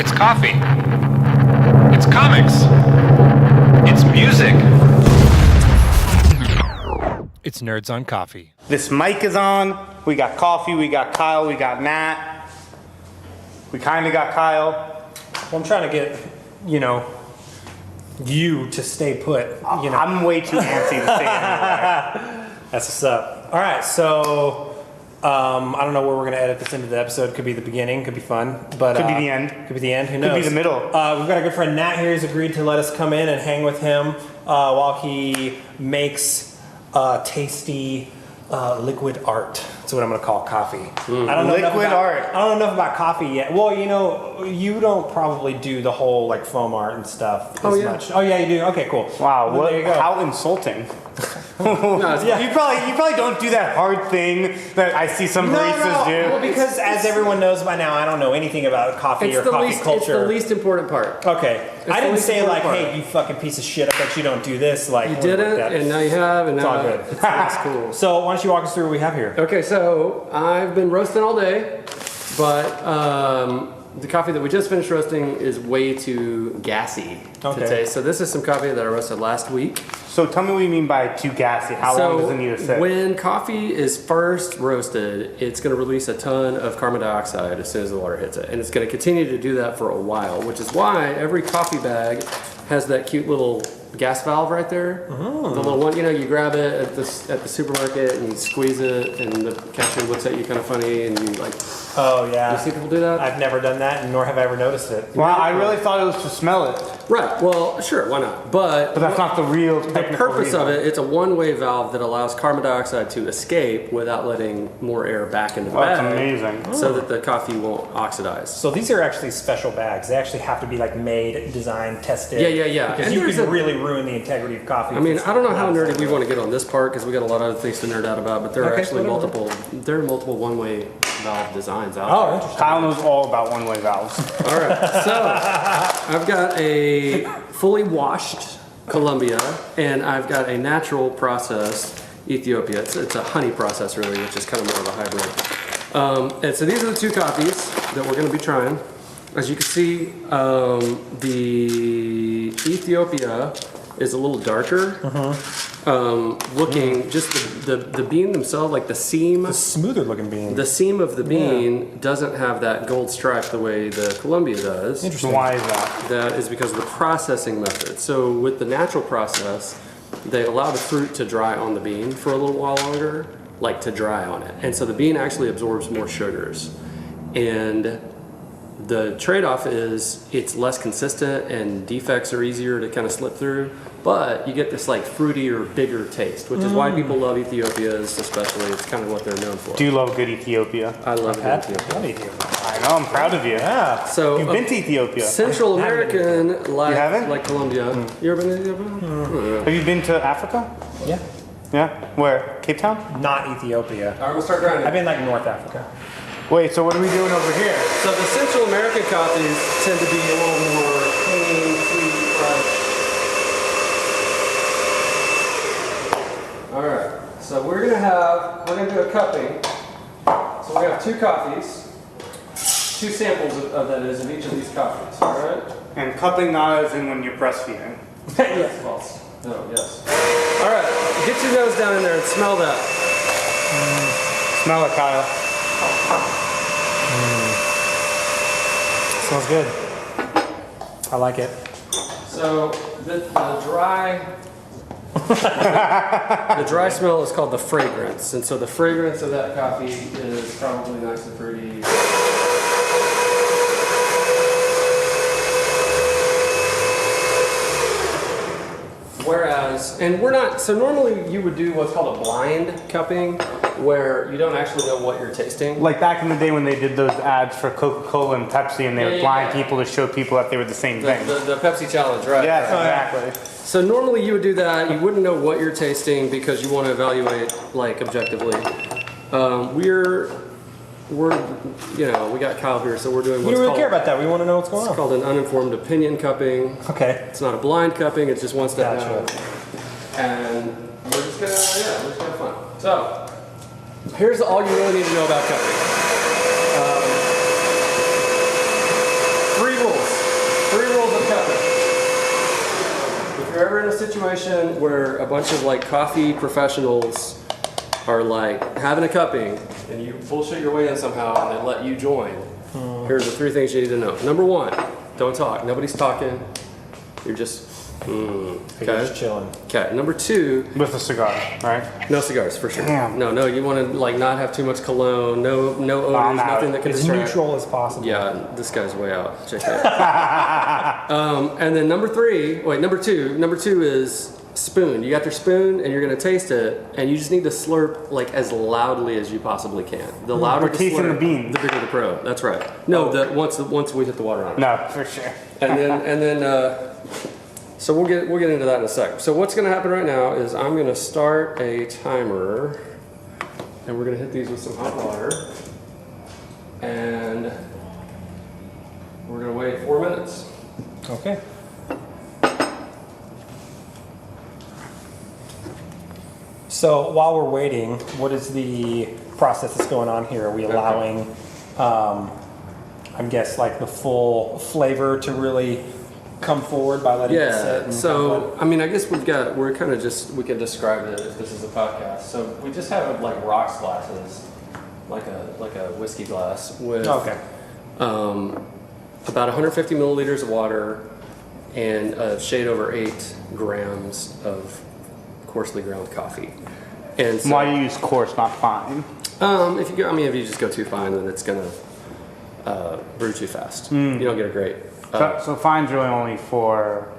It's coffee. It's comics. It's music. It's Nerds on Coffee. This mic is on. We got Coffee, we got Kyle, we got Nat. We kind of got Kyle. Well, I'm trying to get, you to stay put. I'm way too antsy to stay anywhere. That's what's up. All right, so I don't know where we're going to edit this into the episode. Could be the beginning, could be fun. But Could be the end. Could be the end, who knows? Could be the middle. We've got a good friend Nat here. He's agreed to let us come in and hang with him while he makes tasty liquid art. That's what I'm going to call coffee. I don't know Liquid art. I don't know enough about coffee yet. Well, you don't probably do the whole like foam art and stuff as much. Oh yeah, you do. Okay, cool. Wow, Well, there you go. how insulting. Yeah. You probably don't do that hard thing that I see some baristas do. Well, because as everyone knows by now, I don't know anything about coffee or coffee culture. It's the least important part. Okay. I didn't say like, part. hey, you fucking piece of shit, I bet you don't do this. Like You didn't, and now you have, and It's now all good. It's cool. So why don't you walk us through what we have here? Okay, so I've been roasting all day, but the coffee that we just finished roasting is way too gassy to taste. So this is some coffee that I roasted last week. So tell me what you mean by too gassy. How long does it need to sit? When coffee is first roasted, it's going to release a ton of carbon dioxide as soon as the water hits it. And it's going to continue to do that for a while, which is why every coffee bag has that cute little gas valve right there. The little one, you grab it at the supermarket and you squeeze it and the cashier looks at you kind of funny and you like... Oh yeah. You see people do that? I've never done that, nor have I ever noticed it. Wow, I really thought it was to smell it. Right, well, sure, why not? But that's not the real the technical purpose reason. of it, it's a one-way valve that allows carbon dioxide to escape without letting more air back into the bag. That's amazing. So that the coffee won't oxidize. So these are actually special bags. They actually have to be like made, designed, tested. Yeah. Because And you there's can really ruin the integrity of coffee. I mean, I don't know how nerdy we want to get on this part because we got a lot of other things to nerd out about, but there are actually multiple one-way valve designs out there. Oh, interesting. Kyle knows all about one-way valves. All right, so I've got a fully washed Colombia, and I've got a natural processed Ethiopia. It's a honey process, really, which is kind of more of a hybrid. And so these are the two coffees that we're going to be trying. As you can see, the Ethiopia is a little darker looking. Just the bean themselves, like the seam. The smoother looking bean. The seam of the bean doesn't have that gold stripe the way the Colombia does. Interesting. Why is that? That is because of the processing method. So with the natural process, they allow the fruit to dry on the bean for a little while longer, like to dry on it. And so the bean actually absorbs more sugars. And the trade-off is it's less consistent and defects are easier to kind of slip through, but you get this like fruitier, bigger taste, which is why people love Ethiopias, especially. It's kind of what they're known for. Do you love good Ethiopia? I love Ethiopia. Love Ethiopia. I know, I'm proud of you. Yeah. So You've been to Ethiopia. Central American, haven't? like Colombia. You ever been to Ethiopia? Have you been to Africa? Yeah. Yeah. Where? Cape Town? Not Ethiopia. All right, we'll start grinding. I've been like North Africa. Wait, so what are we doing over here? So the Central American coffees tend to be a little more clean, sweet, fresh. All right. So we're gonna do a cupping. So we have two coffees, two samples of that is of each of these coffees. All right. And cupping not as in when you're breastfeeding. Yes. False. No. Yes. All right. Get your nose down in there and smell that. Smell it, Kyle. Smells good. I like it. So the dry smell is called the fragrance, and so the fragrance of that coffee is probably nice and fruity. Whereas, and we're not, so normally you would do what's called a blind cupping, where you don't actually know what you're tasting. Like back in the day when they did those ads for Coca-Cola and Pepsi and they would blind people to show people that they were the same thing. The Pepsi challenge, right? Yes, exactly. So normally you would do that, you wouldn't know what you're tasting because you want to evaluate like objectively. We got Kyle here, so we're doing We what's don't really called, care about that. We want to know what's going it's on. called an uninformed opinion cupping. Okay. It's not a blind cupping, it's just one step Gotcha. down. And we're just gonna have fun. So, here's all you really need to know about cupping. 3 rules. ever in a situation where a bunch of like coffee professionals are like having a cupping and you bullshit your way in somehow and they let you join, here's the 3 things you need to know. Number 1, don't talk. Nobody's talking. You're just, You're okay. just chilling. Okay. Number 2, With a cigar, right? no cigars for sure. Damn. No. You want to like not have too much cologne. No odors. I'm out. Nothing that can As distract. neutral as possible. Yeah, this guy's way out. Check that. And then number 2 is spoon. You got your spoon and you're gonna taste it, and you just need to slurp like as loudly as you possibly can. The louder We're the tasting slurp, the bean. the bigger the pro. That's right. No, once we hit the water on it. No, for sure. And then so we'll get into that in a sec. So what's gonna happen right now is I'm gonna start a timer, and we're gonna hit these with some hot water, and we're gonna wait 4 minutes. Okay. So while we're waiting, what is the process that's going on here? Are we allowing, I guess, like the full flavor to really come forward by letting it sit? Yeah. and So I mean, I guess we can describe it if this is a podcast. So we just have like rocks glasses, like a whiskey glass with Okay. about 150 milliliters of water and a shade over 8 grams of coarsely ground coffee. And so, Why you use coarse, not fine? if you just go too fine, then it's gonna brew too fast. You don't get a great. So fine's really only for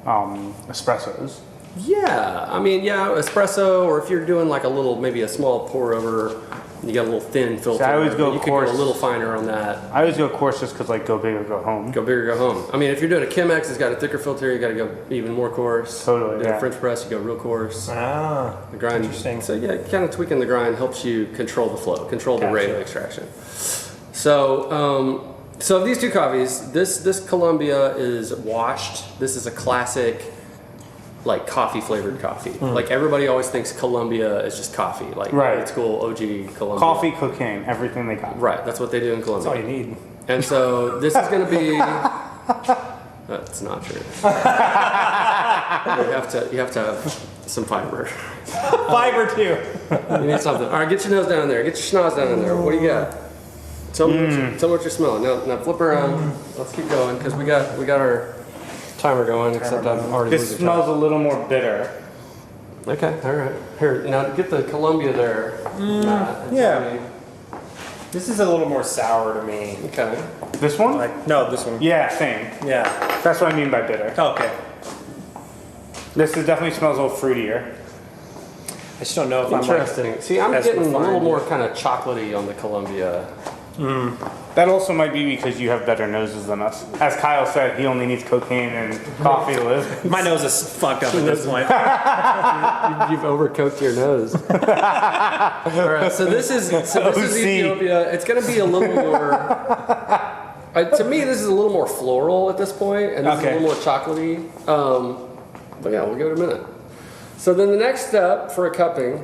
espressos. Yeah, I mean, espresso, or if you're doing like maybe a small pour over, you got a little thin filter. I always go you could coarse. go a little finer on that. I always go coarse just because like go big or go home. Go big or go home. I mean, if you're doing a Chemex, it's got a thicker filter. You got to go even more coarse. Totally, Doing yeah. a French press, you go real coarse. Ah, The grind. interesting. So yeah, kind of tweaking the grind helps you control the flow, control the rate of Gotcha. extraction. So, so these 2 coffees, this Columbia is washed. This is a classic, like coffee flavored coffee. Like everybody always thinks Columbia is just coffee, like Right. old school OG Columbia. Coffee, cocaine, everything they got. Right, that's what they do in Colombia. that's all you need. And so this is going to be. That's not true. you have to have some fiber. Fiber too. You need something. All right, get your nose down in there. Get your schnoz down in there. What do you got? Tell me what you're smelling. Now flip around. Let's keep going because we got our timer going. Except I'm already This losing smells a little more bitter. track. Okay. All right. Here. Now get the Columbia there. Matt, and yeah. tell me. This is a little more sour to me. Okay. This one? No, this one. Yeah, same. Yeah. That's what I mean by bitter. Okay. This definitely smells a little fruitier. I just don't know if I'm like. Interesting. See, I'm as getting a little refined. more kind of chocolatey on the Columbia. That also might be because you have better noses than us. As Kyle said, he only needs cocaine and coffee to live. My nose is fucked up at this point. You've overcooked your nose. All right, so this is OC. Ethiopia. It's going to be a little more. To me, this is a little more floral at this point, and this is a Okay. little more chocolatey. But yeah, we'll give it a minute. So then the next step for a cupping,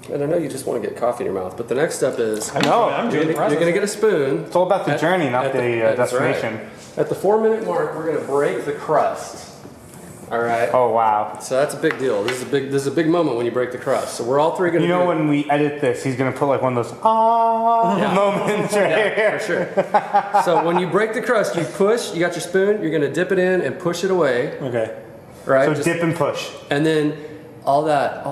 and I know you just want to get coffee in your mouth, but the next step is I know. I'm you're doing the going to process. get a spoon. It's all about the journey, not the that's right. destination. At the 4-minute mark, we're going to break the crust. All right. Oh wow. So that's a big deal. This is a big moment when you break the crust. So we're all 3 going to. You know when we edit this, he's gonna put like one of those moments right Yeah, here. for sure. So when you break the crust, you push. You got your spoon. You're gonna dip it in and push it away. Okay. Right. So Just- dip and push. And then all that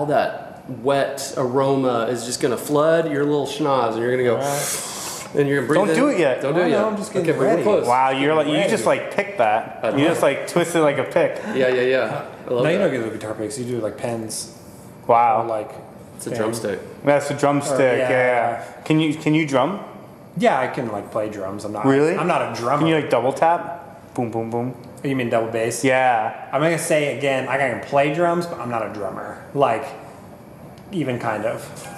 wet aroma is just gonna flood your little schnoz, and you're gonna go. And you're gonna breathe. Don't in. do it yet. Don't do it no, yet. I'm just getting okay, but ready. we're close. Wow, you're like you Ready. just like picked that. I You know. just like twisted like a pick. Yeah. I love No, you that. don't get the guitar picks. You do like pens or Wow. like. It's a drumstick. That's a drumstick. yeah. Yeah. Can you drum? Yeah, I can like play drums. I'm not. Really? I'm not a drummer. Can you like double tap? Boom, boom, boom. You mean double bass? Yeah. I'm gonna say again. I can play drums, but I'm not a drummer. Like, even kind of.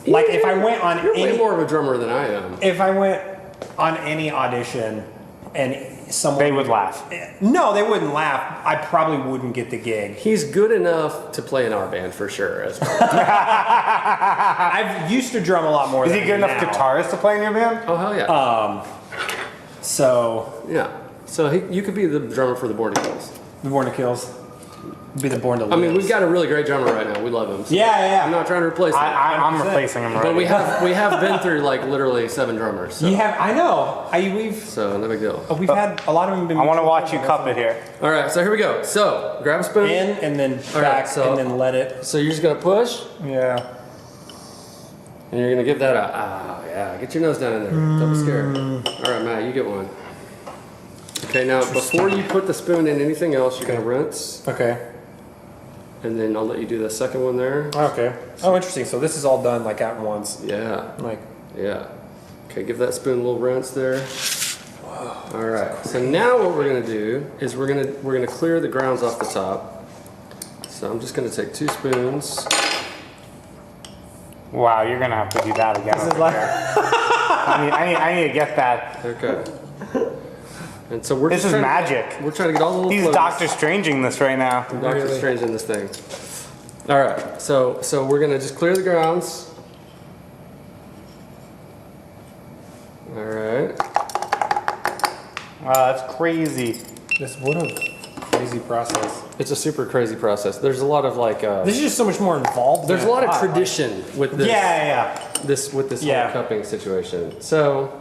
Like if I went on You're way any, more of a drummer than I am. if I went on any audition, and someone They would laugh. No, they wouldn't laugh. I probably wouldn't get the gig. He's good enough to play in our band for sure. As well. I've used to drum a lot more. Is than he good enough now. guitarist to play in your band? Oh hell yeah. So Yeah. So you could be the drummer for the Border Kills. the Born to Kills. Be the born to I live. mean, we've got a really great drummer right now. We love him. So Yeah. I'm not trying to replace him. I'm replacing him already. But we have been through like literally 7 drummers. So, You have. I know. We've so no big deal. had a lot of them. Been I want to watch you cup it here. All right, so here we go. So grab a spoon. in and then All back right, so- and then let it. So you're just gonna push, Yeah. and you're gonna give that a get your nose down in there. Don't be scared. All right, Matt, you get one. Okay, now before you put the spoon in anything else, you're gonna rinse, Okay. and then I'll let you do the second one there. Okay. Oh, interesting. So this is all done like at once. Yeah, Like. yeah. Okay, give that spoon a little rinse there. All right. So now what we're gonna do is we're gonna clear the grounds off the top. So I'm just gonna take 2 spoons. Wow, you're gonna have to do that again. This is like. I need to get that. Okay. And so we're This just is trying magic. We're trying to get all the little He's flows. Doctor Stranging this right now. Doctor Really? Strange in this thing. All right, so we're gonna just clear the grounds. All right. Wow, that's crazy. What a crazy process. It's a super crazy process. There's a lot of like. This is just so much more involved. There's a than lot I of thought. tradition with this. Yeah. This Yeah. whole cupping situation. So,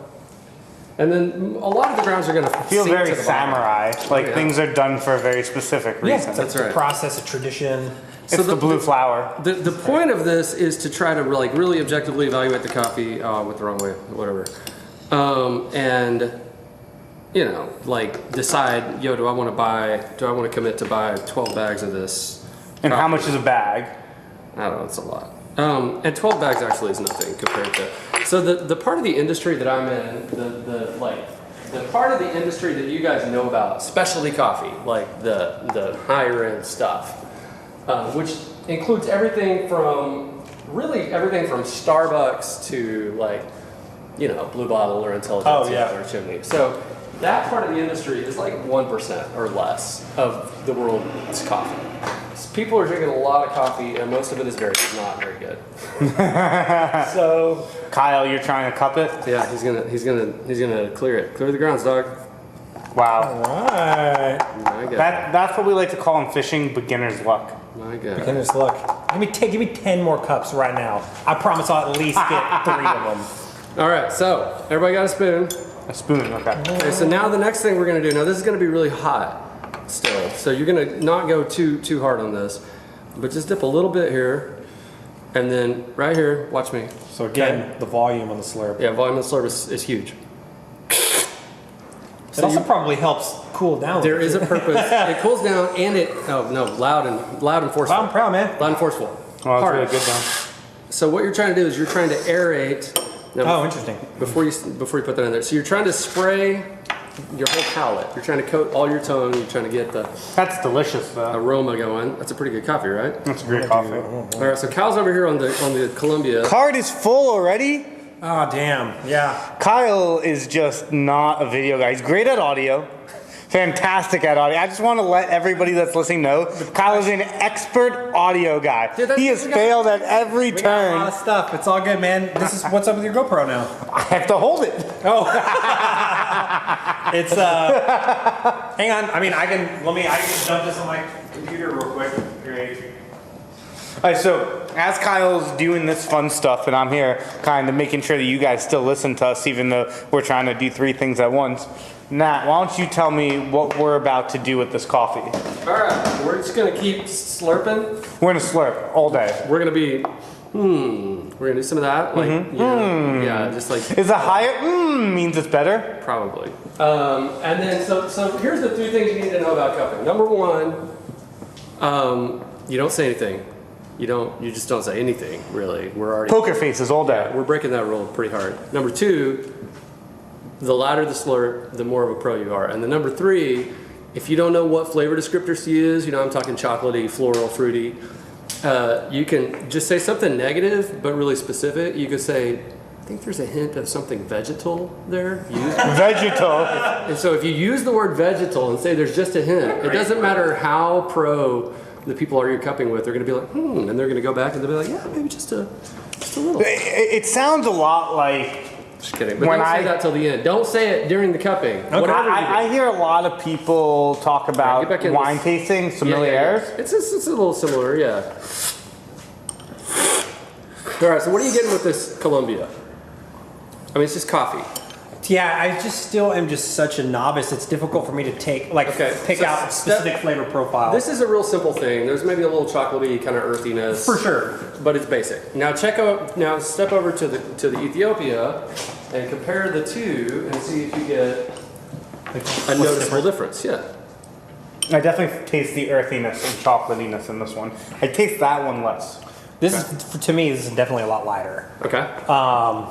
and then a lot of the grounds are gonna Feel sink very to the bottom. samurai. Like yeah. things are done for a very specific Yeah. reason. That's It's a right. process, a tradition. It's the blue flower. The point of this is to try to like really objectively evaluate the coffee. Went the wrong way. Whatever. And you know, like decide, do I want to commit to buy 12 bags of this? And how coffee? much is a bag? I don't know, it's a lot. And 12 bags actually is nothing compared to. So the part of the industry that I'm in, the part of the industry that you guys know about, specialty coffee, like the higher end stuff, which includes everything from Starbucks to like, Blue Bottle or Intelligentsia or Chimney. So that part of the industry is like 1% or less of the world's coffee. So people are drinking a lot of coffee, and most of it is not very good. So Kyle, you're trying to cup it? yeah, he's gonna clear it. Clear the grounds, dog. Wow. Alright. My God. That's what we like to call in fishing beginner's luck. My God. Beginner's luck. Give me 10 more cups right now. I promise I'll at least get 3 of them. All right, so everybody got a spoon. A spoon, okay. Okay, so now the next thing we're gonna do. Now this is gonna be really hot still, so you're gonna not go too hard on this, but just dip a little bit here, and then right here. Watch me. So again, the volume on the slurp. Yeah, volume of the slurp is huge. It also probably helps cool down. There is a purpose. It cools down, and loud and forceful. I'm proud, man. Loud and forceful. Oh, that's Hard. really good though. So what you're trying to do is you're trying to aerate. Now, Oh, interesting. Before you put that in there, so you're trying to spray your whole palate. You're trying to coat all your tone. You're trying to get the That's delicious though. aroma going. That's a pretty good coffee, right? That's a great coffee. All right. So Kyle's over here on the Columbia. Card is full already? Oh, damn. Yeah. Kyle is just not a video guy. He's great at audio. Fantastic at audio. I just want to let everybody that's listening know Kyle is an expert audio guy. Dude, he has failed at every We got a lot turn. of stuff. It's all good, man. This is what's up with your GoPro now. I have to hold it. Oh. It's hang on. I mean, I can just dump this on my computer real quick. Great. All right, so as Kyle's doing this fun stuff and I'm here kind of making sure that you guys still listen to us even though we're trying to do 3 things at once. Nat, why don't you tell me what we're about to do with this coffee? All right. We're just gonna keep slurping. We're gonna slurp all day. We're gonna be. We're gonna do some of that. Like yeah, just like. Is a higher means it's better? Probably. And then so here's the 3 things you need to know about cupping. Number 1, you don't say anything. You just don't say anything really. We're already Poker faces all day. we're breaking that rule pretty hard. Number 2, the louder the slurp, the more of a pro you are. And then number 3, if you don't know what flavor descriptors to use, I'm talking chocolatey, floral, fruity, you can just say something negative but really specific. You could say, I think there's a hint of something vegetal there used. Vegetal. And so if you use the word vegetal and say there's just a hint, it doesn't matter how pro the people are you're cupping with, they're going to be like, and they're going to go back and they'll be like, yeah, maybe just a little. It sounds a lot like Just kidding. But When don't I- say that till the end. Don't say it during the cupping. Whatever you do. I hear a lot of people talk about get back in wine this. tasting, Yeah, sommeliers. yeah. It's a little similar, yeah. All right, so what are you getting with this Columbia? I mean, it's just coffee. Yeah, I just still am just such a novice. It's difficult for me to pick so out specific flavor profile. This is a real simple thing. There's maybe a little chocolatey kind of earthiness. for sure. But it's basic. Now step over to the Ethiopia and compare the two and see if you get a noticeable difference. Yeah. I definitely taste the earthiness and chocolatiness in this one. I taste that one less. This is to me. This is definitely a lot lighter. Okay.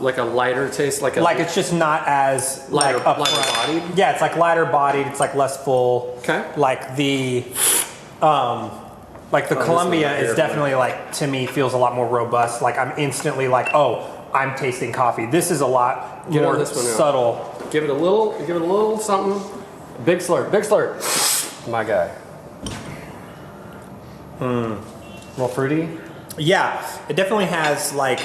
Like a lighter taste, like It's just not as lighter, like lighter upfront. bodied. Yeah, it's like lighter bodied. It's like less full. Okay. Like the Columbia one is here. definitely like to me feels a lot more robust. Like I'm instantly like, oh, I'm tasting coffee. This is a lot Get on more this one now. subtle. Give it a little something. Big slurp. My guy. A little fruity. Yeah, it definitely has like.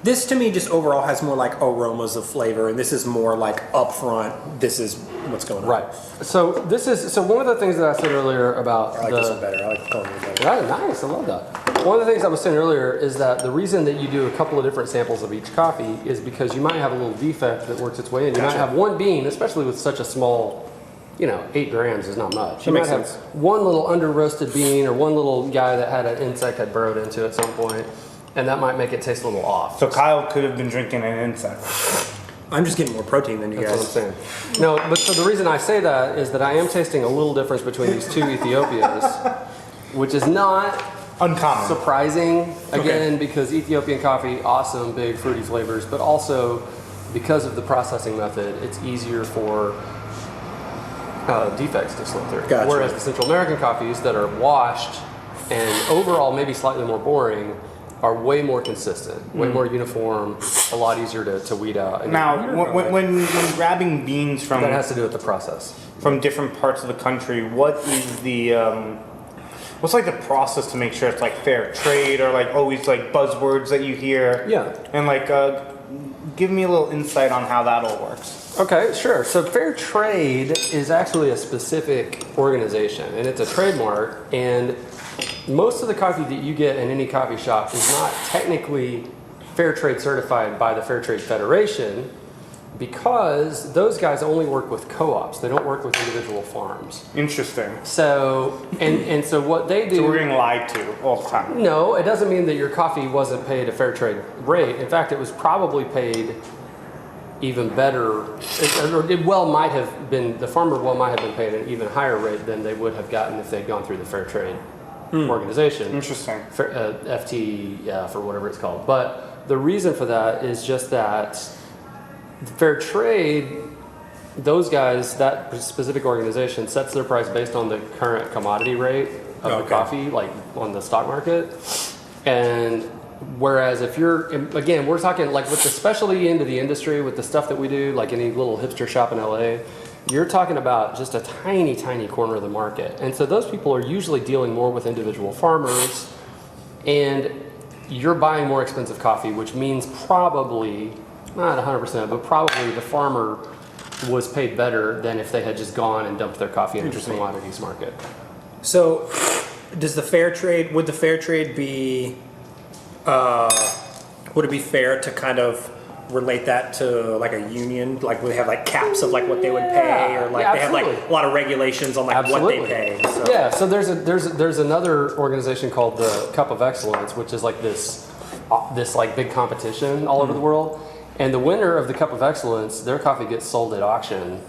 This to me just overall has more like aromas of flavor, and this is more like upfront. This is what's going on. Right. So one of the things that I said earlier about I like this one better. I like the Columbia better. Yeah, nice. I love that. One of the things I was saying earlier is that the reason that you do a couple of different samples of each coffee is because you might have a little defect that works its way in. You might have one bean, especially with such a small, 8 grams is not much. You might makes have sense. one little under roasted bean or one little guy that had an insect had burrowed into at some point, and that might make it taste a little off. So Kyle could have been drinking an insect. I'm just getting more protein than you That's guys. what I'm saying. No, but so the reason I say that is that I am tasting a little difference between these two Ethiopias, which is not Uncommon. surprising, again, because Ethiopian coffee, awesome, big, fruity flavors, but also because of the processing method, it's easier for defects to slip through. Gotcha. Whereas the Central American coffees that are washed and overall maybe slightly more boring are way more consistent, way more uniform, a lot easier to weed out. And Now, when grabbing beans from that has to do with the process. different parts of the country, what is the what's like the process to make sure it's like fair trade or like always like buzzwords that you hear? Yeah. And like give me a little insight on how that all works. Okay, sure. So fair trade is actually a specific organization, and it's a trademark, and most of the coffee that you get in any coffee shop is not technically fair trade certified by the Fair Trade Federation because those guys only work with co-ops. They don't work with individual farms. Interesting. So, and so what they do... So we're getting lied to all the time. No, it doesn't mean that your coffee wasn't paid a fair trade rate. In fact, it was probably paid even better. It well might have been, the farmer well might have been paid an even higher rate than they would have gotten if they'd gone through the fair trade organization. Interesting. FT, for whatever it's called. But the reason for that is just that fair trade, those guys, that specific organization sets their price based on the current commodity rate of the coffee, like on the stock market. And whereas if you're, again, we're talking like with the specialty end of the industry, with the stuff that we do, like any little hipster shop in LA, you're talking about just a tiny, tiny corner of the market. And so those people are usually dealing more with individual farmers, and you're buying more expensive coffee, which means probably, not 100%, but probably the farmer was paid better than if they had just gone and dumped their coffee into the commodities market. So, would the fair trade be, would it be fair to kind of relate that to like a union? Like would they have like caps of like what they would pay, or like they have like a lot of regulations on like what they pay? So. Yeah, so there's another organization called the Cup of Excellence, which is like this like big competition all over the world. And the winner of the Cup of Excellence, their coffee gets sold at auction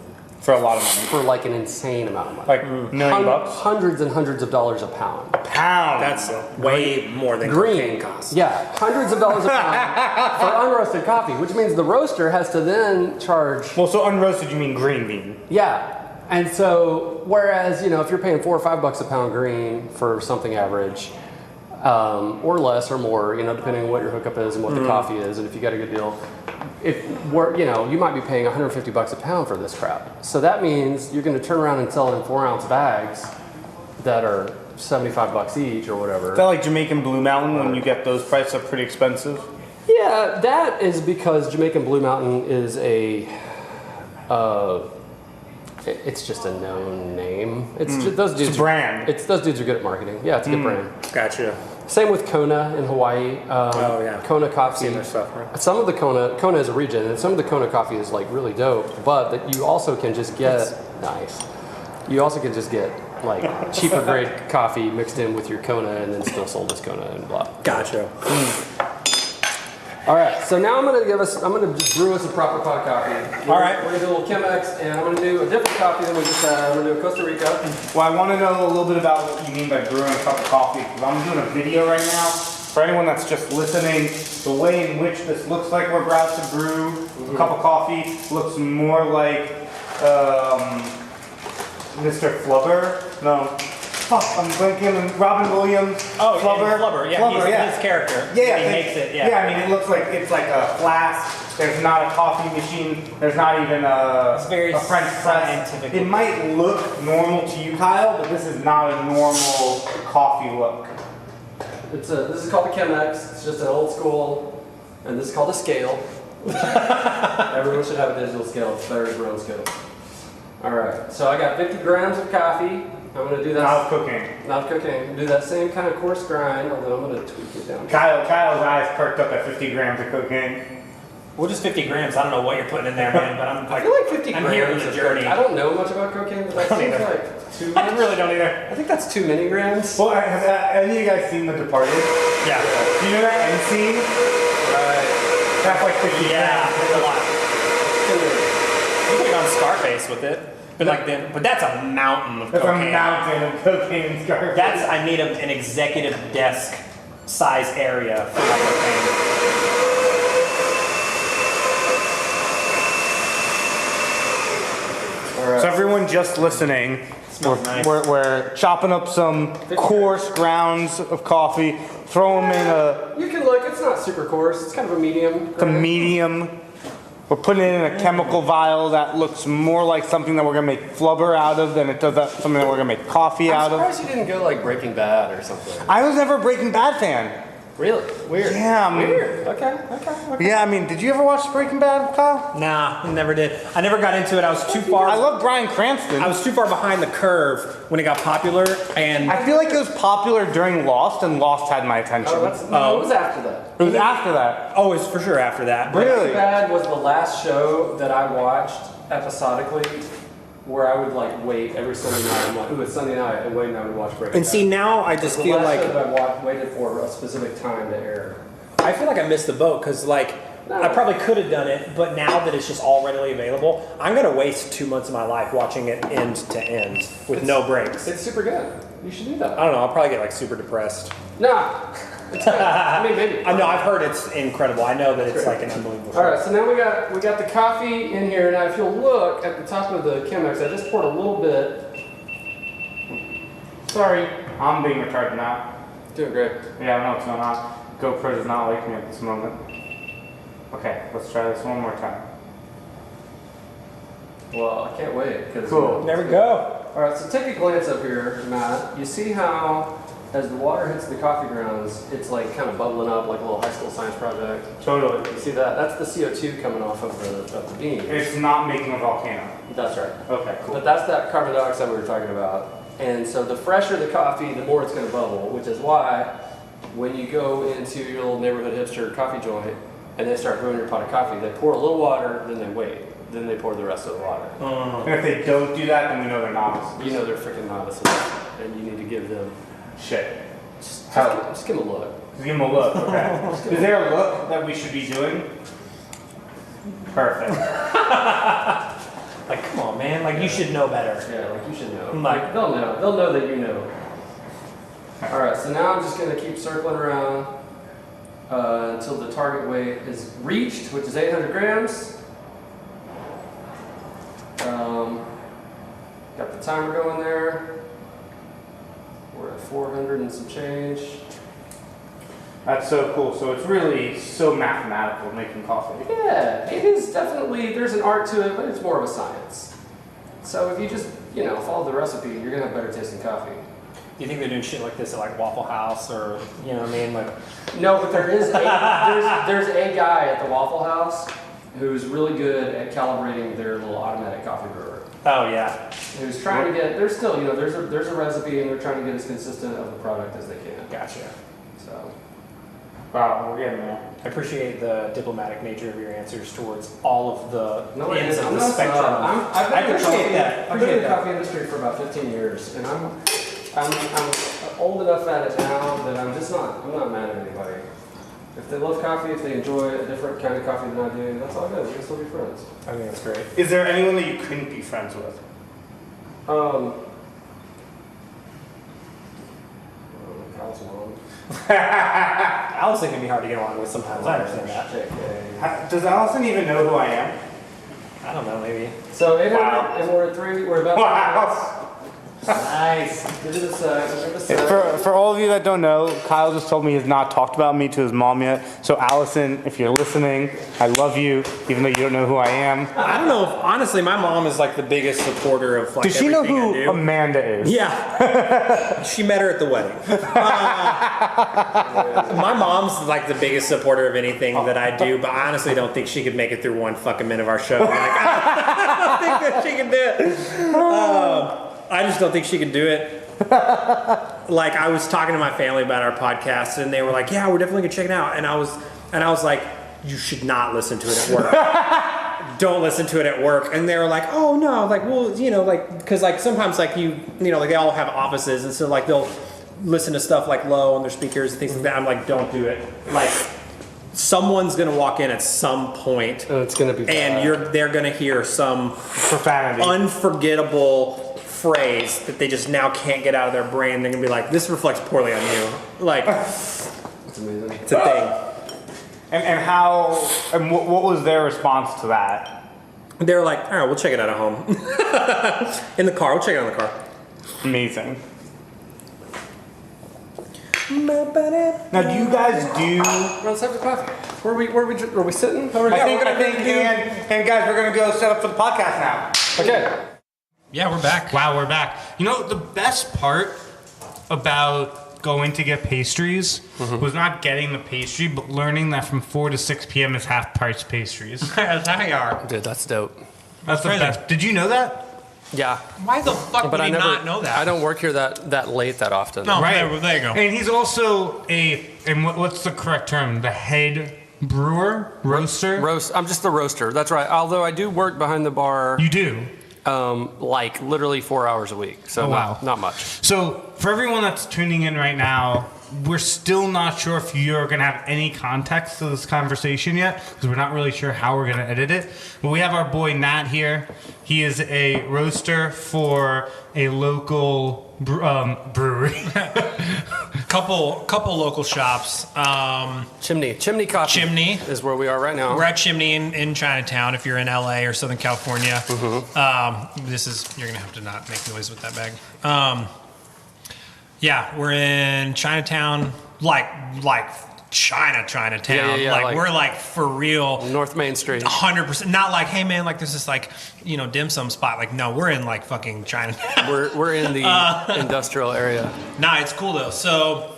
For a lot of money. for like an insane amount of money. Like $1,000,000 bucks? Hundreds and hundreds of dollars a pound. Pound. That's way more than cocaine costs. Yeah, hundreds of dollars a pound for unroasted coffee, which means the roaster has to then charge. Well, so unroasted, you mean green bean? Yeah, and so whereas if you're paying $4 or $5 a pound green for something average, or less or more, depending on what your hookup is and what the coffee is, and if you got a good deal, you might be paying $150 a pound for this crap. So that means you're going to turn around and sell it in 4-ounce bags that are $75 each or whatever. Is that like Jamaican Blue Mountain when you get those prices are pretty expensive? Yeah, that is because Jamaican Blue Mountain is it's just a known name. It's just, those dudes. It's a brand. Those dudes are good at marketing. Yeah, it's a good brand. Gotcha. Same with Kona in Hawaii. Oh, yeah. Kona coffee. Seen their stuff, right? Some of the Kona is a region, and some of the Kona coffee is like really dope. But that you also can just get nice. You also can just get like cheaper grade coffee mixed in with your Kona, and then still sold as Kona and blah. Gotcha. All right, so now I'm gonna just brew us a proper pot coffee. All right. We're gonna do a little Chemex, and I'm gonna do a different coffee than we just had. I'm gonna do a Costa Rica. Well, I want to know a little bit about what you mean by brewing a cup of coffee, because I'm doing a video right now. For anyone that's just listening, the way in which this looks like we're about to brew a cup of coffee looks more like Mr. Flubber. No. Fuck, I'm blanking. Robin Williams. Oh, Flubber. Flubber. Yeah, Flubber, he's his character. Yeah, he makes it. Yeah. Yeah, I mean, it looks like it's like a flask. There's not a coffee machine. There's not even It's very a French press. scientific. It might look normal to you, Kyle, but this is not a normal coffee look. This is called the Chemex. It's just an old school, and this is called a scale. Everyone should have a digital scale. It's better as your own scale. All right, so I got 50 grams of coffee. I'm gonna do that. Not cooking. Not cooking. Do that same kind of coarse grind, although I'm gonna tweak it down. Kyle's eyes perked up at 50 grams of cocaine. Well, just 50 grams. I don't know what you're putting in there, man, but I'm I like, feel like 50 I'm grams here in is the journey. I don't know much about cocaine, but that seems like too I much. really don't either. I think that's too many grams. Well, have any of you guys seen The Departed? Yeah. Do you know that end scene? Right. That's like 50 Yeah, grams. it's a lot. You could have gone Scarface with it, but that's a mountain of That's cocaine. a mountain of cocaine and Scarface. I need an executive desk size area for my cocaine. So everyone just listening, Smells nice. we're chopping up some coarse grounds of coffee, throw them in You can look, it's not super coarse, it's kind of a medium. a medium. We're putting it in a chemical vial that looks more like something that we're gonna make flubber out of than it does something that we're gonna make coffee I'm out of. surprised you didn't go like Breaking Bad or something. I was never a Breaking Bad fan. Really? Weird. Yeah, I mean- Weird. Okay. Yeah, I mean, did you ever watch Breaking Bad, Kyle? Nah, never did. I never got into it. I was too far. I love Bryan Cranston. I was too far behind the curve when it got popular, and I feel like it was popular during Lost, and Lost had my attention. Oh, it was after that. It was after that. oh, it's for sure after that. But Really? Breaking Bad was the last show that I watched episodically, where I would like wait every Sunday night. I'm like, ooh, it's Sunday night, and wait, and I would watch Breaking and Bad. see, now I It's just the feel last like show that waited for a specific time to air. I feel like I missed the boat because like I probably could have done it, but now that it's just all readily available, I'm gonna waste 2 months of my life watching it end to end with no breaks. It's super good. You should do that. I don't know. I'll probably get like super depressed. Nah, it's good. I mean, maybe. I know. I've heard it's incredible. I know that it's like an unbelievable show. All right, so now we got the coffee in here. Now, if you'll look at the top of the Chemex, I just poured a little bit. Sorry, I'm being retarded now. Doing great. Yeah, I know what's going on. GoPro does not like me at this moment. Okay, let's try this one more time. Well, I can't wait. Cool. There we go. All right, so take a glance up here, Matt. You see how, as the water hits the coffee grounds, it's like kind of bubbling up like a little high school science project. Totally. You see that? That's the CO2 coming off of the bean. It's not making a volcano. That's right. Okay, cool. But that's that carbon dioxide we were talking about. And so the fresher the coffee, the more it's going to bubble, which is why when you go into your little neighborhood hipster coffee joint and they start brewing your pot of coffee, they pour a little water, then they wait. Then they pour the rest of the water. And if they don't do that, then we know they're novices. You know they're freaking novices, and you need to give them, Shit. just How- give them a look. Just give them a look, okay. Is there a look that we should be doing? Perfect. Like, come on, man. Like, you should know better. Yeah, like you should know. Like- They'll know. They'll know that you know. All right, so now I'm just going to keep circling around until the target weight is reached, which is 800 grams. Got the timer going there. We're at 400 and some change. That's so cool. So it's really so mathematical making coffee. Yeah, it is definitely, there's an art to it, but it's more of a science. So if you just, follow the recipe, you're going to have better tasting coffee. Do you think they're doing shit like this at like Waffle House or, you know what I mean? Like, No, but there is there's a guy at the Waffle House who's really good at calibrating their little automatic coffee brewer. oh yeah, Who's trying to get, there's still, there's a recipe and they're trying to get as consistent of the product as they can. gotcha. So, Wow, we're getting there. I appreciate the diplomatic nature of your answers towards all of the no, ends of I'm the not, spectrum. I've been I appreciate that. I've been in the Appreciate that. coffee industry for about 15 years, and I'm old enough at it now that I'm not mad at anybody. If they love coffee, if they enjoy a different kind of coffee than I do, that's all good. We can still be friends. I think that's great. Is there anyone that you couldn't be friends with? Kyle's mom. Allison can be hard to get along with sometimes. I understand that. Does Allison even know who I am? I don't know, maybe. So, Wow. and we're at 3, we're about Wow. Nice. Give it a sec. Give it a sec. For all of you that don't know, Kyle just told me he has not talked about me to his mom yet. So Allison, if you're listening, I love you, even though you don't know who I am. I don't know if, honestly, my mom is like the biggest supporter of like Does she know everything I who do. Amanda is? Yeah. She met her at the wedding. My mom's like the biggest supporter of anything that I do, but I honestly don't think she could make it through one fucking minute of our show. Like, I don't think that she can do it. I just don't think she can do it. Like, I was talking to my family about our podcast, and they were like, "Yeah, we're definitely gonna check it out." And I was like, "You should not listen to it at work. Don't listen to it at work." And they were like, "Oh no, like, well, you know, like, because like sometimes like you know, like they all have offices, and so like they'll listen to stuff like low on their speakers and things like that." I'm like, "Don't do it. Like, someone's gonna walk in at some point, It's gonna be and they're gonna hear some Profanity. unforgettable phrase that they just now can't get out of their brain. They're gonna be like, "This reflects poorly on you." Like, It's amazing. it's a thing. And how, and what was their response to that? They're like, "All right, we'll check it out at home." In the car, we'll check it out in the car. Amazing. Now, do you guys do? Let's have the coffee. Were we sitting? I think, and guys, we're gonna go set up for the podcast now. Okay. Yeah, we're back. Wow, we're back. You know, the best part about going to get pastries was not getting the pastry, but learning that from 4 to 6 p.m. is half price pastries. That's how you are. Dude, that's dope. That's the Crazy. best. Did you know that? Yeah. Why the fuck would he not know that? I don't work here that late that often. No, Right. there you go. And he's also what's the correct term? The head brewer? Roaster? I'm just the roaster. That's right. Although I do work behind the bar, You do. like literally 4 hours a week. So Oh, wow. not much. So, for everyone that's tuning in right now, we're still not sure if you're going to have any context to this conversation yet, because we're not really sure how we're going to edit it. But we have our boy Nat here. He is a roaster for a local brewery. Couple local shops. Chimney Coffee. Chimney. is where we are right now. We're at Chimney in Chinatown. If you're in LA or Southern California, you're gonna have to not make noise with that bag. Yeah, we're in Chinatown, like Chinatown. Yeah, like like- we're like for real. North Main Street. 100%. Not like, hey man, like this is like, you know, dim sum spot. Like, no, we're in like fucking Chinatown. We're in the industrial area. Nah, it's cool though. So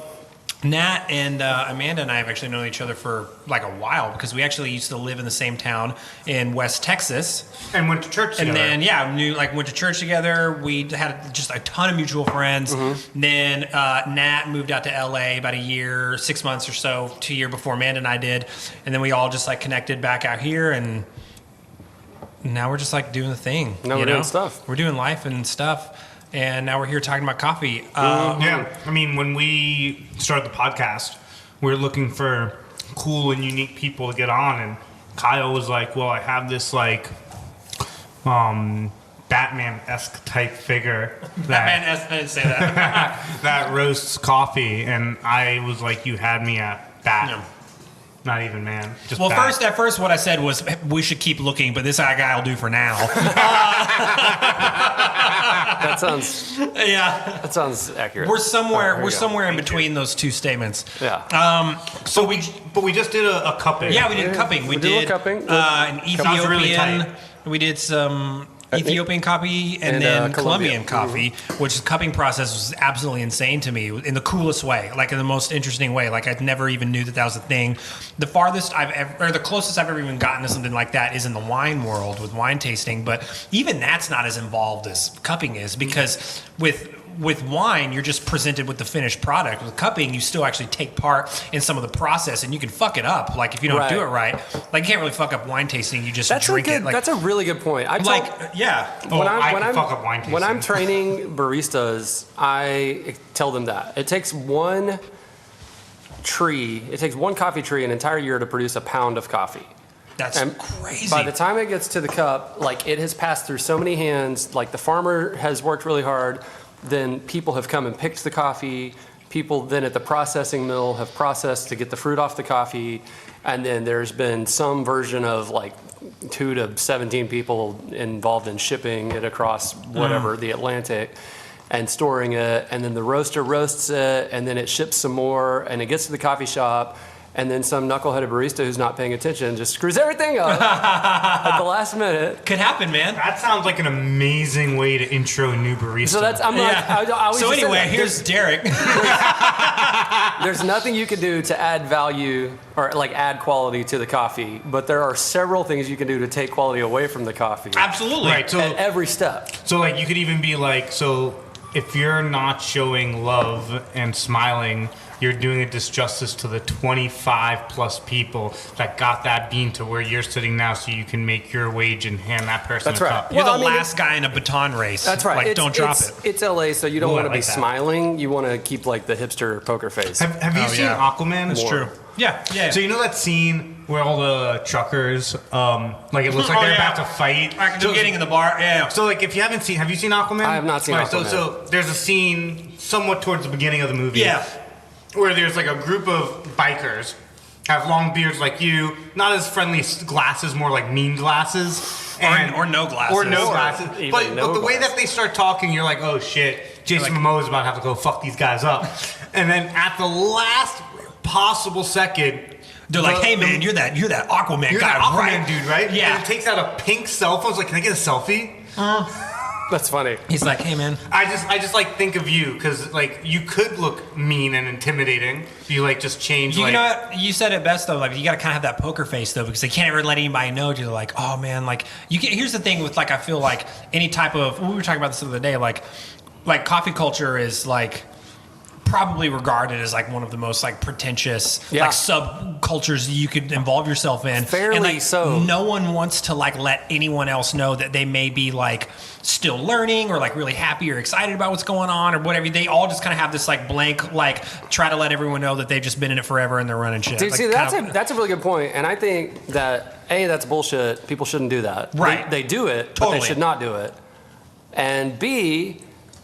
Nat and Amanda and I have actually known each other for like a while because we actually used to live in the same town in West Texas. And went to church together. And then, went to church together. We had just a ton of mutual friends. Then Nat moved out to LA about 6 months or so, 2 years before Amanda and I did. And then we all just like connected back out here, and now we're just like doing the thing. Now we're doing stuff. We're doing life and stuff. And now we're here talking about coffee. Yeah, I mean, when we started the podcast, we were looking for cool and unique people to get on, and Kyle was like, well, I have this like Batman-esque type figure Batman, I didn't say that. that roasts coffee, and I was like, you had me at Bat. No. Not even man. Just Well, Bat. at first, what I said was we should keep looking, but this guy will do for now. That sounds accurate. We're somewhere. There you We're go. somewhere in between those two statements. Yeah. So we just did a cupping. we did cupping. We did a did cupping. an Sounds really Ethiopian. tight. We did some Ethiopian coffee and And, then Colombian. Colombian coffee, which the cupping process was absolutely insane to me in the coolest way, like in the most interesting way. Like I never even knew that was a thing. The farthest I've ever, or the closest I've ever even gotten to something like that is in the wine world with wine tasting, but even that's not as involved as cupping is, because with wine, you're just presented with the finished product. With cupping, you still actually take part in some of the process, and you can fuck it up. Like if you don't do it right, like you can't really fuck up wine tasting. You just drink it. Like, that's a really good point. yeah. I can fuck up wine tasting. When I'm training baristas, I tell them that it takes one coffee tree an entire year to produce a pound of coffee. That's crazy. By the time it gets to the cup, like it has passed through so many hands. Like the farmer has worked really hard. Then people have come and picked the coffee. People then at the processing mill have processed to get the fruit off the coffee. And then there's been some version of like 2 to 17 people involved in shipping it across whatever, the Atlantic, and storing it. And then the roaster roasts it, and then it ships some more, and it gets to the coffee shop. And then some knuckleheaded barista who's not paying attention just screws everything up at the last minute. Could happen, man. That sounds like an amazing way to intro a new barista. So that's, I'm like, I always So just say anyway, that. here's Derek. There's nothing you can do to add value or like add quality to the coffee, but there are several things you can do to take quality away from the coffee Absolutely. right. So at every step. So like you could even be like, so if you're not showing love and smiling, you're doing a disjustice to the 25 plus people that got that bean to where you're sitting now, so you can make your wage and hand that person That's a right. cup. You're Well, the I mean, last guy in a baton race. That's right. Like, don't drop it. It's LA, so you don't Ooh, want I to be like that. smiling. You want to keep like the hipster poker face. Have you seen yeah. Aquaman? That's true. Yeah. So you know that scene where all the truckers, like it looks like they're about to fight? Like they're getting in the bar. Yeah. So like if you haven't seen, have you seen Aquaman? I have not seen Aquaman. So there's a scene somewhat towards the beginning of the movie. Yeah. Where there's like a group of bikers, have long beards like you, not as friendly glasses, more like mean glasses. Or no glasses. Or no Or glasses. even But no the way glasses. that they start talking, you're like, oh shit, Jason Like- Momoa is about to have to go fuck these guys up. And then at the last possible second, They're like, hey man, you're that Aquaman you're guy, that Aquaman right? dude, right? Yeah. And it takes out a pink cell phone. It's like, can I get a selfie? That's funny. He's like, hey man. I just like think of you because like you could look mean and intimidating. If you like just change. You like, know what? You said it best though. Like you got to kind of have that poker face though, because they can't ever let anybody know. You're like, oh man, like you can. Here's the thing with like I feel like any type of. We were talking about this the other day. Like coffee culture is like probably regarded as like one of the most like pretentious like subcultures you could involve yourself in. Fairly and, like, so. No one wants to like let anyone else know that they may be like still learning or like really happy or excited about what's going on or whatever. They all just kind of have this like blank like try to let everyone know that they've just been in it forever and they're running shit. Dude, Like, see, kind of- that's a really good point, and I think that that's bullshit. People shouldn't do that. Right. They do it, but Totally. they should not do it. And B,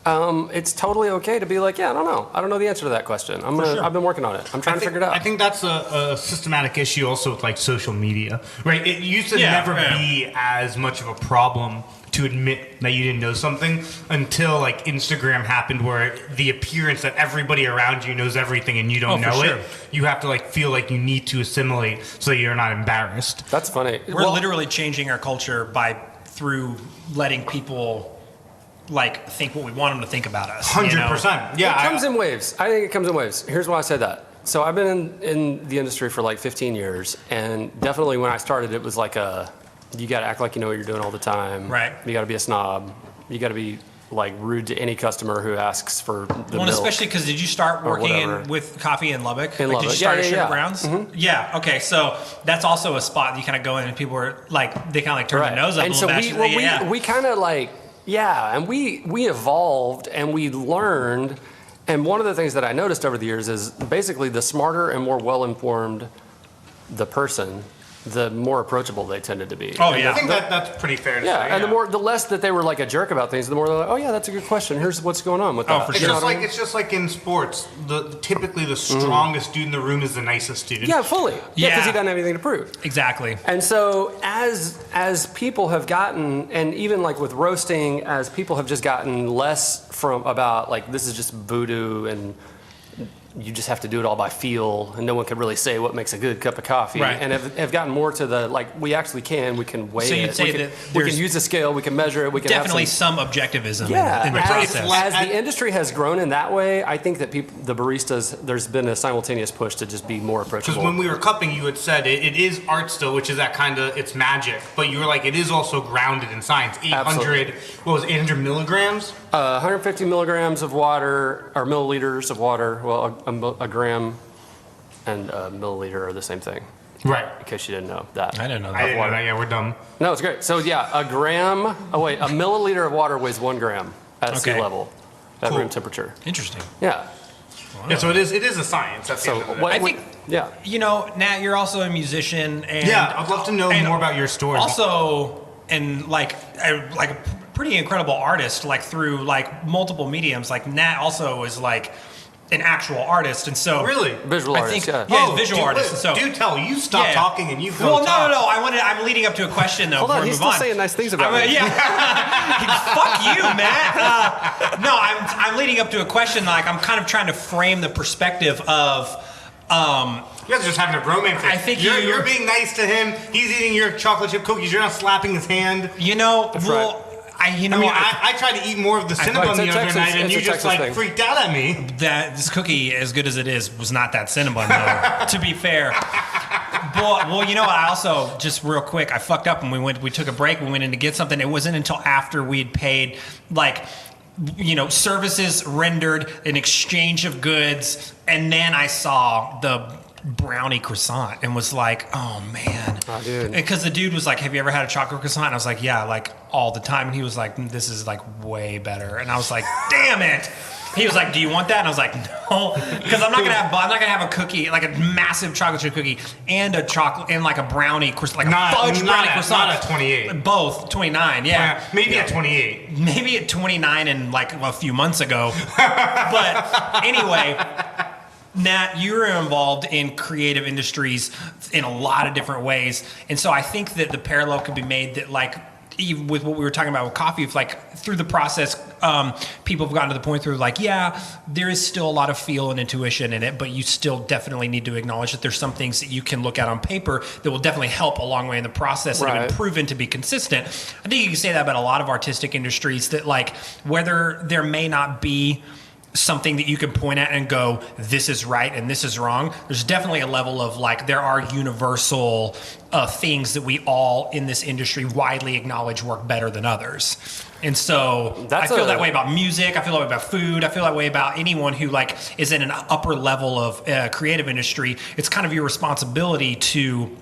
it's totally okay to be like, I don't know the answer to that question. I've been working on it. I'm trying to figure it out. I think that's a systematic issue also with like social media, right? It used to never be as much of a problem to admit that you didn't know something until like Instagram happened, where the appearance that everybody around you knows everything and you don't know sure. it. You have to like feel like you need to assimilate so that you're not embarrassed. That's funny. We're literally changing our culture through letting people like think what we want them to think about us. 100%. Yeah. It comes in waves. I think it comes in waves. Here's why I said that. So I've been in the industry for like 15 years, and definitely when I started, it was like you got to act like you know what you're doing all the time. Right. You got to be a snob. You got to be like rude to any customer who asks for the Well, and milk. especially because did you start or working whatever. with coffee in Lubbock? In Did Lubbock. you start Yeah, at yeah, Sugar yeah. Browns? Yeah. Okay. So that's also a spot that you kind of go in and people are like, they kind of like turn their nose up and a so little bit. we kind of like, and we evolved and we learned. And one of the things that I noticed over the years is basically the smarter and more well-informed the person, the more approachable they tended to be. Oh, And yeah. I think that's pretty fair to Yeah, say. and the less that they were like a jerk about things, the more they're like, oh yeah, that's a good question. Here's what's going on with that. for It's sure. just like in sports. Typically the strongest dude in the room is the nicest dude. Yeah, fully. Yeah, because Yeah. he doesn't have anything to prove. Exactly. And so as people have gotten, and even like with roasting, as people have just gotten less from about like this is just voodoo and you just have to do it all by feel, and no one can really say what makes a good cup of coffee. Right. And have gotten more to the, like, we actually can weigh So you'd it. say we can, that we can there's use a scale, we can measure it, we can definitely have some, some objectivism yeah, in the process. as the industry has grown in that way, I think that the baristas, there's been a simultaneous push to just be more Because approachable. when we were cupping, you had said it is art still, which is that kind of, it's magic. But you were like, it is also grounded in science. 800, what was it, 800 milligrams? 150 milligrams of water, or milliliters of water, well, a gram and a milliliter are the same thing, Right. in case you didn't know that. I didn't know I that. didn't know that. Yeah, we're dumb. No, it's great. So yeah, a milliliter of water weighs 1 gram at sea Okay. level at Cool. room temperature. Interesting. Yeah. Yeah, so it is a science. That's the So end of the day. what? I think- yeah. You know, Nat, you're also a musician, and Yeah, I'd love to know and more about your story. Also, and like a pretty incredible artist, like through like multiple mediums. Like Nat also is like an actual artist, and so Really? Visual I artist, think, yeah. yeah, Oh, he's a visual do- artist. And so do tell. You stop Yeah. talking and you go Well, talk. no. I'm leading up to a question though. Hold before on, we he's move still on. saying nice things about me. Yeah. Fuck you, Matt. No, I'm leading up to a question. Like I'm kind of trying to frame the perspective of. You guys are just having a romance. I think you're being nice to him. He's eating your chocolate chip cookies. You're not slapping his hand. You know, well, right. I tried to eat more of the cinnamon It's a the other Texas- night, and it's you a just Texas like thing. freaked out at me. that this cookie, as good as it is, was not that cinnamon though. To be fair. Well, you know what? I also just real quick, I fucked up and we took a break. We went in to get something. It wasn't until after we'd paid like. Services rendered, an exchange of goods, and then I saw the brownie croissant and was like, oh man. Oh, dude. Because the dude was like, have you ever had a chocolate croissant? And I was like, yeah, like all the time. And he was like, this is like way better. And I was like, damn it. He was like, do you want that? And I was like, no, because I'm not gonna have a cookie, like a massive chocolate chip cookie and a chocolate and like a brownie croissant, like a fudge brownie croissant. Not at 28. Both 29, yeah. Maybe at 28. Maybe at 29 and like a few months ago. But anyway, Nat, you're involved in creative industries in a lot of different ways. And so I think that the parallel could be made that like, even with what we were talking about with coffee, if like through the process, people have gotten to the point through like, yeah, there is still a lot of feel and intuition in it, but you still definitely need to acknowledge that there's some things that you can look at on paper that will definitely help a long way in the process and have Right. been proven to be consistent. I think you can say that about a lot of artistic industries that like whether there may not be something that you can point at and go, this is right and this is wrong. There's definitely a level of like, there are universal things that we all in this industry widely acknowledge work better than others. And so I feel that way about music. I feel that way about food. I feel that way about anyone who like is in an upper level of creative industry. It's kind of your responsibility to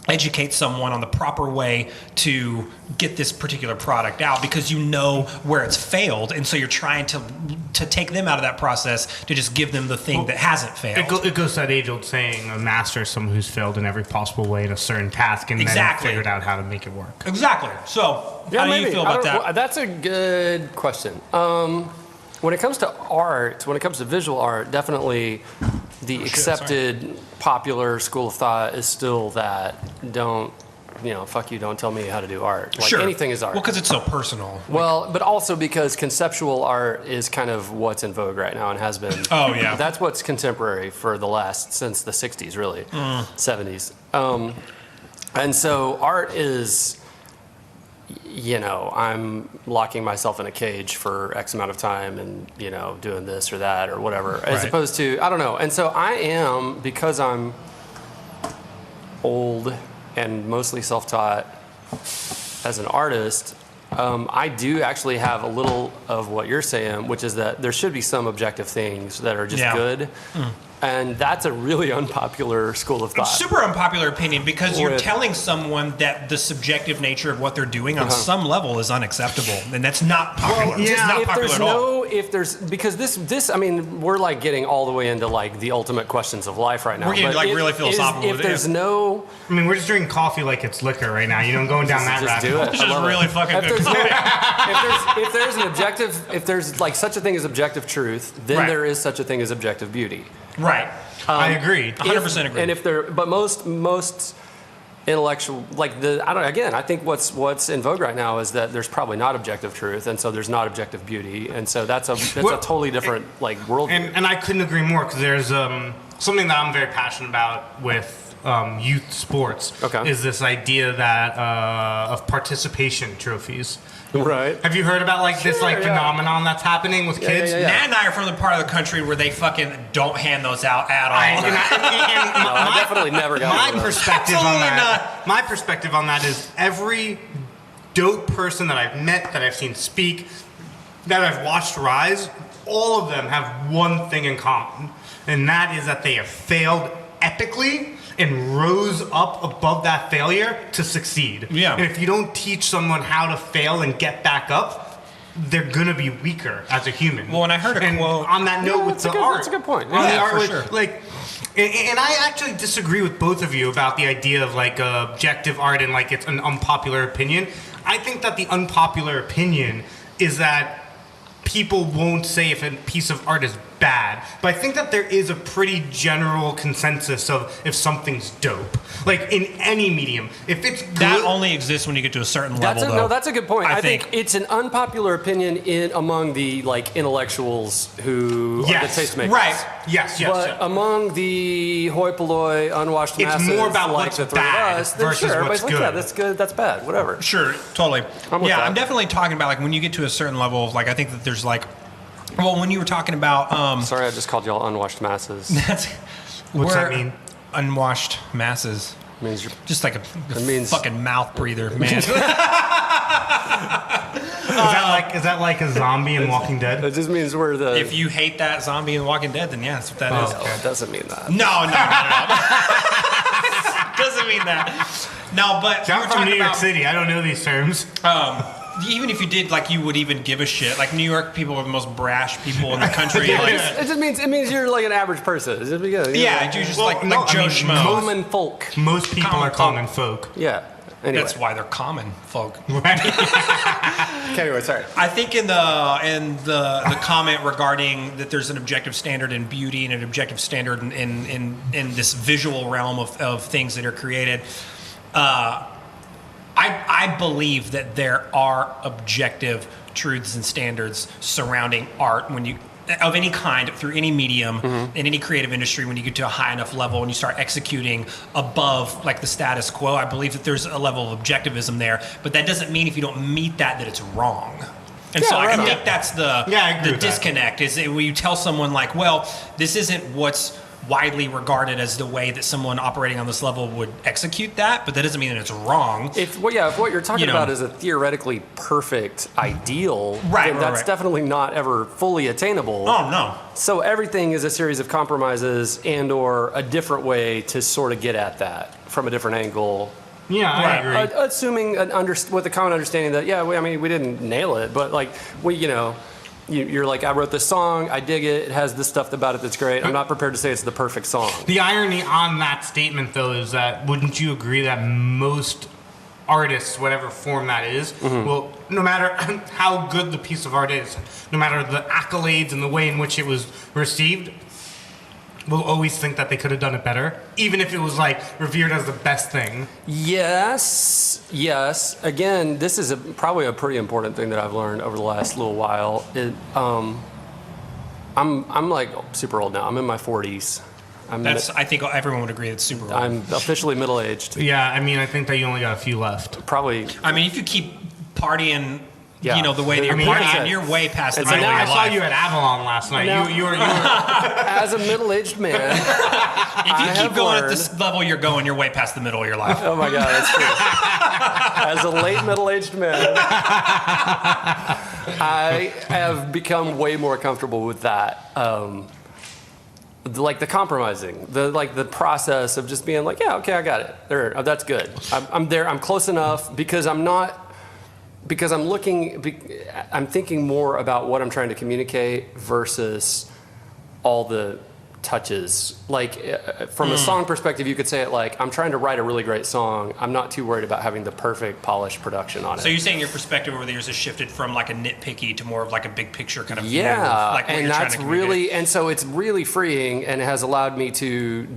educate someone on the proper way to get this particular product out because you know where it's failed, and so you're trying to take them out of that process to just give them the thing that hasn't failed. It goes to that age-old saying, a master is someone who's failed in every possible way in a certain task and Exactly. then figured out how to make it work. Exactly. So how do you feel I about don't- that? well, that's a good question. When it comes to art, when it comes to visual art, definitely the accepted popular school of thought is still that fuck you, don't tell me how to do art. Like Sure. anything is art. Well, because it's so personal. Well, but also because conceptual art is kind of what's in vogue right now and has been. Oh, yeah. That's what's contemporary for since the 60s, really, 70s. And so art is, I'm locking myself in a cage for X amount of time and, doing this or that or whatever, as Right. opposed to, I don't know. And so I am, because I'm old and mostly self-taught as an artist, I do actually have a little of what you're saying, which is that there should be some objective things that are just Yeah. good. And that's a really unpopular school of thought. Super unpopular opinion because you're With- telling someone that the subjective nature of what they're doing on some level is unacceptable, and that's not popular. It's yeah, not if popular there's at all. because this, I mean, we're like getting all the way into like the ultimate questions of life right now. We're getting, But like, if- really philosophical If with there's it. no, I mean, we're just drinking coffee like it's liquor right now. You don't going down that just rabbit do hole. it. This I is love really it. fucking If good. there's, if there's an objective, if there's like such a thing as objective truth, then Right. there is such a thing as objective beauty. Right. I agree. 100% agree. And if there, but most intellectual, like I don't. Again, I think what's in vogue right now is that there's probably not objective truth, and so there's not objective beauty, and so that's a totally different like worldview. And I couldn't agree more, because there's something that I'm very passionate about with youth sports. Okay. Is this idea that of participation trophies. Right. Have you heard about like this like phenomenon that's happening with kids? yeah. Nat and I are from the part of the country where they fucking don't hand those out at all. I definitely never got my one of those. perspective on Absolutely that. My perspective on that is every dope person that I've met, that I've seen speak, that I've watched rise, all of them have one thing in common, and that is that they have failed epically and rose up above that failure to succeed. Yeah. And if you don't teach someone how to fail and get back up, they're gonna be weaker as a human. Well, and I heard a quote on that note with the art. That's a good point. On the Yeah, art, for like, sure. like, and I actually disagree with both of you about the idea of like objective art and like it's an unpopular opinion. I think that the unpopular opinion is that people won't say if a piece of art is bad, but I think that there is a pretty general consensus of if something's dope, like in any medium. If it's good, that only exists when you get to a certain level, though. No, that's a good point. I I think it's an unpopular opinion among the like intellectuals who are Yes. the tastemakers. Right. yes, But among the hoi polloi, unwashed It's masses, more about like what's the three bad of us, then versus sure, what's everybody's like, yeah, good. that's good, that's bad, whatever. Sure, totally. I'm with Yeah, that. I'm definitely talking about like when you get to a certain level of like I think that there's like, well, when you were talking about Sorry, I just called y'all unwashed masses. that's What's that we're mean? unwashed masses, means you're just like a means- fucking mouth breather, man. Is that like a zombie in Walking Dead? It just means we're the. If you hate that zombie in Walking Dead, then yeah, that's what that is. No, it doesn't mean that. No, doesn't mean that. No, but we I'm were from talking New York about, City. I don't know these terms. even if you did, like, you would even give a shit. Like, New York people are the most brash people in the country. Like, It just means you're like an average person. It's just because, yeah, you're just Well, like no, I Joe mean, Schmo. common folk. Most people Common are common folk. Yeah. Anyway. That's why they're common folk. Anyway, sorry. I think in the comment regarding that there's an objective standard in beauty and an objective standard in this visual realm of things that are created, I believe that there are objective truths and standards surrounding art when you of any kind through any medium in any creative industry. When you get to a high enough level and you start executing above like the status quo, I believe that there's a level of objectivism there, but that doesn't mean if you don't meet that it's wrong. And so I think that's I agree the with that. disconnect is that when you tell someone like, well, this isn't what's widely regarded as the way that someone operating on this level would execute that, but that doesn't mean that it's wrong. If what you're talking You know. about is a theoretically perfect ideal, Right, then right, that's right. definitely not ever fully attainable. Oh no. So everything is a series of compromises and/or a different way to sort of get at that from a different angle. Yeah, I Right. agree. Assuming with the common understanding that we didn't nail it, but like you're like, I wrote this song, I dig it, it has this stuff about it that's great. I'm not prepared to say it's the perfect song. The irony on that statement, though, is that wouldn't you agree that most artists, whatever form that is, will, no matter how good the piece of art is, no matter the accolades and the way in which it was received, will always think that they could have done it better, even if it was like revered as the best thing. Yes. Again, this is probably a pretty important thing that I've learned over the last little while. I'm like super old now. I'm in my 40s. I think everyone would agree it's super old. I'm officially middle-aged. Yeah, I mean, I think that you only got a few left. Probably. I mean, if you keep partying, Yeah. the way that I you're mean, partying, it's you're way past the it's middle a- of I your saw life. you at Avalon last night. Now- You were As a middle-aged man. If you I keep have going at learned- this level you're going, you're way past the middle of your life. Oh my God, that's true. As a late middle-aged man, I have become way more comfortable with that. Like the compromising, the process of just being like, yeah, okay, I got it. There, that's good. I'm there. I'm close enough because I'm thinking more about what I'm trying to communicate versus all the touches. Like from a song perspective, you could say it like, I'm trying to write a really great song. I'm not too worried about having the perfect polished production on it. So you're saying your perspective over the years has shifted from like a nitpicky to more of like a big picture kind of view Yeah, of like what and you're trying that's to communicate. really, and so it's really freeing, and it has allowed me to,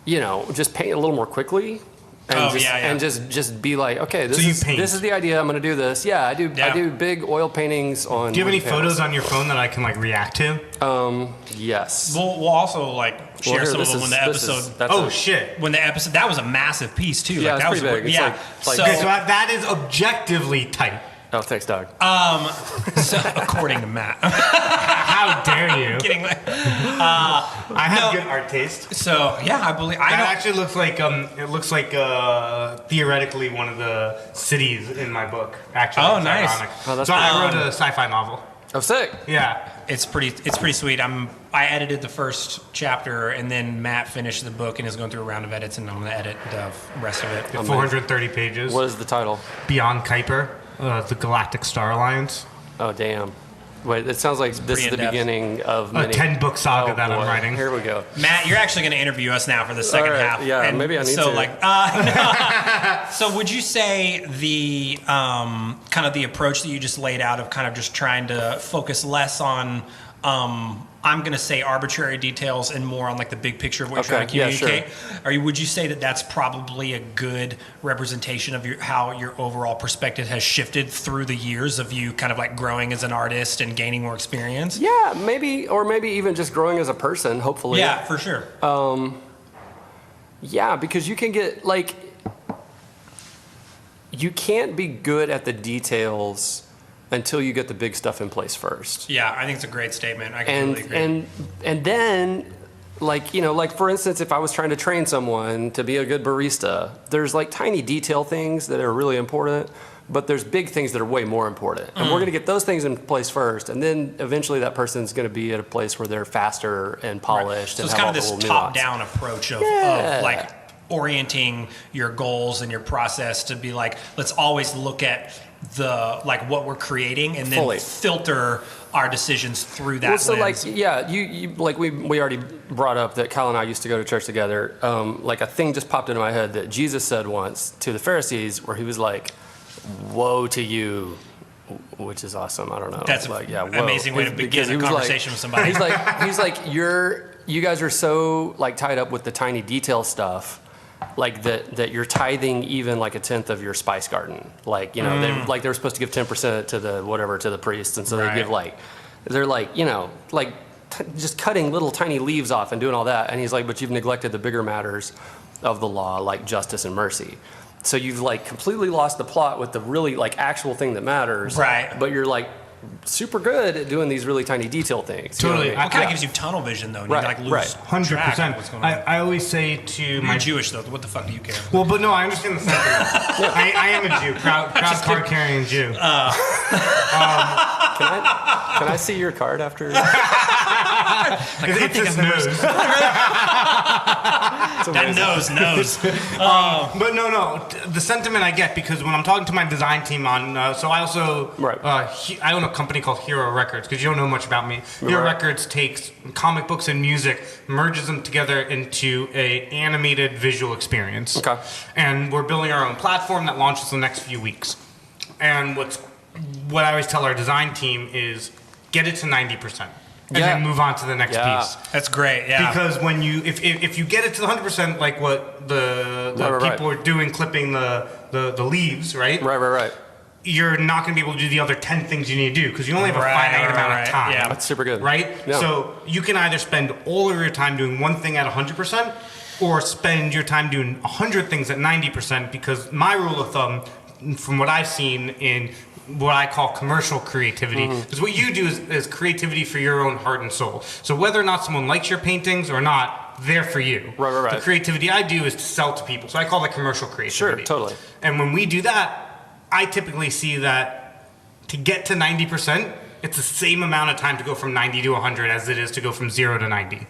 just paint a little more quickly, And Oh, yeah. And just be like, okay, this you is paint. this is the idea. I'm going to do this. Yeah, I do. Yeah. I do big oil paintings on. Do you have any wood panels. photos on your phone that I can like react to? Yes. We'll also like share Well, here, some of this them is- when the this is- episode. that's Oh a- shit. When the episode, that was a massive piece too. Yeah, like, it's that was pretty big. It's yeah. like- so, Okay, so that is objectively tight. Oh, thanks, Doug. so according to Matt, How dare you? getting like, I have No. good art taste. so yeah, I believe I That know. actually looks like it looks like theoretically one of the cities in my book. Actually, Oh, it's nice. ironic. Oh, that's so I cool. wrote a sci-fi novel. Oh, sick. Yeah. It's pretty sweet. I edited the first chapter, and then Matt finished the book and is going through a round of edits, and I'm gonna edit the rest of it. 430 pages. What is the title? Beyond Kuiper, the Galactic Star Alliance. Oh, damn. Wait, it sounds like this is the in-depth. beginning of A many. 10-book saga Oh, that I'm boy. writing. Here we go. Matt, you're actually going to interview us now for the second All right, half. yeah, maybe I need so to. Like, so would you say the kind of the approach that you just laid out of kind of just trying to focus less on, I'm going to say arbitrary details and more on like the big picture of what you're trying to Okay, yeah, communicate? Would you say that that's probably a good representation of how your overall perspective has shifted through the years of you kind of like growing as an artist and gaining more experience? Yeah, maybe, or maybe even just growing as a person, hopefully. Yeah, for sure. Yeah, because you can get, like, you can't be good at the details until you get the big stuff in place first. Yeah, I think it's a great statement. I And completely agree. and then, like, you know, like for instance, if I was trying to train someone to be a good barista, there's like tiny detail things that are really important, but there's big things that are way more important. And we're going to get those things in place first, and then eventually that person's going to be at a place where they're faster and polished So and it's have kind all of the this little nuance. top-down approach of Yeah. like orienting your goals and your process to be like, let's always look at the like what we're creating and then Fully. filter our decisions through that Well, so lens. like, yeah, you like we already brought up that Kyle and I used to go to church together. Like a thing just popped into my head that Jesus said once to the Pharisees, where he was like, "Woe to you," which is awesome. I don't know. That's like, an whoa. amazing way to Because begin he a was like- conversation with somebody. He's like, you guys are so like tied up with the tiny detail stuff. Like that you're tithing even like a tenth of your spice garden. Like, you know, they're supposed to give 10% to the priests. And so Right. they give they're like, you know, like just cutting little tiny leaves off and doing all that. And he's like, but you've neglected the bigger matters of the law, like justice and mercy. So you've like completely lost the plot with the really like actual thing that matters. Right. But you're like super good at doing these really tiny detail things. You know what Totally. I mean? It kind of gives you tunnel vision though, and Right, you like lose right. track of 100%. what's going on. I always say to You're my Jewish though. What the fuck do you care? well, but no, I understand the sentiment. I am a Jew, proud card carrying Jew. Can I see your card after? It's his nose. That knows. But no, the sentiment I get, because when I'm talking to my design team on, so I also, Right. I own a company called Hero Records, because you don't know much about me. Hero Right. Records takes comic books and music, merges them together into a animated visual experience. Okay. And we're building our own platform that launches in the next few weeks. And what I always tell our design team is get it to 90%. And Yeah. then move on to the next Yeah. piece. That's great. Yeah. Because when you, if you get it to the 100%, like what the Right. people are doing, clipping the leaves, right? Right. You're not going to be able to do the other 10 things you need to do because you only have a Right, finite amount right, of time. yeah. That's super good. Right? Yeah. So you can either spend all of your time doing one thing at 100% or spend your time doing 100 things at 90%, because my rule of thumb, from what I've seen in what I call commercial creativity, is what you do is creativity for your own heart and soul. So whether or not someone likes your paintings or not, they're for you. Right. The creativity I do is to sell to people. So I call that commercial creativity. Sure, totally. And when we do that, I typically see that to get to 90%, it's the same amount of time to go from 90 to 100 as it is to go from 0 to 90.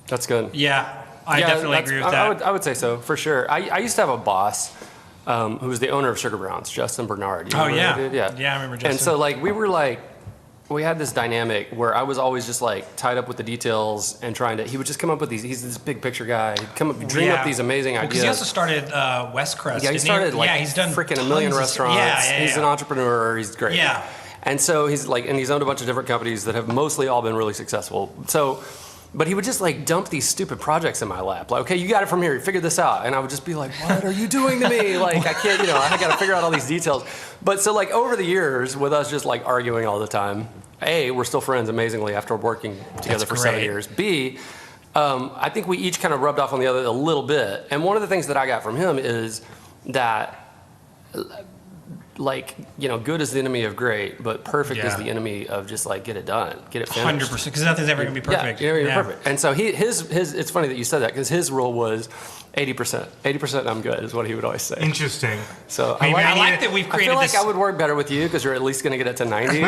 That's good. yeah. I definitely that's- agree with that. I would say so, for sure. I used to have a boss who was the owner of Sugar Browns, Justin Bernard. You Oh, remember yeah. that dude? Yeah. Yeah, I remember Justin. And so, like, we had this dynamic where I was always just, like, tied up with the details and he would just come up with he's this big picture guy. He'd dream up these amazing ideas. Because he also started West Crust. Yeah, he didn't started like he's done freaking a million tons of restaurants. Yeah. He's an entrepreneur. He's great. Yeah. And so he's owned a bunch of different companies that have mostly all been really successful. So But he would just like dump these stupid projects in my lap. Like, okay, you got it from here. Figure this out. And I would just be like, what are you doing to me? Like, I can't, I got to figure out all these details. But so like over the years with us just like arguing all the time, A, we're still friends amazingly after working together for 7 years. B, I think we each kind of rubbed off on the other a little bit. And one of the things that I got from him is that like, good is the enemy of great, but perfect is the enemy of just like get it done, get it finished. 100%, because nothing's ever gonna be perfect. Yeah, perfect. And so his it's funny that you said that because his rule was 80%. 80% I'm good is what he would always say. Interesting. So I like that we've created I feel like this. I would work better with you because you're at least going to get it to 90. Yeah,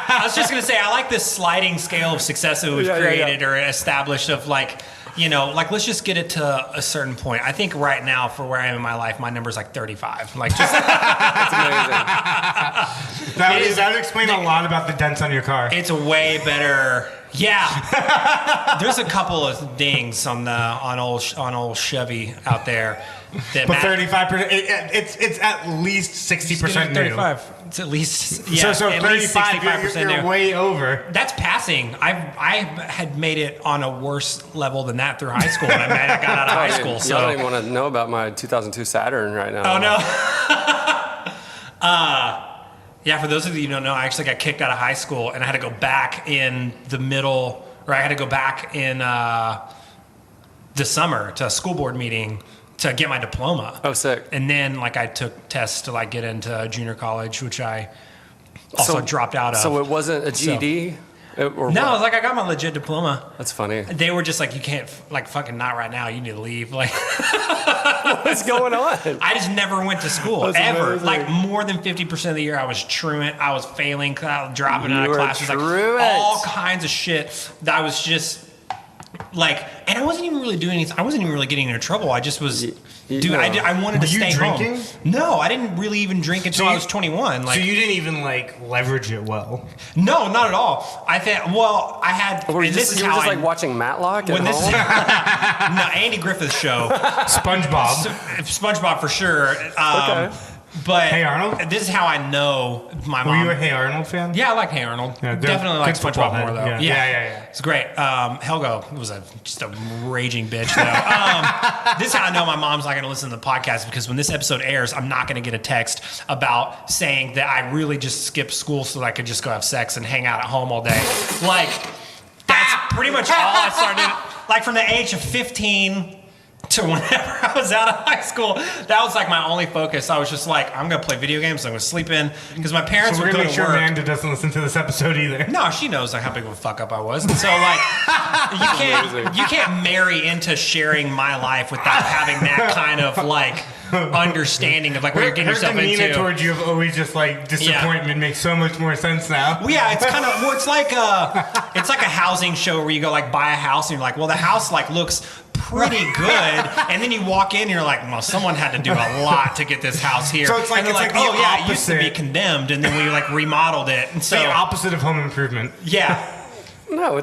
I was just gonna say I like this sliding scale of success that we've created or established of like, let's just get it to a certain point. I think right now for where I am in my life, my number's like 35. Like just That's amazing. That would explain a lot about the dents on your car. it's a way better. Yeah, there's a couple of dings on old Chevy out there. That But 35%, it's at least 60% new. 35. It's at least So at least 35, 65% you're new. way over. That's passing. I had made it on a worse level than that through high school when I got out of high school. Y'all don't even want to know about my 2002 Saturn right now. Oh no. Yeah, for those of you who don't know, I actually got kicked out of high school and I had to go back in the middle, or I had to go back in the summer to a school board meeting to get my diploma. Oh, sick. And then I took tests to get into junior college, which I also dropped out of. So it wasn't a GED? Or No, what? I got my legit diploma. That's funny. They were just like, you can't, fucking not right now. You need to leave. What's going on? I just never went to school, That's ever. amazing. More than 50% of the year, I was truant. I was failing, dropping out You of were classes. truant. All kinds of shit that I was just, and I wasn't even really doing anything. I wasn't even really getting into trouble. I just was, I wanted to Were you stay drinking? home. No, I didn't really even drink until I was 21. So you didn't even leverage it well. No, not at all. I think, I had, Were you and just, this is you were how just watching Matlock at when this home? no, Andy Griffith's show. SpongeBob. SpongeBob for sure. Okay. But Hey Arnold? this is how I know my mom. Were you a Hey Arnold fan? Yeah, I like Hey Arnold. Yeah, they're Definitely like good football SpongeBob more though. head. Yeah. It's great. Helga was just a raging bitch though. This is how I know my mom's not going to listen to the podcast because when this episode airs, I'm not going to get a text about saying that I really just skipped school so that I could just go have sex and hang out at home all day. That's pretty much all I started. From the age of 15 to whenever I was out of high school, that was my only focus. I was just I'm gonna play video games. I'm gonna sleep in because my parents So we're would gonna go make to sure work. Amanda doesn't listen to this episode either. No, she knows how big of a fuck up I was, and so you can't marry into sharing my life without having that kind of understanding of what you're getting yourself Her demeanor into. towards you of always just disappointment makes so much more sense now. Well, yeah, it's kind of it's like a housing show where you go buy a house and you're well, the house looks pretty good, and then you walk in and you're well, someone had to do a lot to get this house here. So it's and they're the oh yeah, it used to be opposite. condemned, and then we remodeled it, and so the opposite of Home Improvement. yeah. No,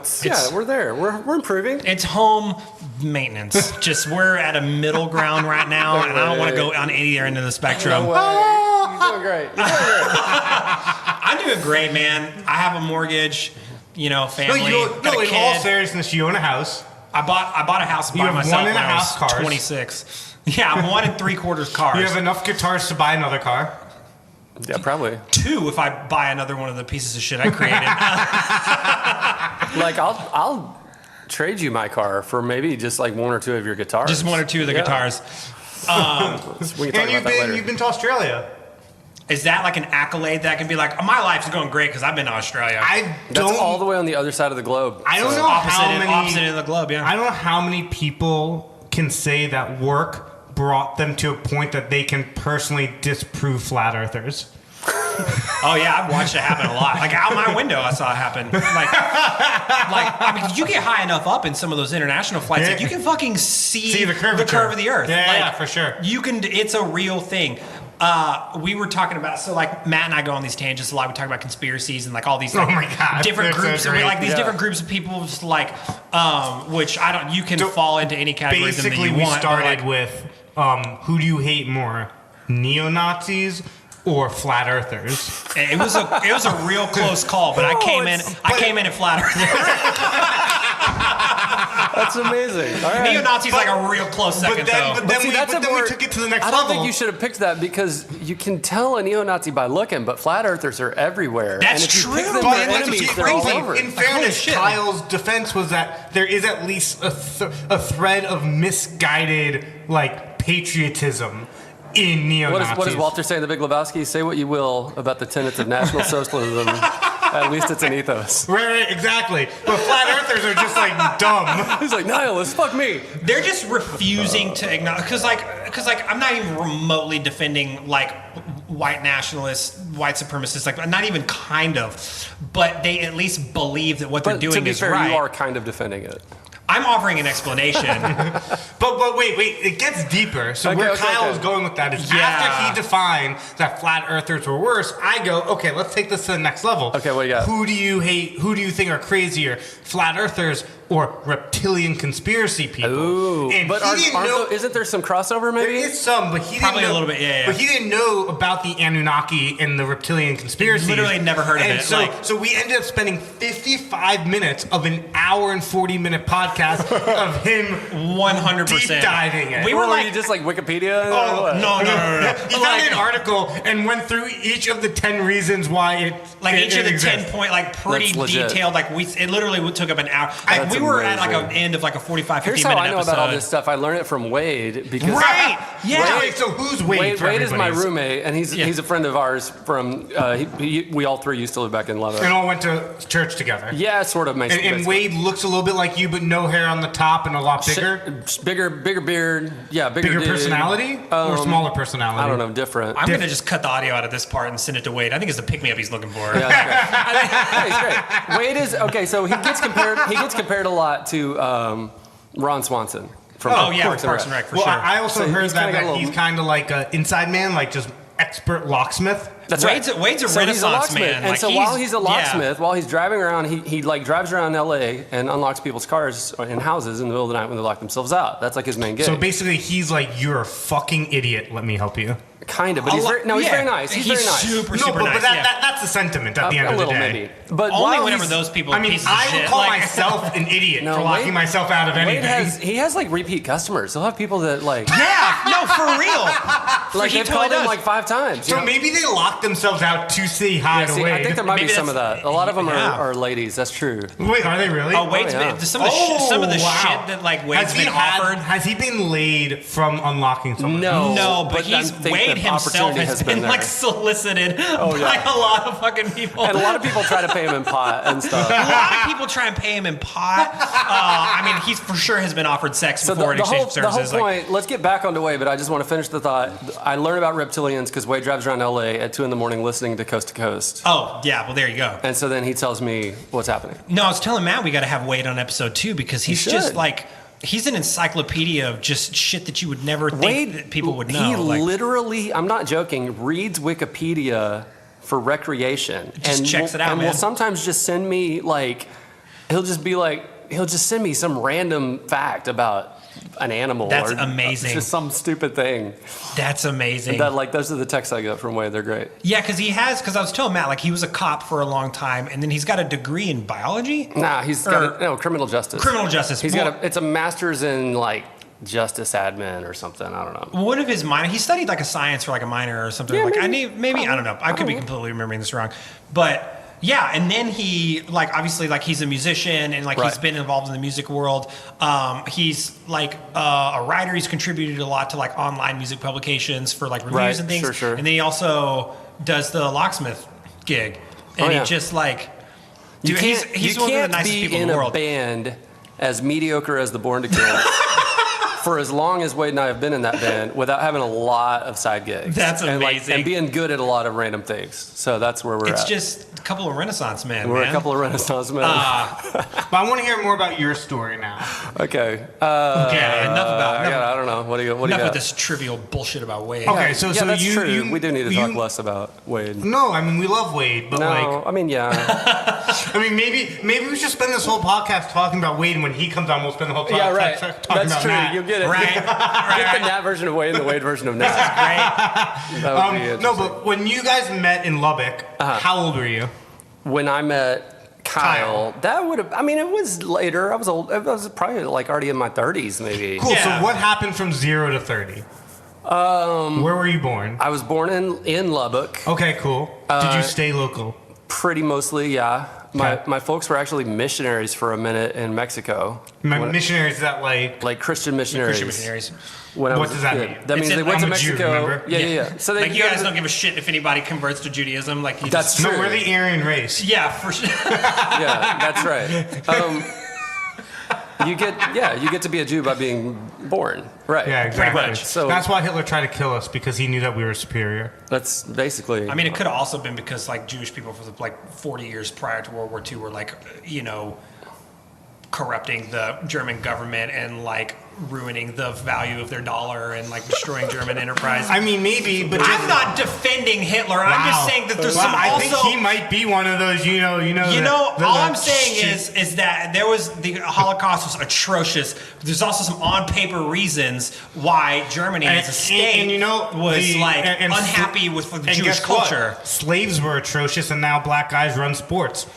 we're there. We're improving. It's home maintenance. Just we're at a middle ground right now, and I don't want to go on either end of the spectrum. No way. You're doing great. I'm doing great, man. I have a mortgage, family, got a in all kid. seriousness, you own a house. I bought a house by You have myself when I 1.5 was cars. 26. Yeah, I'm 1 3/4 cars. You have enough guitars to buy another car. Yeah, probably. 2 if I buy another one of the pieces of shit I created. I'll trade you my car for maybe just 1 or 2 of your guitars. Just 1 or 2 of the guitars. We can talk And about that later. you've been to Australia. Is that an accolade that I can be my life's going great because I've been to Australia? That's all the way on the other side of the globe. I don't know opposite how end, many. opposite end of the globe, yeah. I don't know how many people can say that work brought them to a point that they can personally disprove flat earthers. Oh yeah, I've watched it happen a lot. Out my window, I saw it happen. You get high enough up in some of those international flights, you can fucking see the curvature. the curve of the Earth. Yeah, for sure. You can. It's a real thing. We were talking about Matt and I go on these tangents a lot. We talk about conspiracies and all these Oh my God, different they're so groups, great. these different groups of people, just which I don't. You can fall into any category that Basically, you we want. started with who do you hate more, neo-Nazis or flat earthers? It was a real close call, but I came in at flat Earth. That's amazing. All right. Neo-Nazi's like a real close second, though. But then we took it to the next level. I don't think you should have picked that because you can tell a neo-Nazi by looking, but flat earthers are everywhere. That's and if true. You pick them But for enemies, they're all over. in fairness, shit. Kyle's defense was that there is at least a thread of misguided like patriotism in neo-Nazis. What does Walter say in The Big Lebowski? Say what you will about the tenets of National Socialism. At least it's an ethos. Right, exactly. But flat earthers are just like dumb. He's like, nihilist, fuck me. They're just refusing to acknowledge, because I'm not even remotely defending like white nationalists, white supremacists, like not even kind of, but they at least believe that what they're doing to be is fair, right. you are kind of defending it. I'm offering an explanation. But wait, it gets deeper. So where Kyle is going with that is after he defined that flat earthers were worse, I go, okay, let's take this to the next level. Okay, what do you got? Who do you hate? Who do you think are crazier, flat earthers or reptilian conspiracy people? Ooh, And but he didn't know. isn't there some crossover There maybe? is some, but he Probably didn't know, a little bit, yeah. But he didn't know about the Anunnaki and the reptilian conspiracy. Literally never heard of and it, So, like- so we ended up spending 55 minutes of an hour and 40-minute podcast of him 100%. deep diving it. We Or were were like, you just like Wikipedia? Oh, or what? no. He found an article and went through each of the 10 reasons why it each of the exists. 10 point, like pretty That's legit. detailed, like it literally took up an hour. Like That's we were at like amazing. an end of like a 45, 50 Here's how minute I know episode. about all this stuff. I learned it from Wade because Right, yeah. Wait, so who's Wade? Wade is my roommate, roommate, and he's a friend of ours from. We all three used to live back in Lubbock. And all went to church together. Yeah, sort of. And Basically. Wade looks a little bit like you, but no hair on the top and a lot bigger. Bigger beard. Yeah, Bigger dude. personality or smaller personality? I don't know, different. I'm gonna just cut the audio out of this part and send it to Wade. I think it's the pick me up he's looking for. Yeah, that's great. He's great. Wade is okay. So he gets compared a lot to Ron Swanson from Parks and Rec for Well, sure. I also So heard he's kinda got a that little- he's kind of like an inside man, like just expert locksmith. That's Wade's right. a Wade's a So he's a Renaissance locksmith, man. and Like, so while he's a yeah. locksmith, while he's driving around, he like drives around LA and unlocks people's cars in houses in the middle of the night when they lock themselves out. That's like his main gig. So basically, he's like, "You're a fucking idiot. Let me help you." Kind of, but he's very nice. He's very nice. Super, No, super but nice. that's the sentiment at the end a of the little day. maybe, but Only while whenever he's- those people I are mean, pieces of I shit. would call like, myself an idiot No, for locking Wade- myself out of Wade anything. he has like repeat customers. He'll have people that like yeah, no, for real. like he they've totally called him does. like 5 times. So maybe they locked themselves out to say hi to See, Wade. I think there might Maybe be some of that's- that. A lot of them yeah. are ladies. That's true. Wait, are they really? Oh, Wade's yeah. been, some of the wow. shit that like Wade's Has he been offered. Has he been laid from unlocking someone? No, but I he's think Wade the himself opportunity has been there. like solicited yeah. by a lot of fucking people. And a lot of people try to pay him in pot and stuff. A lot of people try and pay him in pot. I mean, he's for sure has been offered sex So before in exchange for the whole services. Like, point, let's get back on the way, but I just want to finish the thought. I learned about reptilians because Wade drives around LA at 2 a.m. listening to Coast to Coast. oh yeah, well there you go. And so then he tells me what's happening. No, I was telling Matt we got to have Wade on episode 2 because he's should. just like he's an encyclopedia of just shit that you would never think that people would know. He Like, literally, I'm not joking, reads Wikipedia for recreation. Just checks it out, and man. will sometimes just send me he'll just send me some random fact about an animal. That's or amazing. Just some stupid thing. that's amazing. Those are the texts I get from Wade. They're great. Yeah, because because I was telling Matt, like he was a cop for a long time, and then he's got a degree in biology. Nah, he's got criminal justice. Criminal justice. He's it's a master's in justice admin or something. I don't know. One of his minor, he studied like a science for like a minor or something. Yeah, like maybe. I don't know. I could be completely remembering this wrong, but yeah. And then he obviously he's a musician and he's Right. been involved in the music world. He's a writer. He's contributed a lot to online music publications for reviews Right, and things. sure. And then he also does the locksmith gig, and yeah. he just You dude, can't, he's you one of the can't nicest be people in in the a world. band as mediocre as the Born to Kill for as long as Wade and I have been in that band without having a lot of side gigs. That's amazing. And being good at a lot of random things. So that's where we're It's at. just a couple of Renaissance men. We're man. a couple of Renaissance men. But I want to hear more about your story now. Okay. Yeah, enough about I don't know. What do you enough got? with this trivial bullshit about Wade. Okay, so yeah, that's you, true. you we do need to talk you- less about Wade. No, I mean we love Wade, but No, I mean, yeah. I mean maybe we should spend this whole podcast talking about Wade, and when he comes on, we'll spend the whole time Yeah, right. talking That's about true. Matt. You get it. Right. Get the Nat version of Wade and the Wade version of Nat. Great. That would be No, interesting. but when you guys met in Lubbock, how old were you? When I met Kyle. That would have. I mean, it was later. I was probably like already in my 30s, maybe. Cool. Yeah. So what happened from 0 to 30? Where were you born? I was born in Lubbock. Okay, cool. Did you stay local? Pretty mostly, yeah. Okay. My folks were actually missionaries for a minute in Mexico. Missionaries, is that like Christian missionaries. Christian missionaries. When I What was does a that kid. mean? That means It's they in- went to I'm a Jew, Mexico. remember? Yeah. So they Like you go guys to- don't give a shit if anybody converts to Judaism. Like you That's just, true. No, we're the Aryan race. yeah, for sure. Yeah, that's right. You get to be a Jew by being born, right? Yeah, exactly. much. So- that's why Hitler tried to kill us, because he knew that we were superior. That's basically. I mean, it could have also been because like Jewish people for like 40 years prior to World War II were like, corrupting the German government and like ruining the value of their dollar and like destroying German enterprise. I mean, maybe, but just, I'm not defending Hitler. I'm just Wow. saying that there's Wow, some I also. think he might be one of those. All I'm saying is that there was the Holocaust was atrocious. There's also some on paper reasons why Germany as a state was unhappy with the Jewish culture. Slaves were atrocious, and now black guys run sports,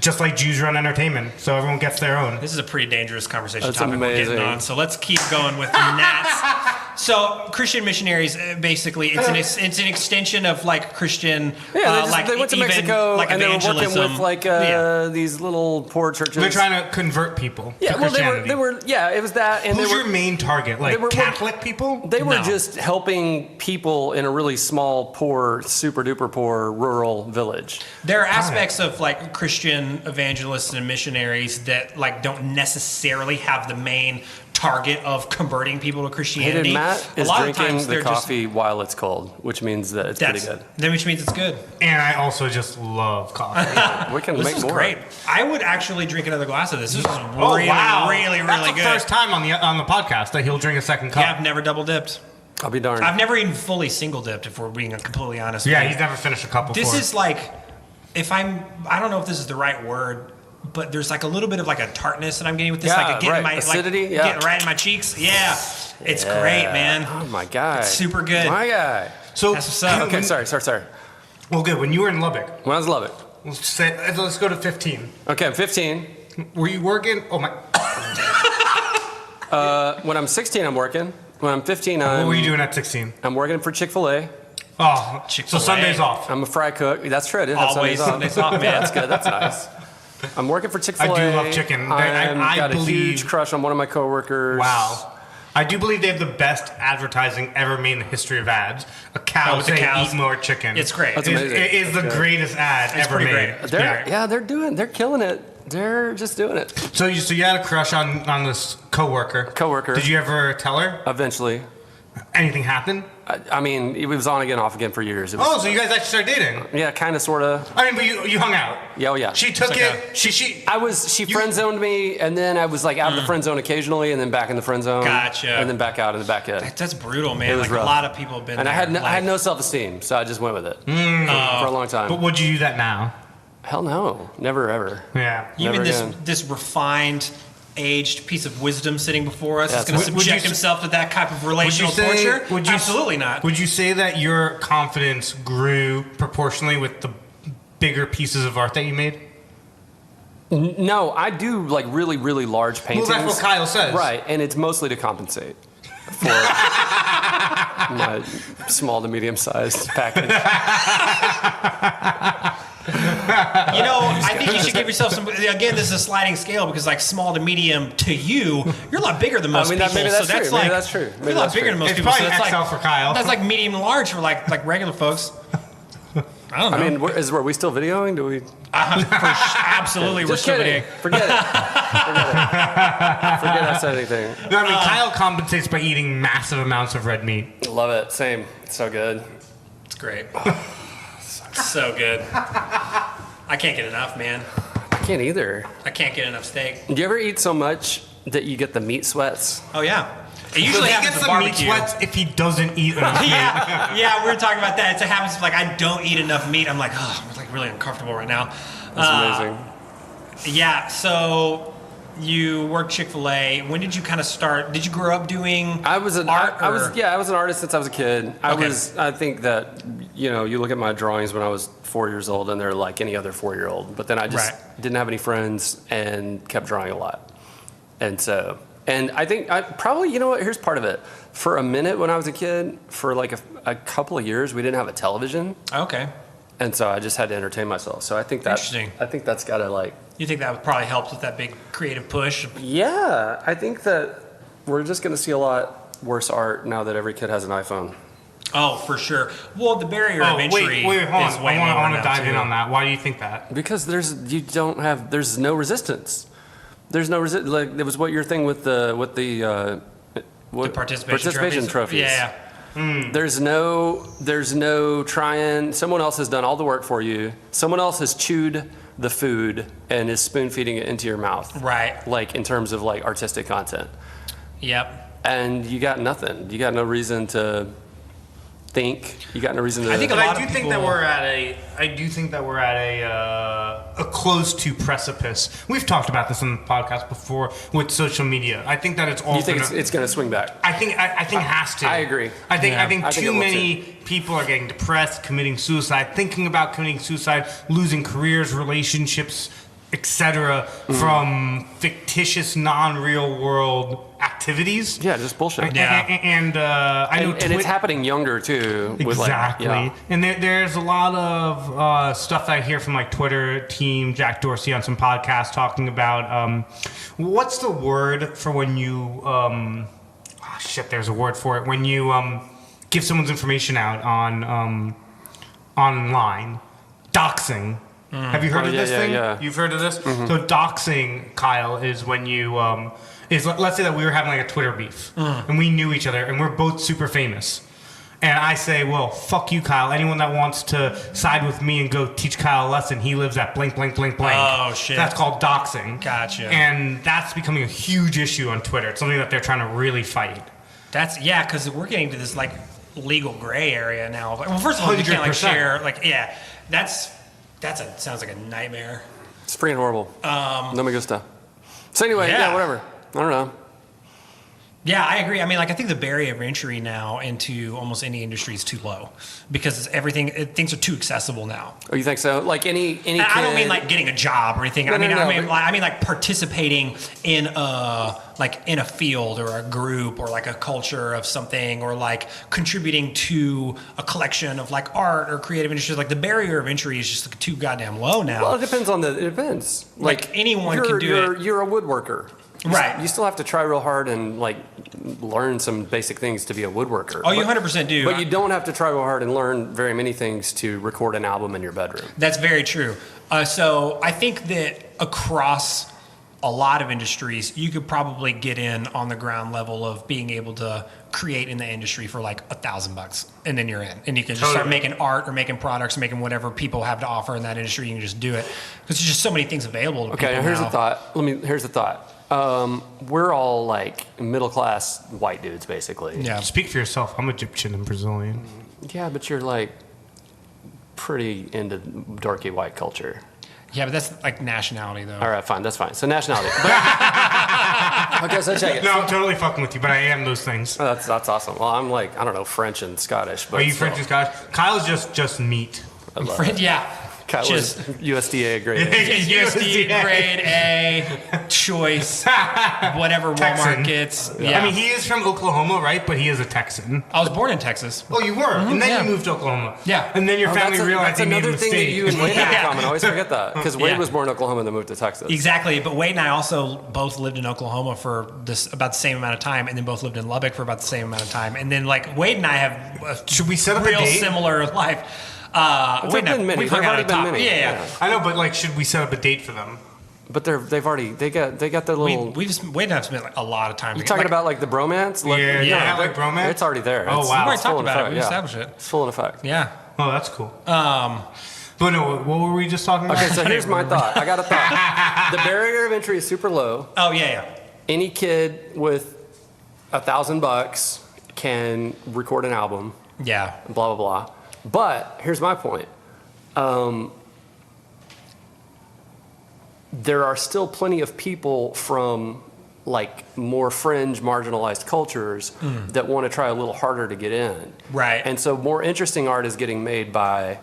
just like Jews run entertainment. So everyone gets their own. This is a pretty dangerous conversation That's topic we're getting amazing. on. So let's keep going with Nats. So Christian missionaries, basically, it's an extension of like Christian. They went to even, Mexico like and they were working evangelism. with like these little poor churches. They're trying to convert people to well, Christianity. they were. Yeah, it was that. And Who's they were, your main target? Like they were- Catholic people? They were No. just helping people in a really small, poor, super duper poor rural village. There are aspects of like Christian evangelists and missionaries that like don't necessarily have the main target of converting people to Hey, Christianity. dude, Matt A is lot of drinking times the they're just coffee while it's cold, which means that it's pretty good. then which means it's good. And I also just love coffee. We can This make is more. great. I would actually drink another glass of this. This is Oh, really, wow. really, That's really the good. first time on the podcast that he'll drink a second cup. Yeah, I've never double dipped. I'll be darned. I've never even fully single dipped, if we're being completely honest. Yeah, with you. he's never finished a cup before. This is like, I don't know if this is the right word, but there's like a little bit of like a tartness that I'm getting with this. Yeah, like getting right. my Acidity, like yeah. getting right in my cheeks. Yeah, it's great, man. Oh my guy. It's super good. My guy. so. That's what's up. Okay, sorry. Well, good. When you were in Lubbock, When I was Lubbock. let's go to 15. Okay, I'm 15. Were you working? Oh my! When I'm 16, I'm working. When I'm 15, What were you doing at 16? I'm working for Chick-fil-A. Oh, so Chick-fil-A. Sundays off. I'm a fry cook. That's true. I did have Always Sundays off, man. Yeah, that's good. That's nice. I'm working for Chick-fil-A. I do love chicken. I got a believe- huge crush on one of my coworkers. Wow. I do believe they have the best advertising ever made in the history of ads. A cow Oh, the saying cows. "Eat more chicken." It's great. That's It amazing. is the greatest ad ever pretty made. great. They're killing it. They're just doing it. So you had a crush on this coworker. Did you ever tell her? Eventually. Anything happen? I mean, it was on again, off again for years. It was, Oh, so you guys actually started dating? yeah, kind of, sort of. I mean, but you hung out. Yeah, oh, yeah. She took like it. She She friend zoned me, and then I was like out of the friend zone occasionally, and then back in the friend zone. Gotcha. And then back out in the back end. That's brutal, man. It was Like rough. a lot of people have been And there. I had no self esteem, so I just went with it for a long time. But would you do that now? Hell no, never ever. Yeah. You mean Never this refined, aged piece of wisdom sitting before us Yeah, is going to it's- Would you subject s- himself to that type of relational torture? Absolutely not. Would you say that your confidence grew proportionally with the bigger pieces of art that you made? No, I do like really, really large paintings. Well, that's what Kyle says. Right, and it's mostly to compensate for my small to medium sized package. You know, I think you should give yourself some. Again, this is a sliding scale because, like, small to medium to you, you're a lot bigger than most people. maybe that's so that's true. like Maybe that's true. Maybe You're a lot that's bigger true. than most It's people. probably so that's XL like for Kyle. That's like medium and large for like regular folks. I don't know. I mean, were we still videoing? Do we? Absolutely, we're Just still kidding. videoing. Forget it. Forget I said anything. No, I mean, Kyle compensates by eating massive amounts of red meat. Love it. Same. It's so good. It's great. So good. I can't get enough, man. I can't either. I can't get enough steak. Do you ever eat so much that you get the meat sweats? Oh yeah. It usually he happens gets at the meat barbecue. sweats if he doesn't eat enough meat. yeah, we were talking about that. It happens if like I don't eat enough meat. I'm like, oh, I'm like really uncomfortable right now. That's amazing. Yeah, so you worked Chick-fil-A. When did you kind of start? Did you grow up doing I was an art? I was an artist since I was a kid. Okay. I think that you look at my drawings when I was 4 years old, and they're like any other 4-year-old. But then I just didn't have any friends and kept drawing a lot. And I think I probably, here's part of it. For a minute when I was a kid, for like a couple of years, we didn't have a television. Okay. And so I just had to entertain myself. So I think Interesting. I think that's got to like. You think that would probably help with that big creative push? Yeah, I think that we're just going to see a lot worse art now that every kid has an iPhone. Oh, for sure. Well, the barrier of entry hold on. is way I want lower to dive now, in too. on that. Why do you think that? Because there's no resistance. There's no resistance. Like it was what your thing with the participation trophies. Yeah. There's no trying. Someone else has done all the work for you. Someone else has chewed the food and is spoon feeding it into your mouth. Right. Like in terms of like artistic content. Yep. And you got nothing. You got no reason to think. You got no reason to. I think But lot I of do think people- that we're at a close to precipice. We've talked about this on the podcast before with social media. I think that it's all. You think it's going to swing back? I think it has to. I agree. I think Yeah. I think too it will many people are getting depressed, committing suicide, thinking about committing suicide, losing careers, relationships, etc. from fictitious, non-real world activities. Yeah, just bullshit. Yeah. And I know And it's happening younger too. With Exactly. Like, yeah. And there's a lot of stuff that I hear from like Twitter team, Jack Dorsey on some podcasts talking about what's the word for when you there's a word for it when you give someone's information out on online. Doxing. Have you heard of this thing? Yeah. You've heard of this? So doxing, Kyle, is when you let's say that we were having like a Twitter beef and we knew each other and we're both super famous. And I say, well, fuck you, Kyle. Anyone that wants to side with me and go teach Kyle a lesson, he lives at blank, blank, blank, blank. Oh, shit. That's called doxing. Gotcha. And that's becoming a huge issue on Twitter. It's something that they're trying to really fight. Because we're getting to this like legal gray area now. Well, first of all, you can't like 100%. share sounds like a nightmare. It's freaking horrible. No me gusta. So anyway, Yeah. yeah, whatever. I don't know. Yeah, I agree. I mean, like, I think the barrier of entry now into almost any industry is too low because things are too accessible now. Oh, you think so? Like any And kid. I don't mean like getting a job or anything. No, I mean, no, I mean like participating in a field or a group or like a culture of something or like contributing to a collection of like art or creative industries. Like the barrier of entry is just like too goddamn low now. Well, it depends. Like, anyone can do it. You're a woodworker. Right. You still have to try real hard and like learn some basic things to be a woodworker. Oh, you 100% do. But you don't have to try real hard and learn very many things to record an album in your bedroom. That's very true. So I think that across a lot of industries, you could probably get in on the ground level of being able to create in the industry for like $1,000, and then you're in, and you can just start making art or making products, making whatever people have to offer in that industry. You can just do it because there's just so many things available to Okay, people here's now. the thought. Here's the thought. We're all like middle class white dudes, basically. Yeah. Speak for yourself. I'm Egyptian and Brazilian. Yeah, but you're like pretty into dorky white culture. Yeah, but that's like nationality though. All right, fine. That's fine. So nationality. Okay, so check it. No, I'm totally fucking with you, but I am those things. Oh, that's awesome. Well, I'm like, I don't know, French and Scottish. But Are you still. French and Scottish? Kyle's just meat. I love Friend, it. yeah. Kyle was Just USDA grade. USD grade A choice, whatever Texan. Walmart gets. Yeah. I mean, he is from Oklahoma, right? But he is a Texan. I was born in Texas. Oh, you were, and then yeah. you moved to Oklahoma. Yeah. and then your family realized that's they made a another thing that mistake. you and Wade have in Yeah. common. I always forget that because Wade Yeah. was born in Oklahoma and then moved to Texas. Exactly, but Wade and I also both lived in Oklahoma for about the same amount of time, and then both lived in Lubbock for about the same amount of time, and then like Wade and I have a Should we set up a real date? similar life. There've been many. We've There've hung out already at been top. many. Yeah. I know, but like, should we set up a date for them? But they got their little. Wade and I have spent like a lot of time. You talking about like the bromance? Yeah, like bromance? It's already there. Oh, It's- wow. We already it's full talked in about it. effect, We yeah. established it. It's full in effect. Yeah. Oh, that's cool. But no, what were we just talking about? Okay, so here's my thought. I got a thought. The barrier of entry is super low. Oh yeah. Any kid with $1,000 can record an album. Yeah. Blah blah blah. But here's my point. there are still plenty of people from like more fringe marginalized cultures that want to try a little harder to get in. Right. And so more interesting art is getting made by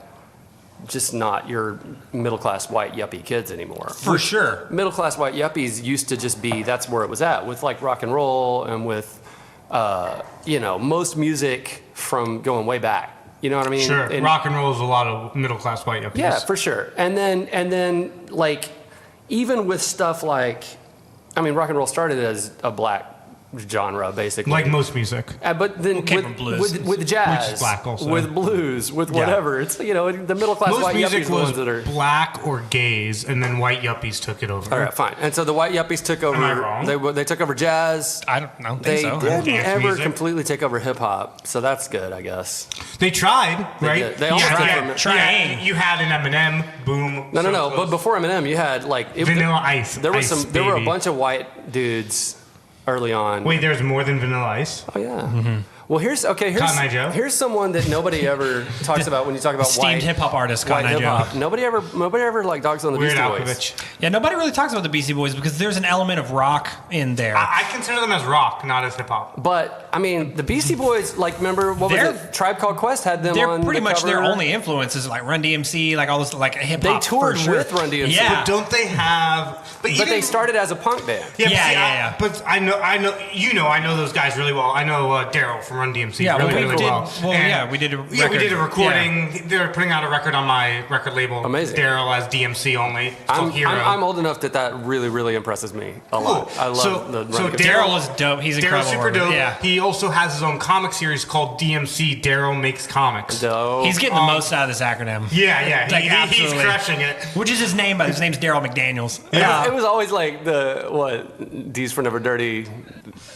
just not your middle-class white yuppie kids anymore. For sure. Middle-class white yuppies used to just be, that's where it was at, with like rock and roll and with, most music from going way back. You know what I mean? Sure. And Rock and roll is a lot of middle class white yuppies. yeah, for sure. And then like, even with stuff like, I mean, rock and roll started as a black genre, basically. Like most music. But then came from blues. with jazz, Which is black also. with blues, with whatever. It's, the middle class Most white yuppies music are the was ones that are... black or gays, and then white yuppies took it over. All right, fine. And so the white yuppies took over... Am I wrong? They took over jazz. I don't think They so. didn't Dance ever music. completely take over hip-hop, so that's good, I guess. They tried, right? did. They almost did. Trying. You had an Eminem, boom. No, so but before Eminem, you had, like... Vanilla Ice. There were Ice, there were a baby. bunch of white dudes early on. Wait, there's more than Vanilla Ice? Oh, yeah. Well, here's Cotton Eye Joe? here's someone that nobody ever talks about when you talk about Esteemed white hip hop artist, white Cotton Eye hip Joe. hop. Nobody ever like dogs on the Weird Beastie Boys. Alkovich. Yeah, nobody really talks about the Beastie Boys because there's an element of rock in there. I consider them as rock, not as hip hop. But I mean, the Beastie Boys, like, remember what was They're- it? Tribe Called Quest had them They're on pretty the much cover. their only influences, like Run DMC, like all this, like hip They hop. toured for sure. with Run DMC. Yeah. But don't they have... But they started as a punk band. Yeah, Yeah, but, yeah, I know those guys really well. I know Daryl from Run DMC Yeah, really, we really did- well. well, And- yeah, we did a Yeah, we record. did a recording. They're putting out a record on my record label. Amazing. Daryl as DMC only. It's called Hero. I'm old enough that really, really impresses me a lot. Cool. I love So- the so Run DMC. Daryl is dope. He's Daryl's incredible. super worker. dope. Yeah. He also has his own comic series called DMC. Daryl Makes Comics. Dope. He's getting the most out of this acronym. Yeah. Like, He's absolutely. crushing it. Which is his name, but his name's Daryl McDaniels. It was always like D's for Never Dirty,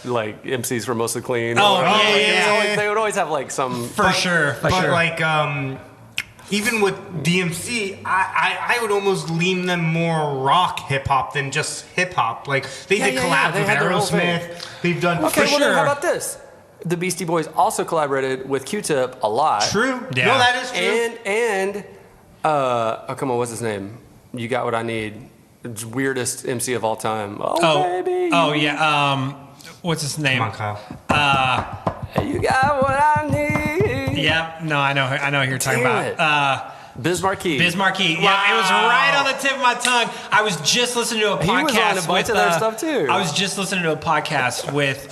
like MC's for Mostly Clean. Oh, Or- yeah, like, yeah, it was yeah. always- they would always have like some. For sure. For But sure. like, even with DMC, I would almost lean them more rock hip hop than just hip hop. Like they did collabs they with had their own Aerosmith. They've done Okay, For well then sure. how about this? The Beastie Boys also collaborated with Q-Tip a lot. True. Yeah. No, that is true. And oh come on, what's his name? You Got What I Need. Weirdest MC of all time. Oh, baby. Oh yeah. What's his name? Come on, Kyle. You got what I need. Yeah. No, I know who you're talking Damn about. Biz Markie. Biz Markie. Yeah, it was right on the tip of my tongue. I was just listening to a He podcast was on a bunch with of their stuff, too. I was just listening to a podcast with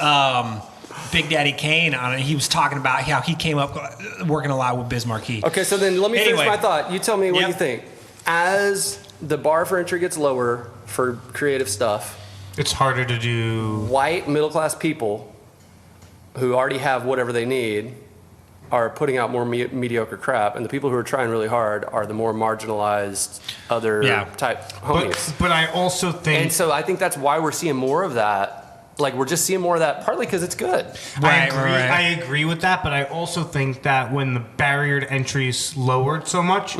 Big Daddy Kane on it. He was talking about how he came up working a lot with Biz Markie. Okay, so then let me Anyway. finish my thought. You tell me what Yep. you think. As the bar for entry gets lower for creative stuff, It's harder to do. white middle class people who already have whatever they need are putting out more mediocre crap, and the people who are trying really hard are the more marginalized other Yeah. type homies. But I also think And so I think that's why we're seeing more of that. Like, we're just seeing more of that partly because it's good. Right, I agree. right. I agree with that, but I also think that when the barrier to entry is lowered so much,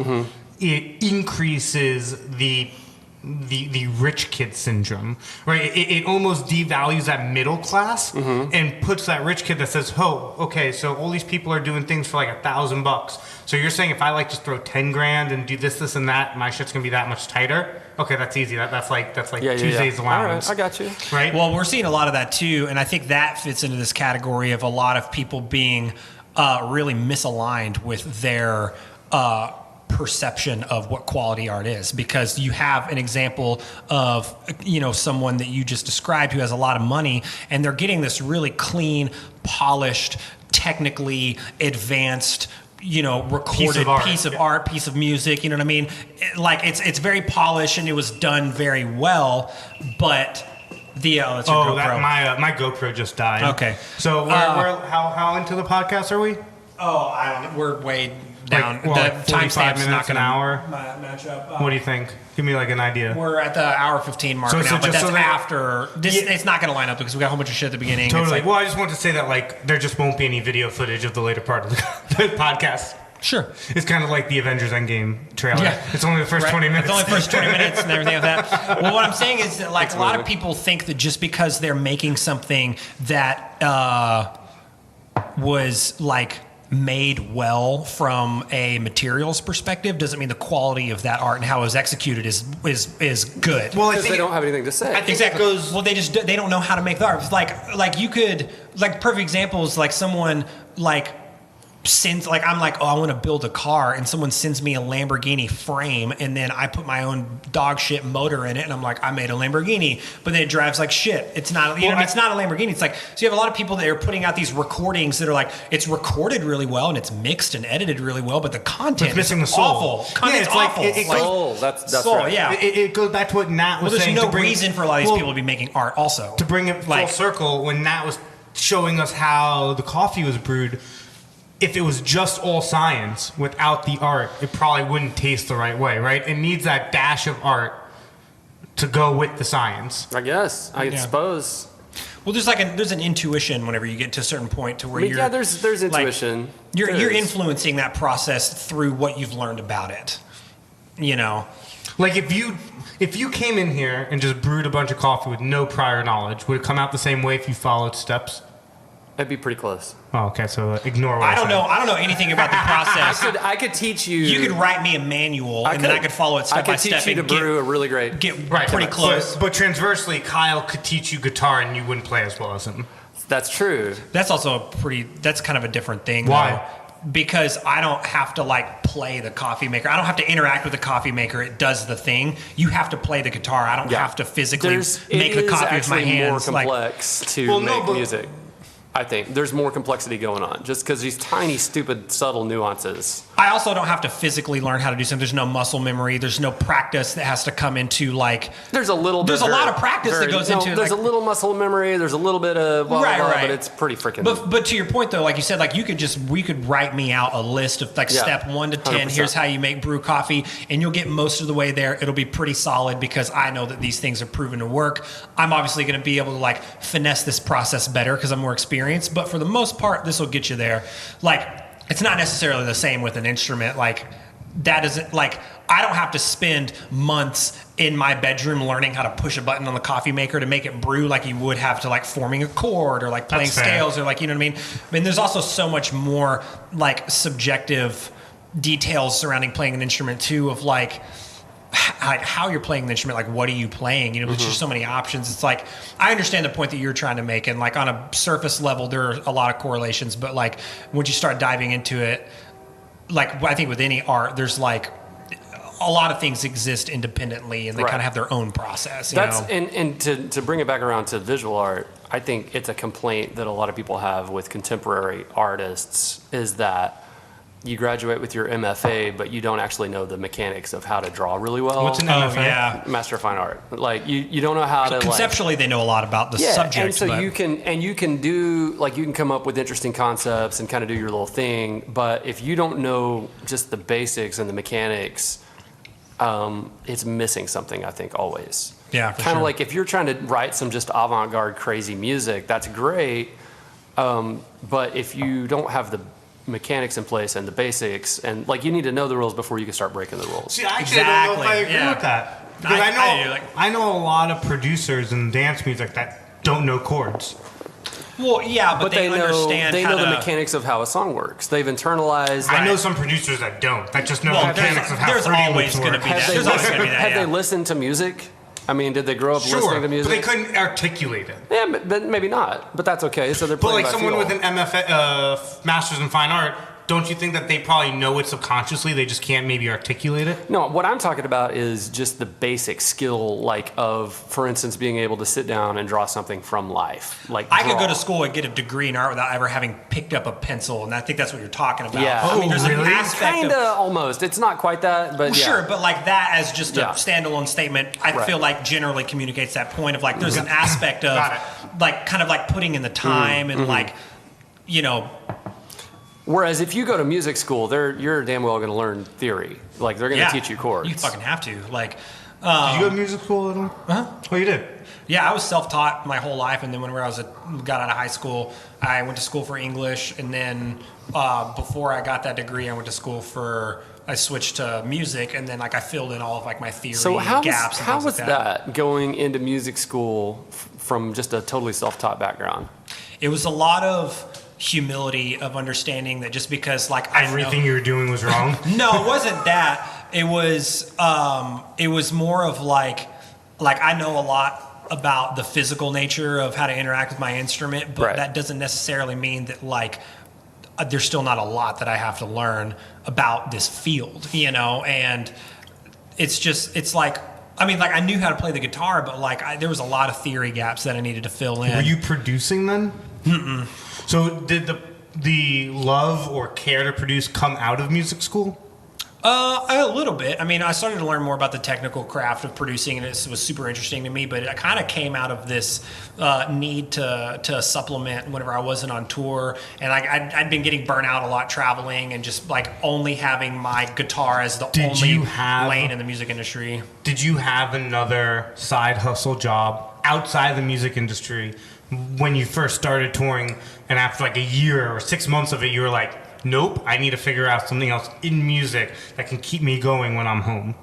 it increases the rich kid syndrome, right? It almost devalues that middle class and puts that rich kid that says, "Oh, okay, so all these people are doing things for like $1,000. So you're saying if I like just throw 10 grand and do this, and that, my shit's gonna be that much tighter? Okay, that's easy. That's like Tuesday's All allowance, right, I got you. right? Well, we're seeing a lot of that too, and I think that fits into this category of a lot of people being really misaligned with their perception of what quality art is, because you have an example of someone that you just described who has a lot of money, and they're getting this really clean, polished, technically advanced recorded piece of art, piece of music, you know what I mean? It's very polished and it was done very well, but that's your GoPro. My GoPro just died. Okay. So how into the podcast are we? I don't know. We're way down. Like 45 minutes, not an gonna hour? match up. What do you think? Give me like an idea. We're at the hour 15 mark So- now, so but just that's so that- after. It's not going to line up because we got a whole bunch of shit at the beginning. Totally. It's Well, I just want to say that there just won't be any video footage of the later part of the podcast. sure. It's kind of like the Avengers Endgame trailer. Yeah. It's only the first Right. 20 minutes. It's only the first 20 minutes and everything like that. Well, what I'm saying is that a lot of people think that just because they're making something that was made well from a materials perspective doesn't mean the quality of that art and how it was executed is good. Well, I Because think they don't have anything to say. I think Exactly. it goes. Well, they don't know how to make the art. It's like you could, like, perfect example is like someone like sends, like, I'm like, oh, I want to build a car, and someone sends me a Lamborghini frame, and then I put my own dog shit motor in it, and I'm like, I made a Lamborghini, but then it drives like shit. It's not, you know, it's not a Lamborghini. It's like, so you have a lot of people that are putting out these recordings that are like, it's recorded really well and it's mixed and edited really well, but the content It's missing is the soul. awful. Content's it's like- awful. it Like, Soul, that's soul, right. yeah. It goes back to what Nat was Well, there's saying. no to bring, reason for a lot of these people to be making art also. to bring it full Like- circle, when Nat was showing us how the coffee was brewed, if it was just all science without the art, it probably wouldn't taste the right way, right? It needs that dash of art to go with the science. I guess. I suppose. Well, there's an intuition whenever you get to a certain point to where I mean, you're yeah, there's like, intuition. you're There is. influencing that process through what you've learned about it. You know, Like if you came in here and just brewed a bunch of coffee with no prior knowledge, would it come out the same way if you followed steps? It'd be pretty close. Oh, okay, so ignore what I I don't said. know. I don't know anything about the process. I could teach you. You could write me a manual, and then I could follow it step by step I could teach you and to brew a really great. get Right, pretty close. But transversely, Kyle could teach you guitar and you wouldn't play as well as him. That's true. That's also that's kind of a different thing. Why? Though, because I don't have to like play the coffee maker. I don't have to interact with the coffee maker. It does the thing. You have to play the guitar. I don't have to physically make the coffee with my hands. More complex to Well, no, make but- music. I think there's more complexity going on just because these tiny, stupid, subtle nuances. I also don't have to physically learn how to do something. There's no muscle memory. There's no practice that has to come into like. There's a little. There's bit a lot of practice that goes into it, There's like- a little muscle memory. There's a little bit of blah, Right, blah, blah, right. but it's pretty freaking. But to your point though, like you said, like we could write me out a list of like Yeah, step 1 to 10. 100%. Here's how you make brew coffee, and you'll get most of the way there. It'll be pretty solid because I know that these things are proven to work. I'm obviously going to be able to like finesse this process better because I'm more experienced. But for the most part, this will get you there. Like it's not necessarily the same with an instrument. Like that isn't like I don't have to spend months in my bedroom learning how to push a button on the coffee maker to make it brew like you would have to like forming a chord or like playing That's fair. scales or like, you know what I mean? I mean, there's also so much more like subjective details surrounding playing an instrument too of like how you're playing the instrument, like what are you playing? You know, there's just so many options. It's like I understand the point that you're trying to make, and like on a surface level, there are a lot of correlations. But like once you start diving into it, like I think with any art, there's like a lot of things exist independently, and they Right. kind of have their own process. You That's know? and to bring it back around to visual art, I think it's a complaint that a lot of people have with contemporary artists is that you graduate with your MFA, but you don't actually know the mechanics of how to draw really well. What's an Oh MFA? yeah. Master of Fine Art? Like you don't know how to Conceptually, they know a lot about the like, subject. and so but you can do like you can come up with interesting concepts and kind of do your little thing, but if you don't know just the basics and the mechanics, it's missing something. I think always. Yeah, for kind of sure. like if you're trying to write some just avant-garde crazy music, that's great. But if you don't have the mechanics in place and the basics, and like you need to know the rules before you can start breaking the rules. See, I actually don't know if I Exactly, agree yeah. with that. Because I I know a lot of producers in dance music that don't know chords. well, yeah, but they know understand they how know the to- mechanics of how a song works. They've internalized. I know some producers that don't. That just know Well, the mechanics of how there's Fruity always Loops gonna work. be Have that. they, There's always gonna be that, have yeah. they listened to music? I mean, did they grow up Sure, listening to but music? they couldn't articulate it. Yeah, but maybe not. But that's okay. So they're But playing like by someone feel. with an MFA, Masters in Fine Art, don't you think that they probably know it subconsciously? They just can't maybe articulate it. No, what I'm talking about is just the basic skill, like of, for instance, being able to sit down and draw something from life. Like I could go draw. to school and get a degree in art without ever having picked up a pencil, and I think that's what you're talking about. Yeah. I mean, there's Oh, an really? aspect Kinda, of almost. It's not quite that, but well, yeah. sure, but like that as just a Yeah. standalone statement, I Right. feel like generally communicates that point of like there's an aspect of Got it. like kind of like putting in the time and like you know Whereas if you go to music school, you're damn well going to learn theory. Like they're going to yeah, teach you chords. You fucking have to like. Did you go to music school at all? Huh? Oh, you did. Yeah, I was self-taught my whole life, and then whenever got out of high school, I went to school for English, and then before I got that degree, I switched to music, and then like I filled in all of like my theory So how gaps. And how things was like that going into music school from just a totally self-taught background? It was a lot of humility of understanding that just because like I know, Everything you were doing was wrong. no, it wasn't that. It was more of like I know a lot about the physical nature of how to interact with my instrument, but Right. that doesn't necessarily mean that like there's still not a lot that I have to learn about this field, you know. And it's like I mean, like I knew how to play the guitar, but like there was a lot of theory gaps that I needed to fill in. Were you producing then? Mm-mm. So did the love or care to produce come out of music school? A little bit. I mean, I started to learn more about the technical craft of producing, and it was super interesting to me. But it kind of came out of this need to supplement whenever I wasn't on tour, and I'd been getting burnt out a lot traveling, and just like only having my guitar as the only lane in the music industry. Did you have another side hustle job outside the music industry when you first started touring, and after like a year or 6 months of it, you were like, nope, I need to figure out something else in music that can keep me going when I'm home?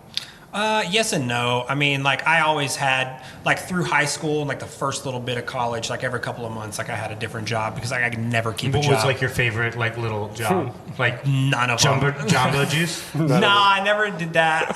Yes and no. I mean, like I always had, like through high school and like the first little bit of college, like every couple of months, like I had a different job because like, I could never keep a job. What was like your favorite like little job? Like none of them. Jumbo Juice? No, I never did that.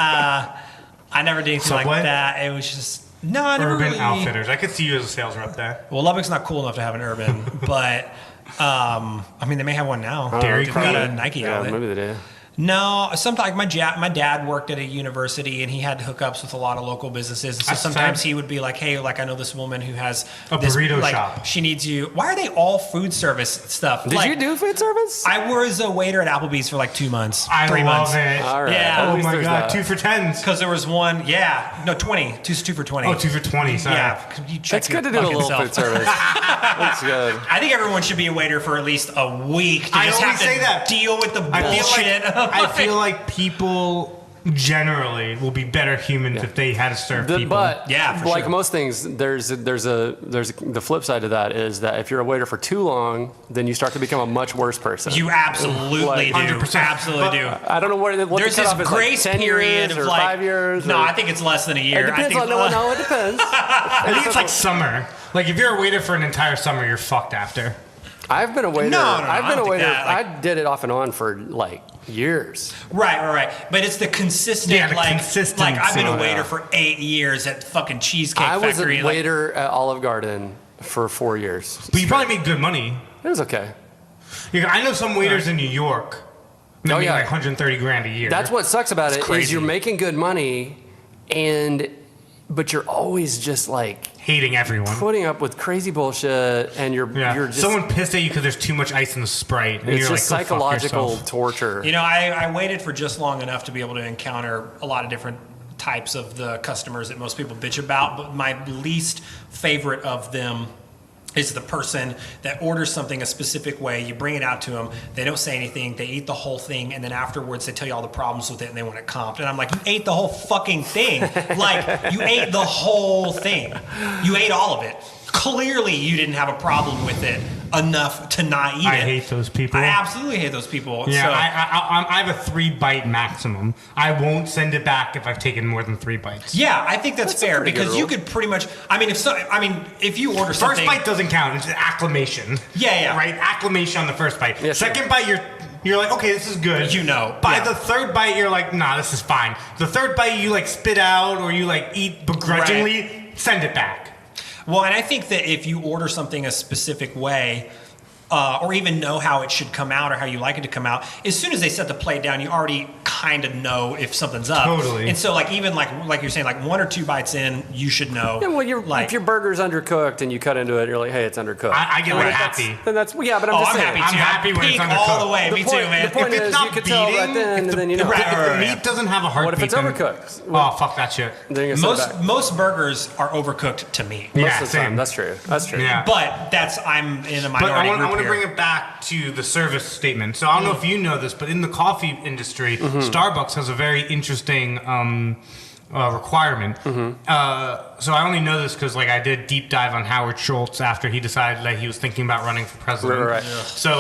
I never did anything Subway? like that. It was just no, I never Urban really. Outfitters. I could see you as a sales rep there. Well, Lubbock's not cool enough to have an urban, but I mean they may have one now. Dairy They've Queen? got a Nike Yeah, outlet. maybe they do. No, sometimes like my dad worked at a university and he had hookups with a lot of local businesses. So That's sometimes fair. he would be like, "Hey, like I know this woman who has A this, burrito like, shop. She needs you." Why are they all food service stuff? Did Like, you do food service? I was a waiter at Applebee's for like 2 months, I 3 love months. it. All right. Yeah. At Oh least my there's god, that. 2 for 10s. Because there was one, yeah, no, 20, two for 20. Oh, 2 for 20. Sorry. Yeah, you check It's your good to do a fucking little self. food service. That's good. I think everyone should be a waiter for at least a week to I just always have to say that. deal with the bullshit. I feel like people generally will be better humans if they had to serve people. But Yeah, for like sure. most things, there's the flip side to that is that if you're a waiter for too long, then you start to become a much worse person. You absolutely Like, do. 100%. Absolutely do. I don't know what There's the this cutoff is, grace like 10 period years of or like 5 years. No, or, I think it's less than a year. it depends I think on no, it depends. I think it's like summer. Like if you're a waiter for an entire summer, you're fucked after. I've been a waiter. No, I've I been don't a think waiter. that, like- I did it off and on for like years. right. But it's the consistent, Yeah, the like consistency. like I've been a Yeah. waiter for 8 years at fucking Cheesecake I was a Factory. waiter at Olive Garden for 4 years. But you probably made good money. It was okay. I know some waiters in New York that Oh, make yeah. like 130 grand a year. That's what sucks about it is crazy. you're making good money, but you're always just like hating everyone. putting up with crazy bullshit, and you're just Someone pissed at you because there's too much ice in the Sprite. And it's you're just like, go fuck psychological yourself. torture. You know, I waited for just long enough to be able to encounter a lot of different types of the customers that most people bitch about, but my least favorite of them is the person that orders something a specific way. You bring it out to them, they don't say anything, they eat the whole thing, and then afterwards they tell you all the problems with it and they want it comped. And I'm like, you ate the whole fucking thing. Like, you ate the whole thing. You ate all of it. Clearly you didn't have a problem with it enough to not eat it. I hate those people. I absolutely hate those people. Yeah, So, I have a 3-bite maximum. I won't send it back if I've taken more than 3 bites. yeah, I think that's fair pretty good because you rule. could pretty much. I mean, if you order First something, bite doesn't count. It's acclamation. Yeah. Right? Acclamation on the first bite. Yeah, sure. Second bite, you're like, okay, this is good. You know, By yeah. the third bite, you're like, nah, this is fine. The third bite, you like spit out or you like eat begrudgingly, send it back. Well, and I think that if you order something a specific way, or even know how it should come out or how you like it to come out, as soon as they set the plate down, you already kind of know if something's up. Totally. And so, like, even like you're saying, like 1 or 2 bites in, you should know. Yeah, well, like, if your burger's undercooked and you cut into it, you're like, hey, it's undercooked. I get Well, like that's- happy. Then that's yeah, but I'm oh, just I'm saying. happy too. I'm happy when it's Peak undercooked. all the way. Me too, man. The point If it's is, not you could tell right beating, then, and then you know. Right, If right, the right. meat doesn't have a heartbeat, What if it's then- overcooked? Oh, fuck that shit. Then you're gonna send it back. Most burgers are overcooked to me. Most Yeah, of the time, same. that's true. That's true. Yeah. But I'm in a But minority I group want to here. bring it back to the service statement. So I don't know if you know this, but in the coffee industry, Mm-hmm. Starbucks has a very interesting requirement. So I only know this because like I did deep dive on Howard Schultz after he decided that he was thinking about running for president. Right. So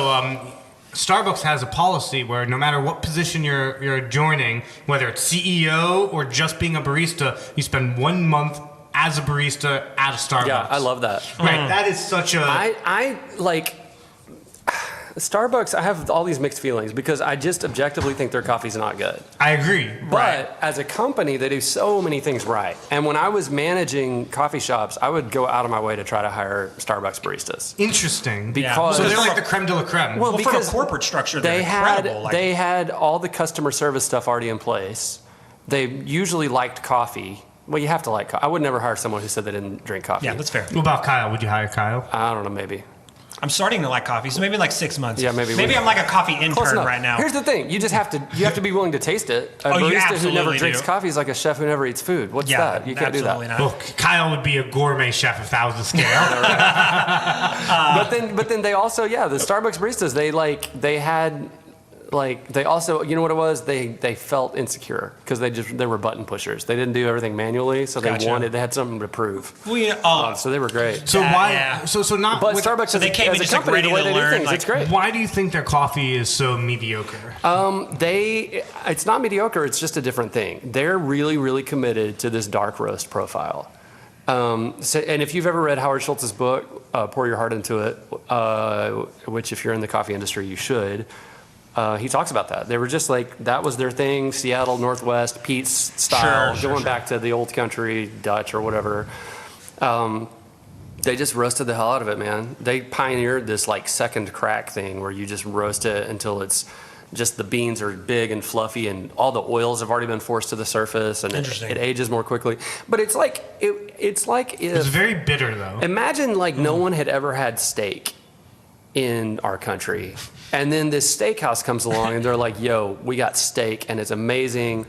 Starbucks has a policy where no matter what position you're joining, whether it's CEO or just being a barista, you spend 1 month as a barista at a Starbucks. Yeah, I love that. Right, that is such a. I like. Starbucks, I have all these mixed feelings because I just objectively think their coffee's not good. I agree. But as a company, they do so many things right. And when I was managing coffee shops, I would go out of my way to try to hire Starbucks baristas. Interesting. Because So they're like the creme de la creme. Well, from a because corporate structure, they're they had incredible. Like, they had all the customer service stuff already in place. They usually liked coffee. Well, you have to like coffee. I would never hire someone who said they didn't drink coffee. yeah, that's fair. What about Kyle? Would you hire Kyle? I don't know, maybe. I'm starting to like coffee, so maybe in like 6 months. Yeah, maybe Maybe we- I'm like a coffee Close intern enough. right now. Here's the thing: you have to be willing to taste it. A Oh, you barista who never absolutely drinks do. coffee is like a chef who never eats food. What's yeah, that? You can't do that. absolutely not. Look, Kyle would be a gourmet chef if that was the scale. But then they also, the Starbucks baristas, they also, you know what it was? They felt insecure because they were button pushers. They didn't do everything manually, so they Gotcha. had something to prove. So they were great. So Yeah, why? yeah. So not. But with- Starbucks, So they came in as a just, like, company, ready the way to they do learn, things, like- it's great. Why do you think their coffee is so mediocre? It's not mediocre. It's just a different thing. They're really, really committed to this dark roast profile. And if you've ever read Howard Schultz's book, Pour Your Heart Into It, which if you're in the coffee industry, you should. He talks about that. They were just like, that was their thing, Seattle, Northwest, Pete's style, going back to the old country, Dutch or whatever. They just roasted the hell out of it, man. They pioneered this like second crack thing where you just roast it until it's just the beans are big and fluffy and all the oils have already been forced to the surface and it ages more quickly. But it's like It's if very bitter though. imagine like no one had ever had steak in our country. And then this steakhouse comes along and they're like, yo, we got steak and it's amazing.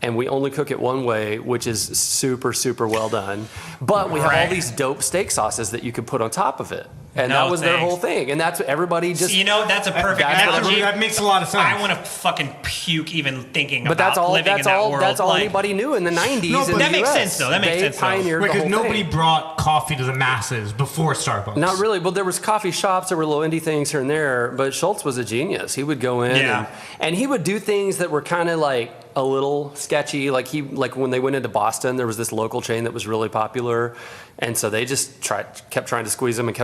And we only cook it one way, which is super, super well done. But we have all Right. these dope steak sauces that you could put on top of it. And No, that was their thanks. whole thing. And that's what everybody just. You know, that's a perfect That's what analogy. that makes a lot of sense. I want to fucking puke even thinking But about that's all. living That's in that all. world. That's all Like, anybody knew in the '90s. No, in but the that makes US. sense, though. That makes They sense, though. pioneered the Because whole nobody thing. brought coffee to the masses before Starbucks. Not really. Well, there was coffee shops. There were little indie things here and there. But Schultz was a genius. He would go in Yeah. and he would do things that were kind of like a little sketchy. Like when they went into Boston, there was this local chain that was really popular, and so they just kept trying to squeeze them, and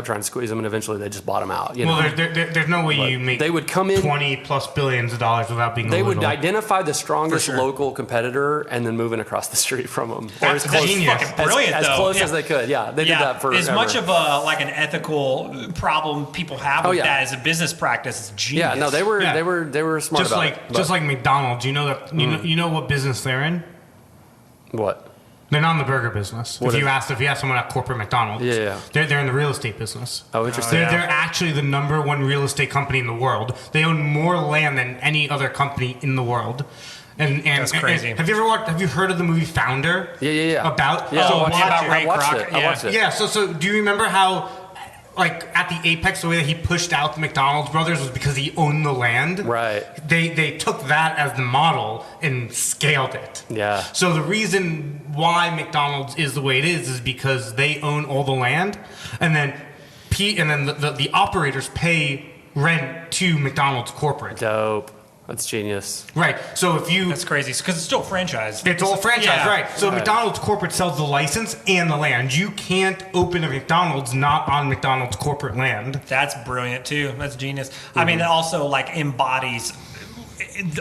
eventually they just bought them out. You know? Well, there's no way you make they would come in. $20+ billion without being. They a would little. identify the strongest For sure. local competitor and then moving across the street from them. That's genius. fucking brilliant, as though. close Yeah. as they could. Yeah, they did that for as much of a like an ethical problem people have with yeah. that as a business practice, it's genius. Yeah, no, they were Yeah. they were smart just about like it. just like McDonald's. You know that you know what business they're in. What? They're not in the burger business. What If you is- ask someone at corporate McDonald's, Yeah. they're in the real estate business. Oh, interesting. They're actually the #1 real estate company in the world. They own more land than any other company in the world. And That's crazy. Have you heard of the movie Founder? Yeah. About Yeah, so I watched, about it. Ray I watched Kroc, it. I yeah. watched it. yeah. So do you remember how, like at the apex, the way that he pushed out the McDonald's brothers was because he owned the land. Right. They took that as the model and scaled it. Yeah. So the reason why McDonald's is the way it is because they own all the land, and then the operators pay rent to McDonald's corporate. Dope. That's genius. Right. So if you That's crazy because it's still franchised. it's all franchise, Yeah. right? So McDonald's corporate sells the license and the land. You can't open a McDonald's not on McDonald's corporate land. That's brilliant too. That's genius. I mean, it also like embodies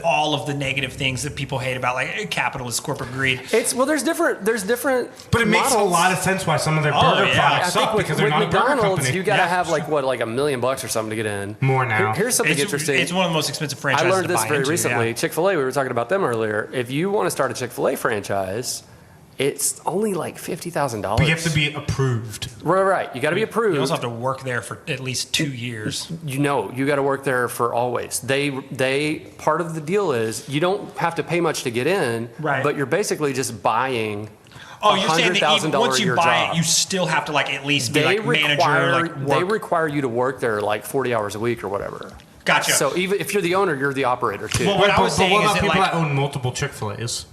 all of the negative things that people hate about like capitalist corporate greed. There's different But it makes a models. lot of sense why some of their Oh, burger yeah. products I suck think because they're with not a burger McDonald's, company. you gotta Yeah. have like $1 million or something to get in. More now. Here's something interesting. It's one of the most expensive I franchises. learned to this buy very into, recently. yeah. Chick-fil-A, we were talking about them earlier. If you want to start a Chick-fil-A franchise, it's only like $50,000. But you have to be approved. Right. You got to be approved. You also have to work there for at least 2 years. You got to work there for always. They part of the deal is you don't have to pay much to get in, Right. but you're basically just buying Oh, you're saying that even $100,000 once a you year buy job. it, you still have to like at least be They like manager, like work. they require you to work there like 40 hours a week or whatever. Gotcha. So even if you're the owner, you're the operator too. Well, what I was saying what is about that, people like- that own multiple Chick-fil-A's?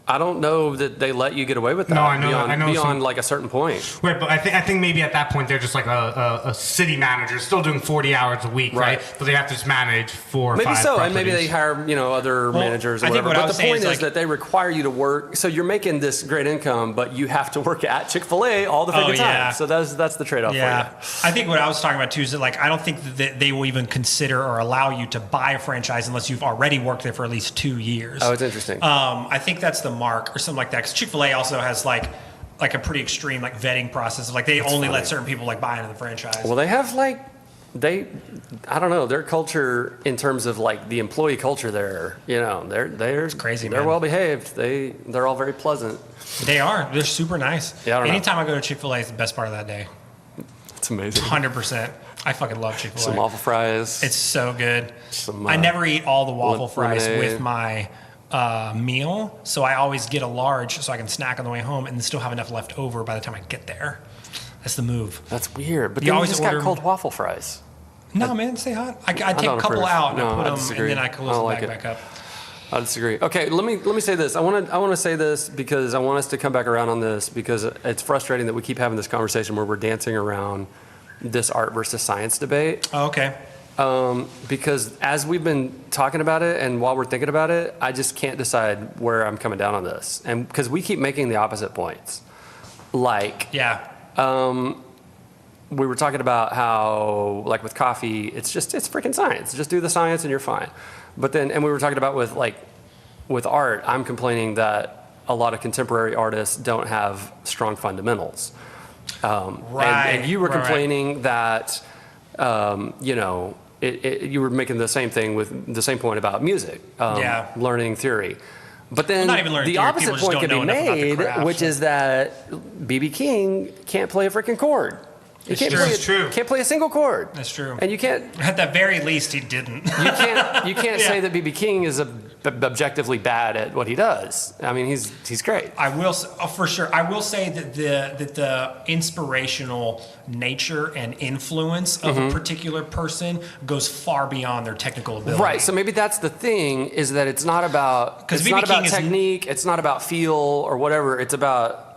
I don't know that they let you get away with that. No, I know beyond, that. I know beyond some- like a certain point. Right, but I think maybe at that point they're just like a city manager, still doing 40 hours a week, right? But they have to just manage 4 or Maybe 5 so, and maybe properties. they hire other managers or I think whatever. what I But was the saying point is, is like- that they require you to work. So you're making this great income, but you have to work at Chick-fil-A all the freaking yeah. time. So that's the trade-off Yeah, for I think what I was talking about too is that like I don't think that they will even consider or allow you to buy a franchise unless you've already worked there for at least 2 years. you. Oh, it's interesting. I think that's the mark or something like that. Because Chick-fil-A also has like a pretty extreme like vetting process. Of, like they only let certain people like buy into the franchise. Well, they have I don't know, their culture in terms of like the employee culture there, they're crazy, They're man. well behaved. They're all very pleasant. They are. They're super nice. Yeah, I don't know. Anytime I go to Chick-fil-A, it's the best part of that day. It's amazing. 100%. I fucking love Chick-fil-A. Some waffle fries. It's so good. Some, I never eat all the waffle fries lemonade. with my meal, so I always get a large so I can snack on the way home and still have enough left over by the time I get there. That's the move. That's weird. But You then you always just got order- cold waffle fries. No, man, stay hot. I take a don't couple approve. out and No, I put I them, disagree. and then I I close don't them like it. back up. I disagree. Okay, let me say this. I want to say this because I want us to come back around on this because it's frustrating that we keep having this conversation where we're dancing around this art versus science debate. Oh, okay. Because as we've been talking about it and while we're thinking about it, I just can't decide where I'm coming down on this. And because we keep making the opposite points. Like, Yeah. we were talking about how, like with coffee, it's freaking science. Just do the science and you're fine. But then, and we were talking about with art, I'm complaining that a lot of contemporary artists don't have strong fundamentals. And you were Right. complaining that, you were making the same thing with the same point about music, Yeah. learning theory. But then not even learning the theory, opposite people just point don't can be know enough about the made, craft. which is that B.B. King can't play a freaking chord. He can't true. play It's true. Can't play a single chord. That's true. And you can't At the very least, he didn't. you can't Yeah. say that B.B. King is objectively bad at what he does. I mean, he's great. I will, for sure. I will say that the inspirational nature and influence of a particular person goes far beyond their technical ability. Right. So maybe that's the thing is that it's not about 'Cause it's B.B. not about King is- technique. It's not about feel or whatever. It's about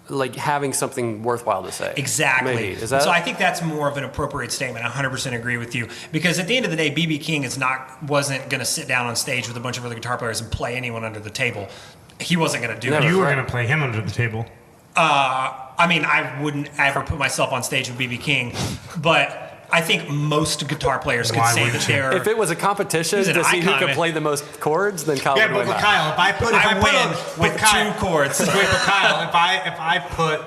like having something worthwhile to say. Exactly. Maybe. Is that? So I think that's more of an appropriate statement. I 100% agree with you because at the end of the day, B.B. King wasn't going to sit down on stage with a bunch of other guitar players and play anyone under the table. He wasn't going to do Never. it. You were Right. going to play him under the table. I mean, I wouldn't ever put myself on stage with B.B. King, but I think most guitar players could Why say that wouldn't you? they're. If it was a competition He's an to see who icon, could man. play the most chords, then Kyle Yeah, would but win with that. Kyle, if I put I win with Kyle, 2 chords. Wait, but Kyle, if I put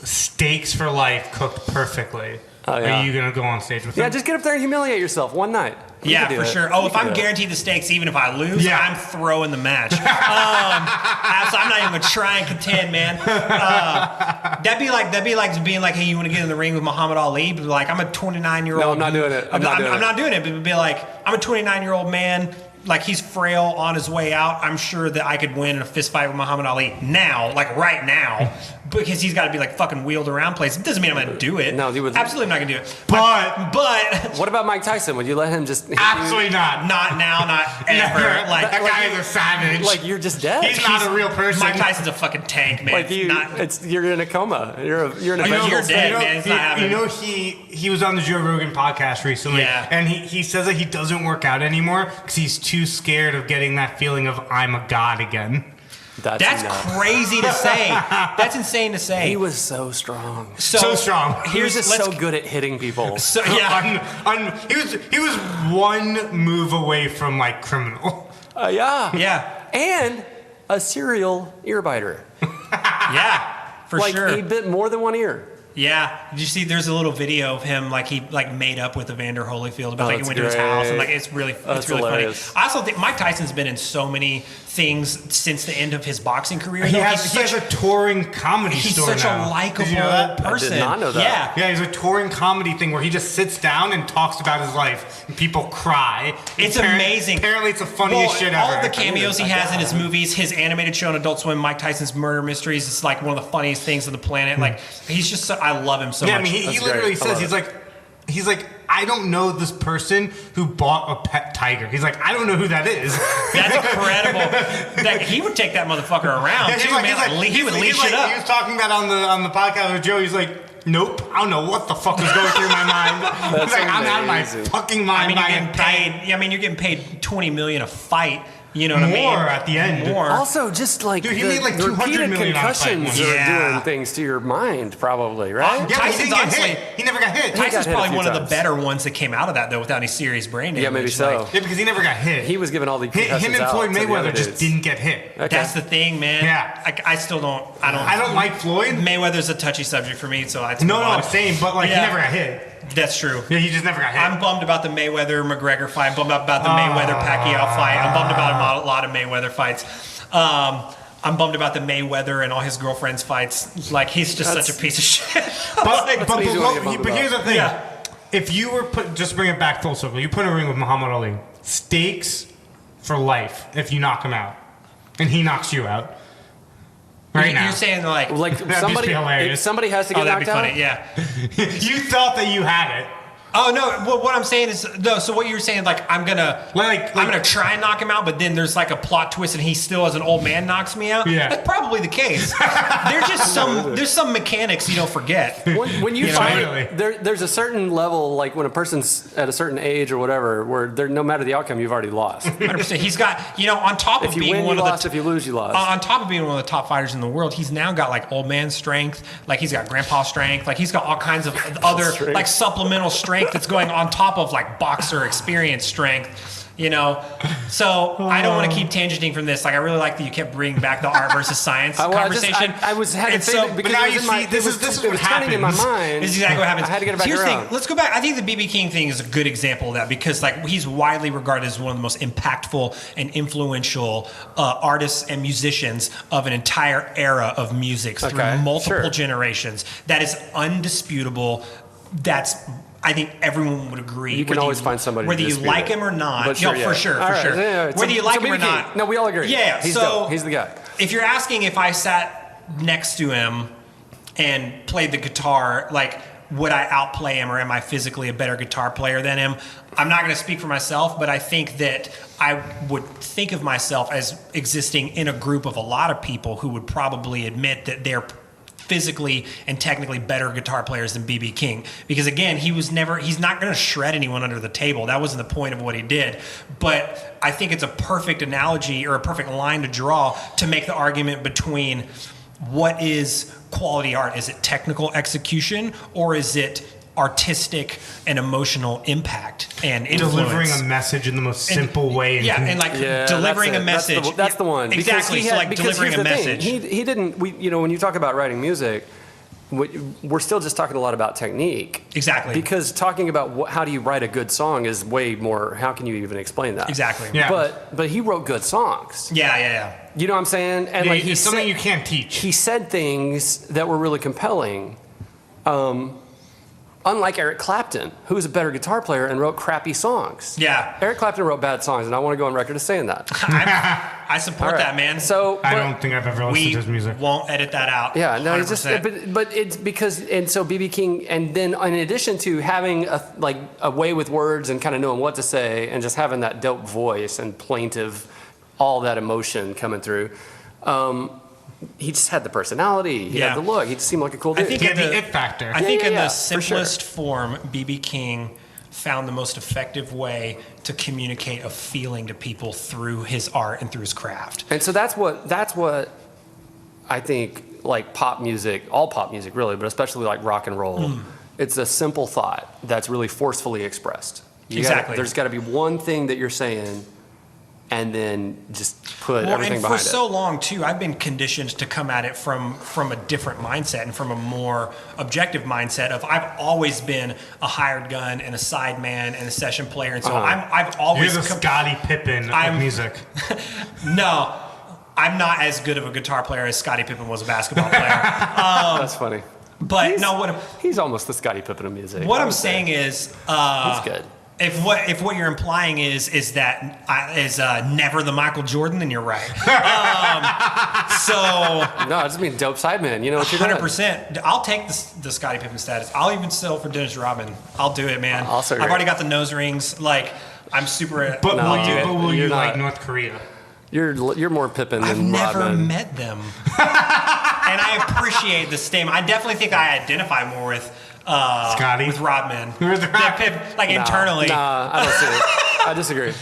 steaks for life cooked perfectly, Oh, yeah. are you gonna go on stage with Yeah, him? just get up there and humiliate yourself one night. You Yeah, can do for it. sure. Oh, You if can I'm do it. guaranteed the stakes, even if I lose, Yeah. I'm throwing the match. So I'm not even gonna try and contend, man. That'd be like being like, hey, you want to get in the ring with Muhammad Ali? But like, I'm a 29-year-old. No, I'm not doing it. I'm not doing it. But it'd be like, I'm a 29-year-old man. Like he's frail on his way out. I'm sure that I could win in a fist fight with Muhammad Ali now, like right now, because he's got to be like fucking wheeled around place. It doesn't mean I'm gonna do it. No, you would- absolutely not gonna do it. But- but What about Mike Tyson? Would you let him just hit you? Absolutely not. not now, not ever. Never. Like that guy is a savage. Like you're just dead. He's not a real person. Mike Tyson's a fucking tank, man. Like you, you're in a coma. You're in a You're vegetable dead, state. man. It's not happening. You know, he was on the Joe Rogan podcast recently, Yeah. and he says that he doesn't work out anymore because he's too scared of getting that feeling of I'm a god again. That's nuts. crazy to say. That's insane to say. He was so strong. So strong. He was just let's- so good at hitting people. So, yeah. He was one move away from like criminal. Yeah. Yeah. And a serial ear biter. Yeah. For Like sure. he bit more than one ear. Yeah. Did you see? There's a little video of him like he like made up with Evander Holyfield about like he that's went to his house and great. like it's really That's funny. hilarious. I also think Mike Tyson's been in so many things since the end of his boxing career. He though. has a touring comedy He's store such now. a likable Did you know that? person. I did not know that. Yeah. Yeah, he's a touring comedy thing where he just sits down and talks about his life, and people cry. It's Apparently- amazing. Apparently, it's the funniest Well, shit all ever. of the cameos he has in his movies, his animated show on Adult Swim, Mike Tyson's Murder Mysteries, it's like one of the funniest things on the planet. Like he's just, I love him so Yeah, I much. mean, he That's literally great. I says love he's like I don't know this person who bought a pet tiger. He's like, I don't know who that is. That's incredible. He would take that motherfucker around Yeah, too, man. He would leash it up. He was talking about on the podcast with Joe. He's like, nope, I don't know what the fuck was going through my mind. He's like, I'm out of my fucking mind. You're getting paid $20 million a fight. You know what I mean? More at the end. More. Also, just like Dude, he the, made like the 200 repeated million on a fight concussions once. are Yeah. doing things to your mind, probably, right? Yeah, but he Tyson's didn't get honestly- hit. He never got hit. got Tyson's hit a probably few one of the times. better ones that came out of that, though, without any serious brain damage. Yeah, maybe so. Yeah, because he never got hit. He was giving all the Him concussions and Floyd out to the other Mayweather just dudes. didn't get hit. Okay. That's the thing, man. Yeah. I still don't. I don't like Floyd. Mayweather's a touchy subject for me, so I No, same, but like Yeah. he never got hit. That's true. Yeah, he just never got hit. I'm bummed about the Mayweather-McGregor fight. I'm bummed about the Mayweather-Pacquiao fight. I'm bummed about a lot of Mayweather fights. I'm bummed about the Mayweather and all his girlfriends' fights. Like, he's just such a piece of shit. But an easy one to get bummed but here's the thing. Yeah. If you were just bring it back full circle, you put in a ring with Muhammad Ali, stakes for life if you knock him out, and he knocks you out. Right now. You're saying, like, Like That'd somebody, be hilarious. if somebody has to oh, get that'd knocked be out. funny, yeah. You thought that you had it. Oh no! What I'm saying is no. So what you're saying, like I'm gonna try and knock him out, but then there's like a plot twist, and he still, as an old man, knocks me out. Yeah. That's probably the case. There's some mechanics you don't forget. When you You know, find there's a certain level, like when a person's at a certain age or whatever, where no matter the outcome, you've already lost. 100%. He's got, on top of If you being win, one you of lost. the If you lose, you lost. on top of being one of the top fighters in the world, he's now got like old man strength, like he's got grandpa strength, like he's got all kinds of other strength. like supplemental strength that's going on top of like boxer experience strength. So I don't want to keep tangenting from this. Like I really like that you kept bringing back the art versus science conversation. I was having And favorite because But now it was you in my, see, this it is was what turning in my happens. mind. This is exactly what happens. I had to get it back Here's the around. thing. Let's go back. I think the BB King thing is a good example of that because like he's widely regarded as one of the most impactful and influential artists and musicians of an entire era of music through Okay, multiple sure. generations. That is undisputable. I think everyone would agree. You can whether always find somebody to whether you dispute like it. him or not. But sure, for yeah. sure, All for right, sure. yeah. Whether you like him or BB not. King. No, we all agree. Yeah, he's so dope. He's the guy. if you're asking if I sat next to him and played the guitar, like would I outplay him or am I physically a better guitar player than him? I'm not going to speak for myself, but I think that I would think of myself as existing in a group of a lot of people who would probably admit that they're physically and technically better guitar players than BB King. Because again, he's not going to shred anyone under the table. That wasn't the point of what he did. But I think it's a perfect analogy or a perfect line to draw to make the argument between what is quality art. Is it technical execution or is it artistic and emotional impact and influence? Delivering a message in the most simple way. And like delivering a that's it. message. That's the one. Exactly. Because So like because delivering a here's the thing. message. He didn't. When you talk about writing music, we're still just talking a lot about technique. Exactly. Because talking about how do you write a good song is way more. How can you even explain that? Exactly. Yeah. But he wrote good songs. Yeah. You know what I'm saying? And like it's something you can't teach. He said things that were really compelling. Unlike Eric Clapton, who was a better guitar player and wrote crappy songs. Yeah. Eric Clapton wrote bad songs, and I want to go on record as saying that. I support All right. that, man. So I don't think I've ever listened we to his music. won't edit that out. yeah, no, it's just 100%. but it's because and so BB King, and then in addition to having a way with words and kind of knowing what to say and just having that dope voice and plaintive, all that emotion coming through. He just had the personality. He had the look. He just seemed like a cool dude. I think Yeah, in the it factor. I think in yeah, the for sure. simplest form, BB King found the most effective way to communicate a feeling to people through his art and through his craft. And so that's what I think, like pop music, all pop music really, but especially like rock and roll. It's a simple thought that's really forcefully expressed. Exactly. There's got to be one thing that you're saying, and then just put everything and behind for it. so long too, I've been conditioned to come at it from a different mindset and from a more objective mindset of I've always been a hired gun and a sideman and a session player, and so I've always You're the Scottie Pippen of music. No, I'm not as good of a guitar player as Scottie Pippen was a basketball player. That's funny. But He's- no, He's almost the Scottie Pippen of music. what I I'm would say. saying is He's good. If what you're implying is that is never the Michael Jordan, then you're right. No, I just mean dope sideman. You know what you're doing. 100%. I'll take the Scottie Pippen status. I'll even settle for Dennis Rodman. I'll do it, man. Also I've great. already got the nose rings. Like, I'm super. But will you You're like not. North Korea? You're more Pippen I've than never Rodman. met them, and I appreciate the statement. I definitely think I identify more with Scotty? with Rodman. With Than Rodman. Pippen, like internally. Nah, I don't see it. I disagree.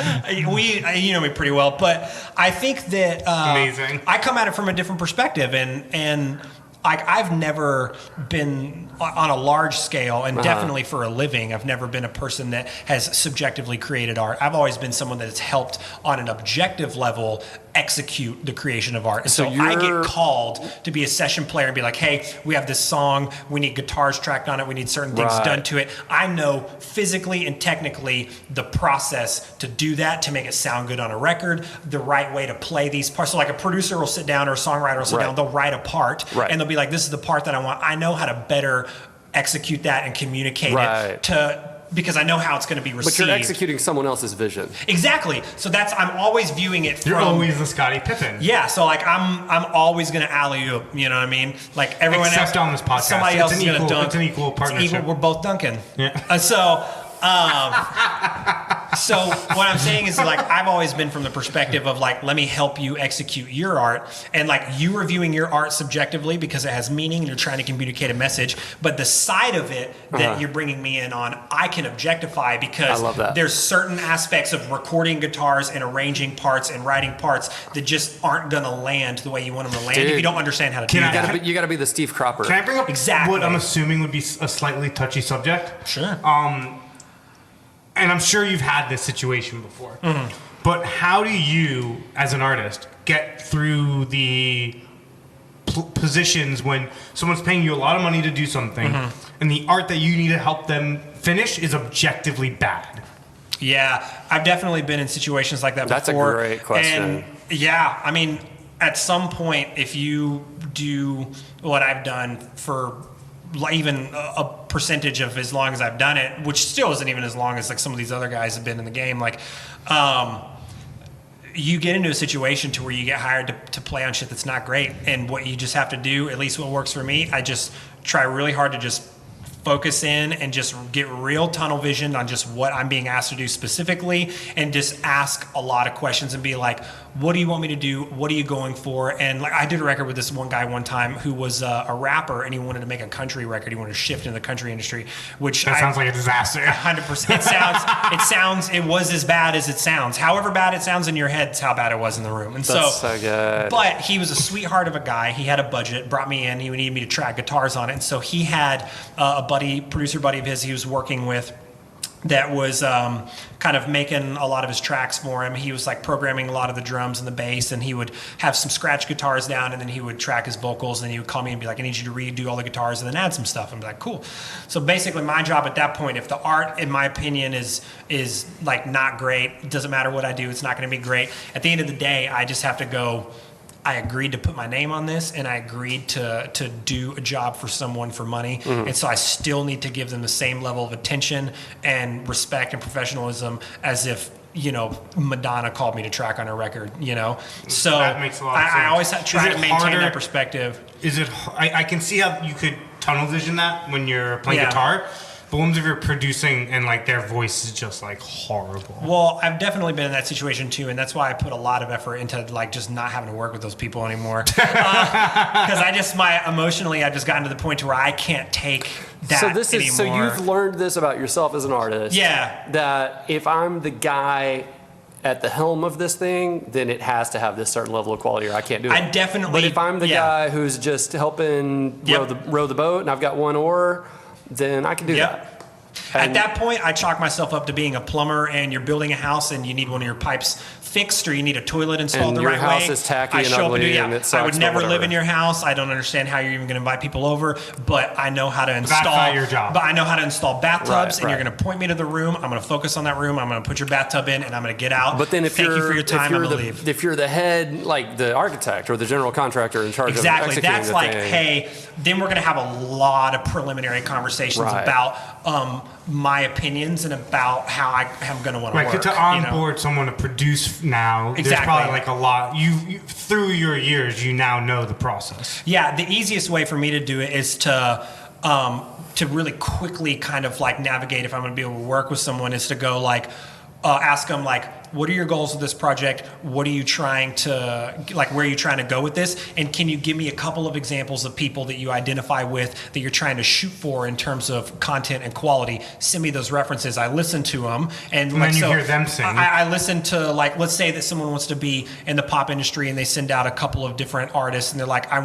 You know me pretty well, but I think that Amazing. I come at it from a different perspective, and like I've never been on a large scale, and definitely for a living, I've never been a person that has subjectively created art. I've always been someone that has helped on an objective level execute the creation of art. And so I get called to be a session player and be like, hey, we have this song, we need guitars tracked on it, we need certain things done to it. I know physically and technically the process to do that, to make it sound good on a record, the right way to play these parts. So like a producer will sit down or a songwriter will sit down, they'll write a part and they'll be like, this is the part that I want. I know how to better execute that and communicate it because I know how it's going to be received. But you're executing someone else's vision. Exactly. So I'm always viewing it from. You're always the Scottie Pippen. Yeah. So like I'm always going to alley oop. You know what I mean? Like everyone Except else. on this podcast. Somebody else is going to dunk. It's an equal partnership. We're both dunking. Yeah. So what I'm saying is like I've always been from the perspective of like, let me help you execute your art, and like you reviewing your art subjectively because it has meaning and you're trying to communicate a message, but the side of it that you're bringing me in on, I can objectify because I love that. There's certain aspects of recording guitars and arranging parts and writing parts that just aren't gonna land the way you want them to land if you don't understand how to do that. You got to be the Steve Cropper. Can I bring up Exactly. what I'm assuming would be a slightly touchy subject? Sure. And I'm sure you've had this situation before. Mm-hmm. But how do you, as an artist, get through the positions when someone's paying you a lot of money to do something and the art that you need to help them finish is objectively bad? Yeah, I've definitely been in situations like that That's before. a great question. And yeah, I mean, at some point, if you do what I've done for even a percentage of as long as I've done it, which still isn't even as long as like some of these other guys have been in the game, like you get into a situation to where you get hired to play on shit that's not great, and what you just have to do, at least what works for me, I just try really hard to just focus in and just get real tunnel vision on just what I'm being asked to do specifically, and just ask a lot of questions and be like, what do you want me to do? What are you going for? And like I did a record with this one guy one time who was a rapper, and he wanted to make a country record. He wanted to shift into the country industry, which That sounds like a disaster. 100%. It was as bad as it sounds. However bad it sounds in your head, it's how bad it was in the room. And That's so good. But he was a sweetheart of a guy. He had a budget, brought me in. He needed me to track guitars on it. And so he had a producer buddy of his he was working with that was kind of making a lot of his tracks for him. He was like programming a lot of the drums and the bass, and he would have some scratch guitars down, and then he would track his vocals, and then he would call me and be like, I need you to redo all the guitars and then add some stuff. I'm like, cool. So basically my job at that point, if the art, in my opinion, is like not great, it doesn't matter what I do, it's not going to be great. At the end of the day, I just have to go, I agreed to put my name on this, and I agreed to do a job for someone for money. And so I still need to give them the same level of attention and respect and professionalism as if, you know, Madonna called me to track on her record, you know? So That makes a lot of sense. I always try Is to it maintain harder- that perspective. Is it? I can see how you could tunnel vision that when you're playing Yeah. guitar, but ones if you're producing and like their voice is just like horrible. Well, I've definitely been in that situation too, and that's why I put a lot of effort into like just not having to work with those people anymore. Because emotionally, I've just gotten to the point to where I can't take that anymore. So you've learned this about yourself as an artist. Yeah. That if I'm the guy at the helm of this thing, then it has to have this certain level of quality, or I can't do it. I definitely. But if I'm the guy who's just helping row the boat, and I've got one oar, then I can do that. At that point, I chalk myself up to being a plumber, and you're building a house and you need one of your pipes fixed or you need a toilet installed And the your right house way, is tacky I and show up and ugly do, and it I sucks would or never live whatever. in your house. I don't understand how you're even going to invite people over, but I know how to That's install. not your job. But I know how to install bathtubs, Right, and you're right. going to point me to the room. I'm going to focus on that room. I'm going to put your bathtub in, and I'm going to get out. But then if thank you're, you for your time, if you're I'm going to the, leave. if you're the head, like the architect or the general contractor in charge Exactly. of executing That's the like, thing, hey, then we're going to have a lot of preliminary conversations Right. about my opinions and about how I'm going to want to Right, work. to you know? onboard someone to produce now, there's Exactly. probably like a lot. You through your years, you now know the process. Yeah, the easiest way for me to do it is to really quickly kind of like navigate if I'm going to be able to work with someone is to go like ask them like, what are your goals with this project? What are you trying to like? Where are you trying to go with this? And can you give me a couple of examples of people that you identify with that you're trying to shoot for in terms of content and quality? Send me those references. I listen to them, and like, then you so hear them sing. I listen to like, let's say that someone wants to be in the pop industry and they send out a couple of different artists and they're like, I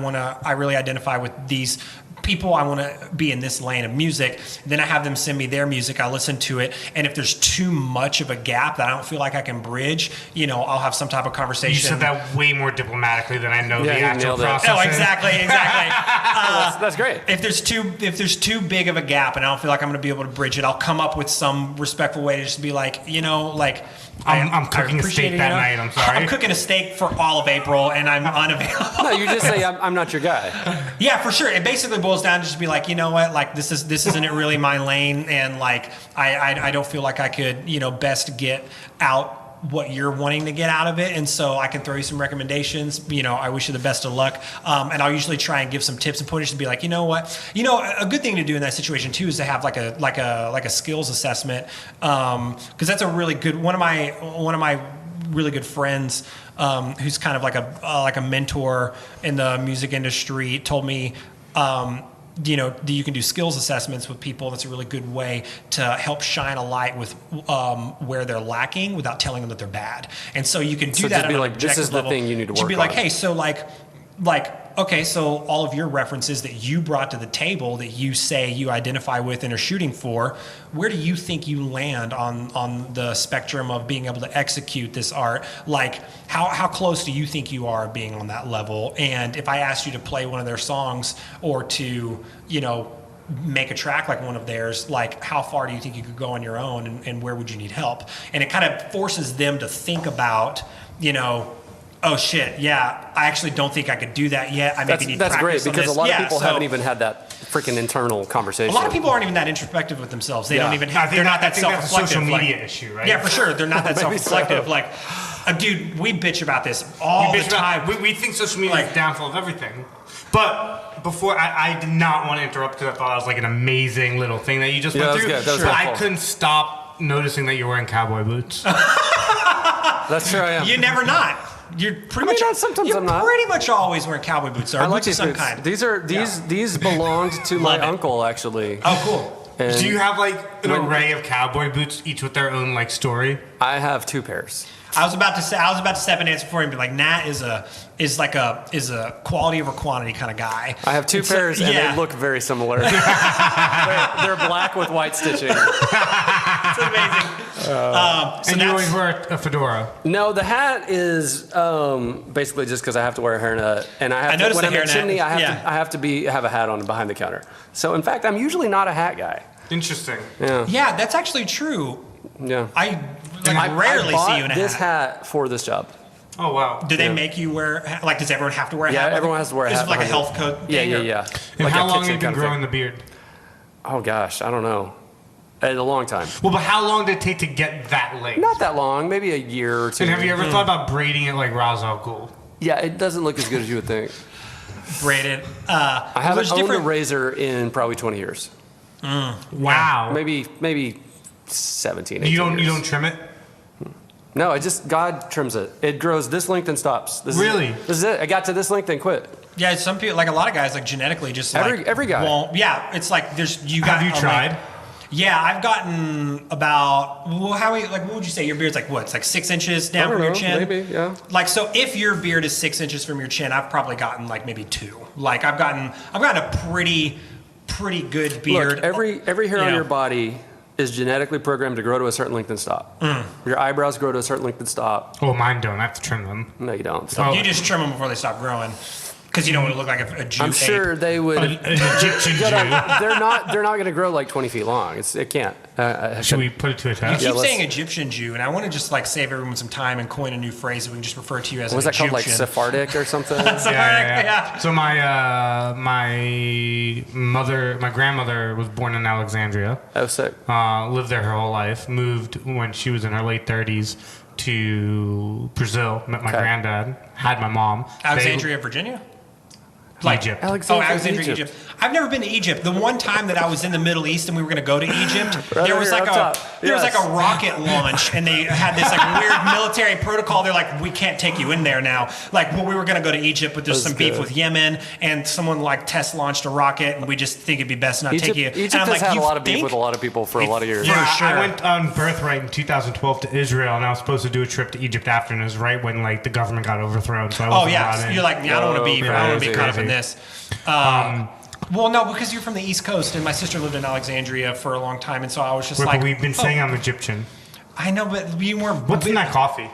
really identify with these people. I want to be in this lane of music. Then I have them send me their music. I listen to it. And if there's too much of a gap that I don't feel like I can bridge, I'll have some type of conversation. You said that way more diplomatically than I know Yeah, the you actual nailed it. process. Oh, is. exactly. that's great. If there's too big of a gap and I don't feel like I'm going to be able to bridge it, I'll come up with some respectful way to just be like, I'm cooking a appreciate steak it, that night, I'm sorry. I'm cooking a steak for all of April and I'm unavailable. No, you just say I'm not your guy. Yeah, for sure. It basically boils down to just be like, you know what, like this isn't really my lane, and like I don't feel like I could, best get out what you're wanting to get out of it, and so I can throw you some recommendations. I wish you the best of luck, and I'll usually try and give some tips and pointers to be like, you know what, a good thing to do in that situation too is to have like a skills assessment, because that's a really good one of my really good friends, who's kind of like a mentor in the music industry, told me that you can do skills assessments with people. That's a really good way to help shine a light with where they're lacking without telling them that they're bad. And so you can do So that just on be an like, this objective is the level. thing you need to Just work be like, on. hey, so okay, so all of your references that you brought to the table that you say you identify with and are shooting for, where do you think you land on the spectrum of being able to execute this art? Like, how close do you think you are being on that level? And if I asked you to play one of their songs or to, make a track like one of theirs, like how far do you think you could go on your own, and where would you need help? And it kind of forces them to think about, oh shit, yeah, I actually don't think I could do that yet. I maybe need That's great practice on because a this. lot Yeah, of people so haven't even had that freaking internal conversation. a lot of people aren't even that introspective with themselves. They Yeah. don't even I have, think they're not I that think that's a self-reflective. social like- media issue, right? Yeah, for sure. They're not that Maybe self-reflective. so. Like, dude, we bitch about this all the time. We think social media is Like- the downfall of everything. But before, I did not want to interrupt because I thought it was like an amazing little thing that you just Yeah, went that was through. good. That was But I helpful. couldn't stop noticing that you're wearing cowboy boots. That's true. I am. You never not. You're pretty much. sometimes you're I'm not. pretty much always wearing cowboy boots. Or I like boots of these some boots. kind. These belonged to my Love it. uncle actually. Oh, cool. And Do you have like an When- array of cowboy boots, each with their own like story? I have 2 pairs. I was about to step in and answer for him, and be like, Nat is a quality over quantity kind of guy. I have 2 And so- pairs and yeah. they look very similar. they're black with white stitching. It's amazing. So And you that's- always wear a fedora. No, the hat is basically just because I have to wear a hairnet, and I have I to, noticed when the I'm at hairnet. Chimney, I Yeah. have to have a hat on behind the counter. So in fact, I'm usually not a hat guy. Interesting. Yeah, that's actually true. Yeah. I I rarely bought see you in a this hat. hat for this job. Oh wow. Do they make you wear? Like, does everyone have to wear a Yeah, hat? everyone has to wear a Is hat it like a behind health it. code? Yeah, thing, yeah, or- yeah. And Like how a long kitchen have you been kind of growing thing. the beard? Oh gosh, I don't know. A long time. Well, but how long did it take to get that length? Not that long, maybe a year or 2. And have you ever thought about braiding it like Ra's al Ghul? Yeah, it doesn't look as good as you would think. Braided. I haven't there's owned a different- razor in probably 20 years. Wow. Maybe 17, 18 You don't years. trim it? No, God trims it. It grows this length and stops. Really? This is it. I got to this length and quit. Yeah, some people, like a lot of guys, like genetically, just Every guy. won't. Yeah, it's like you got. Have you a tried? length. Yeah, I've gotten about. Well, what would you say? Your beard's like what? It's like 6 inches down I don't from your know, chin. maybe, yeah. Like, so if your beard is 6 inches from your chin, I've probably gotten like maybe 2. Like I've gotten a pretty good beard. Look, every hair on know. your body is genetically programmed to grow to a certain length and stop. Your eyebrows grow to a certain length and stop. Oh, mine don't. I have to trim them. No, you don't. Oh. You just trim them before they stop growing, because you don't want to look like a Jew. I'm sure they would. An Egyptian Jew. They're not going to grow like 20 feet long. It can't. Should we put it to a You test? keep let's- saying Egyptian Jew, and I want to just like save everyone some time and coin a new phrase that we can just refer to you as Was an that called like Egyptian. Sephardic or something? Yeah. So my my grandmother was born in Alexandria. Oh, sick. Lived there her whole life. Moved when she was in her late 30s to Brazil. Met my Okay. granddad. Had my mom. Alexandria, Virginia? Egypt. Alexandria, Egypt. I've never been to Egypt. The one time that I was in the Middle East and we were going to go to Egypt, there was here like up top. there was Yes. like a rocket launch, and they had this like weird military protocol. They're like, we can't take you in there now. Like, well, we were going to go to Egypt, but there's That's some beef good. with Yemen, and someone like test launched a rocket, and we just think it'd be best not take you. Egypt And I'm has like, had you a lot of beef think? with a lot of people for a lot of years. Yeah, sure. I went on birthright in 2012 to Israel, and I was supposed to do a trip to Egypt after, and it was right when like the government got overthrown. So I Oh wasn't yeah, allowed so in. you're like, yeah, I don't want to be, Oh, I don't want to be crazy. caught up in this. Well, no, because you're from the East Coast, and my sister lived in Alexandria for a long time, and so I was just But like, we've been oh, saying I'm Egyptian. I know, but you weren't. What's in that coffee?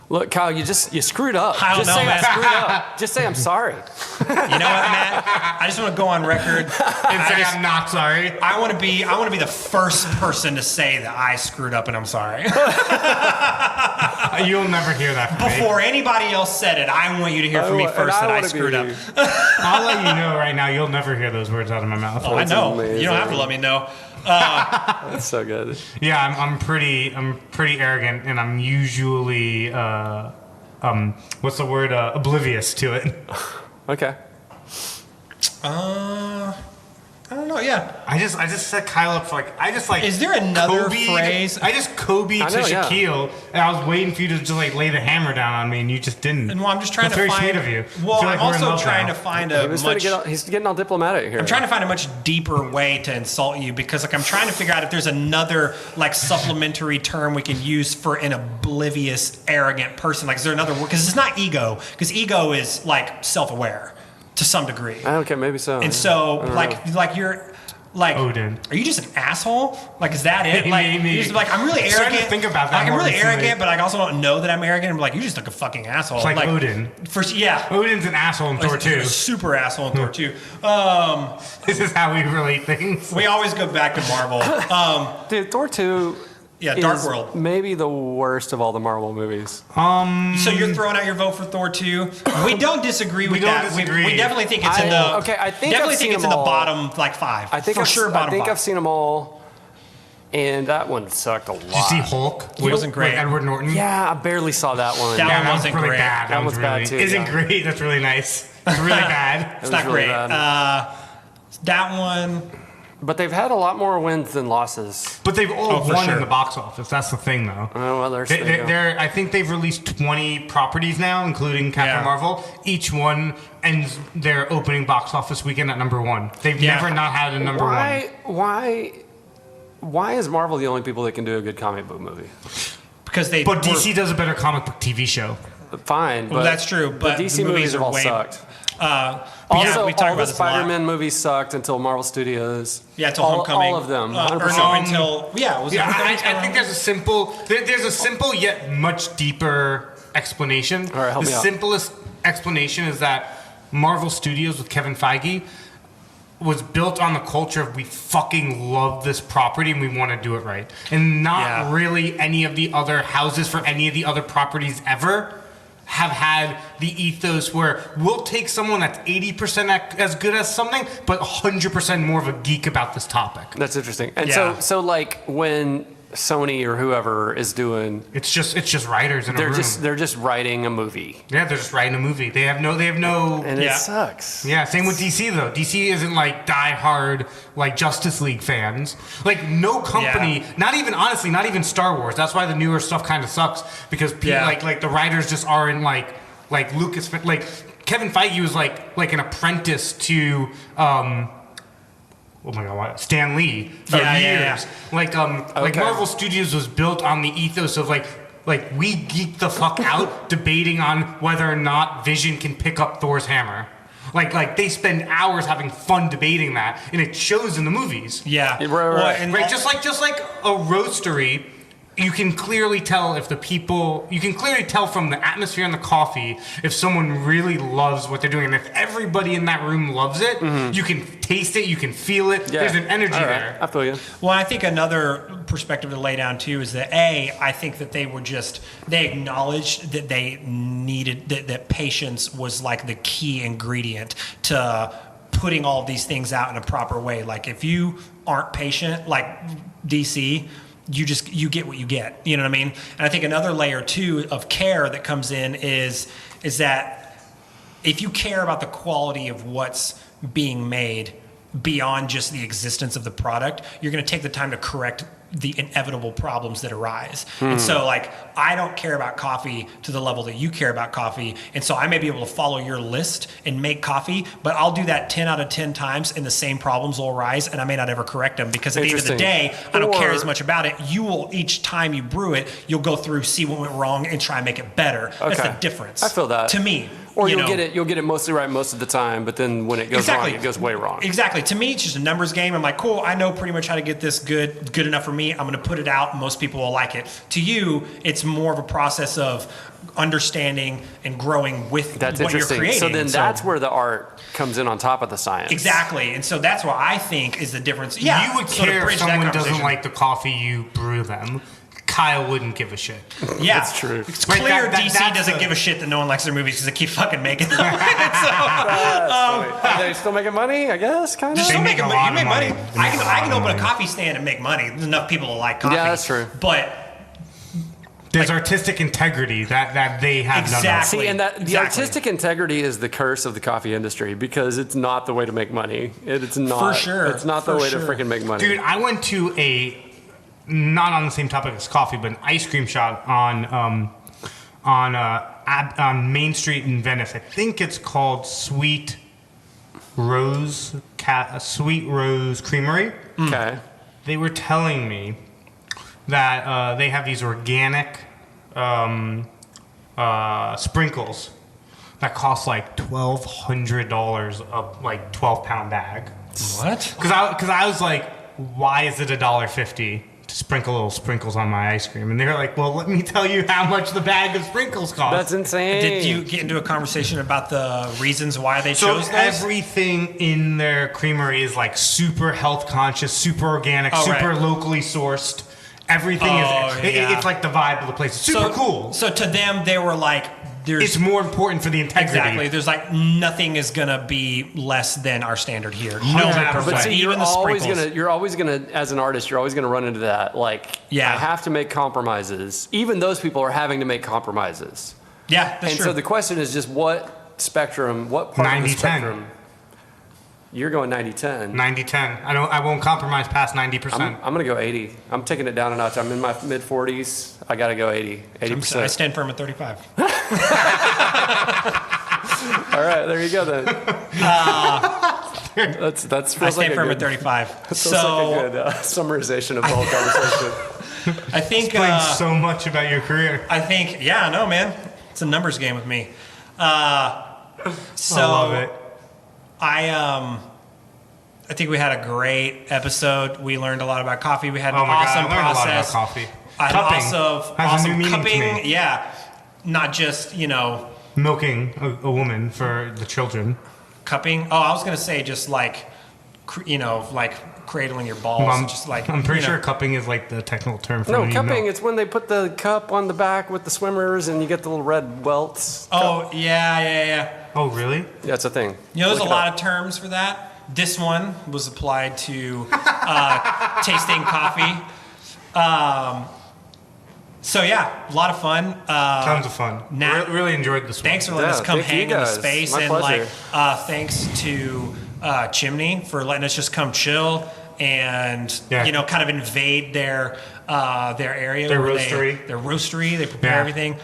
Look, Kyle, you screwed up. I don't Just know, say man. I screwed up. Just say I'm sorry. You know what, Matt? I just want to go on record. And say I'm not sorry. I want to be the first person to say that I screwed up and I'm sorry. You'll never hear that from me. Before anybody else said it, I want you to hear from me And first that I wanna screwed be- up. I'll let you know right now. You'll never hear those words out of my mouth. Oh, I know. amazing. You don't have to let me know. That's so good. Yeah, I'm pretty arrogant, and I'm usually what's the word? Oblivious to it. Okay. I don't know. Yeah. I just set Kyle up for like Is there another Kobe, phrase? I just Kobe I to know, yeah. Shaquille, and I was waiting for you to just like lay the hammer down on me, and you just didn't. And well, I'm just trying That's to very find. sweet of you. I Well, feel like I'm we're in also love trying now. to find He a was much. he's getting all diplomatic here. I'm trying to find a much deeper way to insult you because, like, I'm trying to figure out if there's another like supplementary term we can use for an oblivious, arrogant person. Like, is there another word? Because it's not ego. Because ego is like self-aware to some degree. Okay, maybe so. And so, I don't like you're, like, Odin. are you just an asshole? Like, is that it? Like, Maybe. you're just like, I'm really I'm starting arrogant. to think about that Like, I'm more really recently. arrogant, but I also don't know that I'm arrogant. I'm like, you're just like a fucking asshole. It's like Odin. Yeah. Odin's an asshole in Thor Like, 2. super asshole in Thor 2. This is how we relate things. We always go back to Marvel. Dude, Thor 2 Yeah, Dark is World. maybe the worst of all the Marvel movies. So you're throwing out your vote for Thor 2. We don't disagree with don't that. disagree. We definitely think it's in the. Okay, I think definitely I've think seen it's in them the all. bottom like 5. I think for sure bottom I think 5. I've seen them all, and that one sucked a lot. Did you see Hulk? It wasn't great. With Edward Norton? Yeah, I barely saw that one. That Yeah, one that was wasn't really great. bad. That was one's bad really, too, Isn't yeah. great. That's really nice. It's really bad. It's not really great. bad. That one. But they've had a lot more wins than losses. But they've all for won sure. in the box office. That's the thing, though. Oh, well, there's I think they've released 20 properties now, including Captain Yeah. Marvel. Each one ends their opening box office weekend at number 1. They've Yeah. never not had a number 1. Why is Marvel the only people that can do a good comic book movie? Because they. But were- DC does a better comic book TV show. Fine, Well, but that's true, but the DC the movies movies have are all way- sucked. Also, we talk all about the this a lot. Spider-Man movies sucked until Marvel Studios. Yeah, until all, Homecoming. All of them. Or 100%. no, until. Yeah, it was Yeah, Homecoming, I think there's a simple yet much deeper explanation. All right, help the me out. simplest explanation is that Marvel Studios with Kevin Feige was built on the culture of we fucking love this property and we want to do it right. And not Yeah. really any of the other houses for any of the other properties ever have had the ethos where we'll take someone that's 80% as good as something, but 100% more of a geek about this topic. That's interesting. And Yeah. so like when Sony or whoever is doing, It's just writers in a room. they're just writing a movie, Yeah, they're just writing a movie. They have no. and Yeah. it sucks. Yeah, same with DC though. DC isn't like die-hard like Justice League fans. Like no company, Yeah. not even Star Wars. That's why the newer stuff kind of sucks because people Yeah. like the writers just aren't like Lucas. Like Kevin Feige was like an apprentice to. Oh my God! What? Stan Lee for Yeah, years. yeah, Like Okay. Marvel Studios was built on the ethos of like we geek the fuck out debating on whether or not Vision can pick up Thor's hammer. Like they spend hours having fun debating that, and it shows in the movies. Yeah. Right, Well, right. and Right, just like a roastery, you can clearly tell you can clearly tell from the atmosphere and the coffee if someone really loves what they're doing. And if everybody in that room loves it, you can taste it, you can feel it. Yeah. There's an energy All right. there. I feel you. Well, I think another perspective to lay down too is that I think that they acknowledged that they needed that patience was like the key ingredient to putting all of these things out in a proper way. Like if you aren't patient, like DC, you get what you get. You know what I mean? And I think another layer too of care that comes in is that if you care about the quality of what's being made beyond just the existence of the product, you're going to take the time to correct the inevitable problems that arise. And so like, I don't care about coffee to the level that you care about coffee. And so I may be able to follow your list and make coffee, but I'll do that 10 out of 10 times and the same problems will arise and I may not ever correct them because at the end of the day, I don't care as much about it. You will, each time you brew it, you'll go through, see what went wrong and try and make it better. That's the difference. I feel that. To me. Or you'll get it mostly right most of the time, but then when it goes wrong, it goes way wrong. Exactly. To me, it's just a numbers game. I'm like, cool, I know pretty much how to get this good enough for me. I'm going to put it out. Most people will like it. To you, it's more of a process of understanding and growing with That's what you're interesting. creating. So then that's where the art comes in on top of the science. Exactly. And so that's what I think is the difference. Yeah. You would sort of care if bridge that someone doesn't conversation. like the coffee you brew them. Kyle wouldn't give a shit. Yeah, That's true. It's Right, clear that's DC doesn't the- give a shit that no one likes their movies because they keep fucking making them. Are they still making money? I guess kind of. Just still make making a money. lot You of make money. money. They make a lot I can of open a money. coffee stand and make money. There's enough people that like coffee. Yeah, that's true. But There's artistic integrity that they have none of. Exactly. See, and that the Exactly. artistic integrity is the curse of the coffee industry because it's not the way to make money. It's not. For sure. It's not the For way sure. to freaking make money. Dude, I went to not on the same topic as coffee, but an ice cream shop on Main Street in Venice. I think it's called Sweet Rose Creamery. Okay. They were telling me that they have these organic sprinkles that cost like $1,200 a like 12-pound bag. what? Because I was like, why is it $1.50 to sprinkle little sprinkles on my ice cream? And they were like, well, let me tell you how much the bag of sprinkles cost. That's insane. Did you get into a conversation about the reasons why they So chose those? everything in their creamery is like super health conscious, super organic, Oh, super right. locally sourced. Everything Oh, yeah. it's like the vibe of the place. It's super cool. So to them, they were like, "There's It's more important for the integrity. exactly. There's like nothing is gonna be less than our standard here, no 100%. matter But what. see, Even the sprinkles. you're always gonna, as an artist, you're always gonna run into that. Like, Yeah. I have to make compromises. Even those people are having to make compromises. Yeah, that's And true. so the question is just what spectrum, what part of the 90-10. spectrum? You're going 90-10. 90-10. I won't compromise past 90%. I'm going to go 80. I'm taking it down a notch. I'm in my mid 40s. I got to go 80. I 80%. stand firm at 35. All right, there you go then. That's I feels like stand a firm good, at 35. feels So like a good summarization of the whole conversation. I think Explains so much about your career. I think yeah, no man, it's a numbers game with me. So I love it. I think we had a great episode. We learned a lot about coffee. We had an Oh my awesome God, I learned process. a lot about coffee. An Cupping awesome has a new meaning cupping. to me. Yeah, not just Milking a woman for the children. cupping. Oh, I was gonna say just like like cradling your balls. Just like I'm pretty you know. sure cupping is like the technical term for No, when you cupping, milk. it's when they put the cup on the back with the swimmers and you get the little red welts. Oh yeah. Oh, really? Yeah, it's a thing. There's Look a it lot up. of terms for that. This one was applied to tasting coffee. So yeah, a lot of fun. Tons of fun. Nat- Really enjoyed this one. Thanks for letting us Yeah, come thank you hang in the guys. space, My and pleasure. thanks to Chimney for letting us just come chill and Yeah. kind of invade their area. Their where roastery. Their roastery. They prepare Yeah. everything.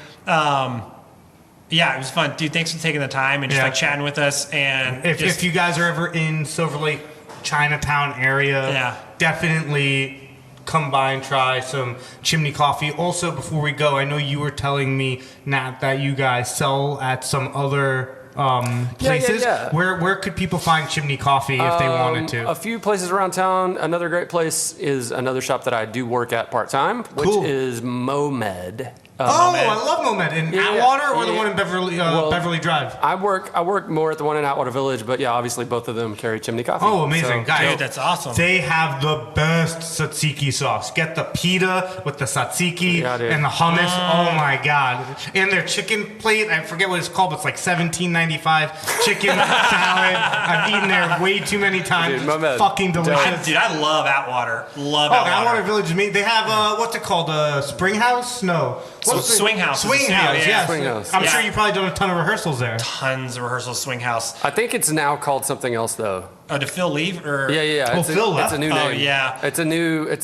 Yeah, it was fun, dude. Thanks for taking the time and just Yeah. like chatting with us. And If you guys are ever in Silver Lake, Chinatown area, Yeah. definitely come by and try some Chimney Coffee. Also, before we go, I know you were telling me, Nat, that you guys sell at some other places. yeah. Where could people find Chimney Coffee if they wanted to? A few places around town. Another great place is another shop that I do work at part-time, which Cool. is Momed. I love Momed in Yeah, Atwater or the yeah. one in Beverly Drive. I work more at the one in Atwater Village, but yeah, obviously both of them carry Chimney Coffee. Oh, amazing, So, guys! Dude, that's awesome. They have the best tzatziki sauce. Get the pita with the tzatziki Yeah, dude. and the hummus. Oh my god! And their chicken plate, I forget what it's called, but it's like $17.95. Chicken salad. I've eaten there way too many times. Dude, my man. It's fucking delicious. Dude, I love Atwater. Love Oh, Atwater. Atwater Village is me. They have what's it called? Spring House? No. What's the- Swing House is the Swing studio, House. yeah. Yes. Swing House. I'm Yeah. sure you've probably done a ton of rehearsals there. Tons of rehearsals, Swing House. I think it's now called something else though. Oh, did Phil leave? Or Yeah. Oh, It's Phil it's left? a new Oh, name. yeah. It's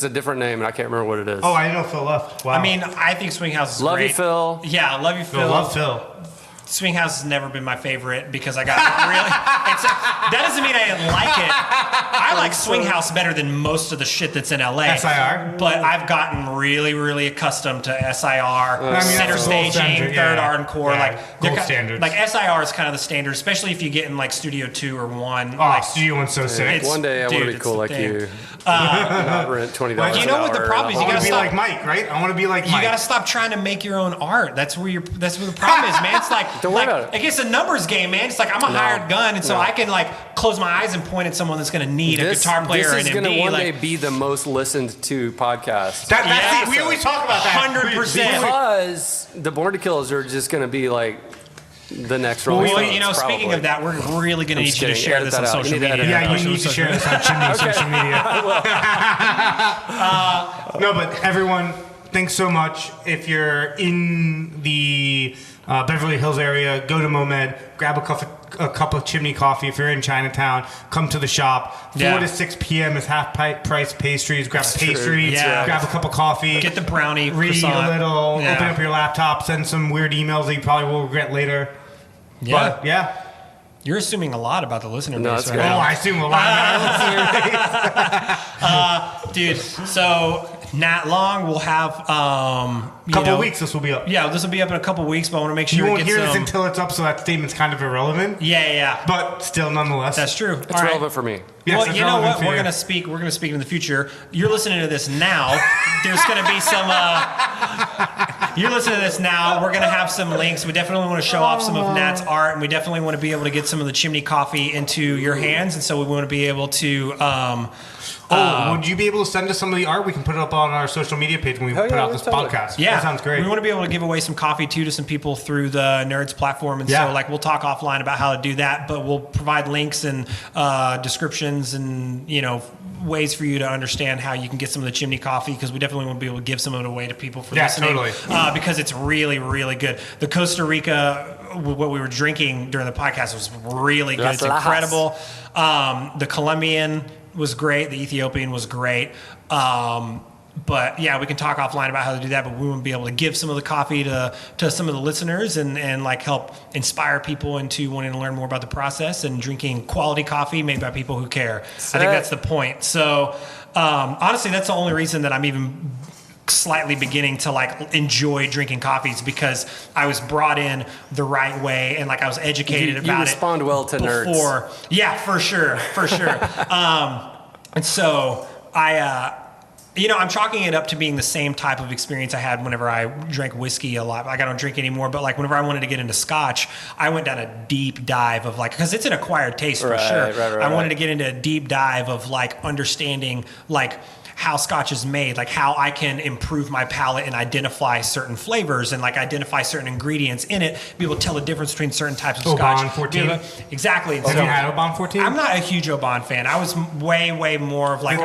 a different name, and I can't remember what it is. Oh, I didn't know Phil left. Wow. I mean, I think Swing House is Love great. you, Phil. Yeah, love you, I Phil. love Phil. Swing House has never been my favorite because I got really. That doesn't mean I didn't like it. I like Swing House better than most of the shit that's in LA. SIR? But I've gotten really, really accustomed to SIR, that's center the gold staging, standard, third yeah. encore, Yeah, they're gold standards. Like SIR is kind of the standard, especially if you get in like Studio 2 or 1. Oh, like, Studio One's so sick. it's- One day I want dude, to be it's cool the like thing. you. Not rent $20. You know what the problem is? I You want gotta to be stop. like Mike, right? I want to be like You Mike. gotta stop trying to make your own art. That's where the problem is, man. It's like, Don't worry about it. It's a numbers game, man. It's like I'm a hired gun, and so I can like close my eyes and point at someone that's gonna need a guitar player This is and going to MD. one Like, day be the most listened to podcast. That's we always talk about that. 100%. Because the Born to Kills are just going to be like the next Rolling Well, Stones, you know, speaking probably. of that, we're really gonna I'm need just you to kidding. share Edit this on that out. social You need to media. edit Yeah, you need to share this on Chimney social media. No, but everyone, thanks so much. If you're in the Beverly Hills area, go to Momed, grab a cup of Chimney Coffee. If you're in Chinatown, come to the shop. 4 to 6 p.m. is half-price pastries. Grab a pastry, Yeah. grab a cup of coffee. Get the brownie read croissant. a little, Yeah. open up your laptop, send some weird emails that you probably will regret later. Yeah. But, yeah. You're assuming a lot about the listener No, base that's right great. Oh, now. I assume a lot of our listeners. Dude, so Nat Long will have Couple of weeks, this will be up. Yeah, this will be up in a couple weeks, but I want to make sure You it won't gets hear this some- until it's up, so that statement's kind of irrelevant. Yeah. But still, nonetheless. That's true. It's relevant for me. Yes, Well, it's you know relevant what? for We're you. gonna speak. We're gonna speak in the future. You're listening to this now. There's gonna be some. You're listening to this now. We're gonna have some links. We definitely want to show off some of Nat's art, and we definitely want to be able to get some of the Chimney Coffee into your hands. And so we want to be able to. Would you be able to send us some of the art? We can put it up on our social media page when we put out this totally. podcast. Yeah, That sounds great. We want to be able to give away some coffee too to some people through the Nerds platform, and Yeah. so like we'll talk offline about how to do that, but we'll provide links and descriptions and ways for you to understand how you can get some of the Chimney Coffee, because we definitely want to be able to give some of it away to people for Yeah, listening, totally. because it's really, really good. The Costa Rica, what we were drinking during the podcast was really good. Las It's Lajas. incredible. The Colombian was great. The Ethiopian was great. But yeah, we can talk offline about how to do that, but we want to be able to give some of the coffee to some of the listeners and like help inspire people into wanting to learn more about the process and drinking quality coffee made by people who care. I think that's the point. So honestly, that's the only reason that I'm even slightly beginning to like enjoy drinking coffees, because I was brought in the right way and like I was educated You about it. respond well to nerds. Before. Yeah, for sure. And so I'm chalking it up to being the same type of experience I had whenever I drank whiskey a lot. Like I don't drink anymore, but like whenever I wanted to get into Scotch, I went down a deep dive of like, because it's an acquired taste for sure. Right. I wanted to get into a deep dive of like understanding like how Scotch is made, like how I can improve my palate and identify certain flavors and like identify certain ingredients in it, be able to tell the difference between certain types of Oban Scotch. 14? Exactly. Have you had Oban 14? I'm not a huge Oban fan. I was way more of like,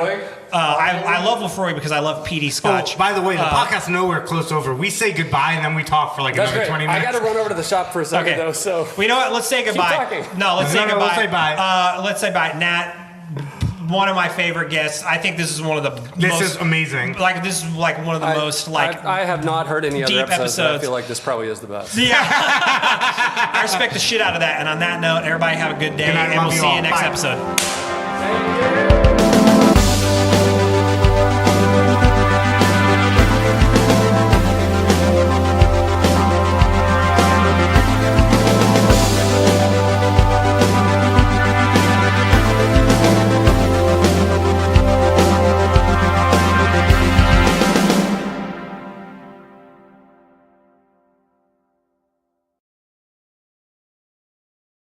I love Lefroy because I love peaty Scotch. Oh, by the way, the podcast nowhere close over. We say goodbye and then we talk for like That's another great. 20 I minutes. got to run over to the shop for a second, Okay. though. So Well, you know what? Let's say goodbye. talking. No, let's say No, goodbye. let's say bye. Let's say bye. Nat, one of my favorite guests. I think this is one of the This most, is amazing. Like this is like one of the most like I have not heard any other deep episodes, but I episodes. feel like this probably is the best. Yeah. I respect the shit out of that. And on that note, everybody have a good day, Good night, and we'll love you see all. you next Bye. episode. Thank you.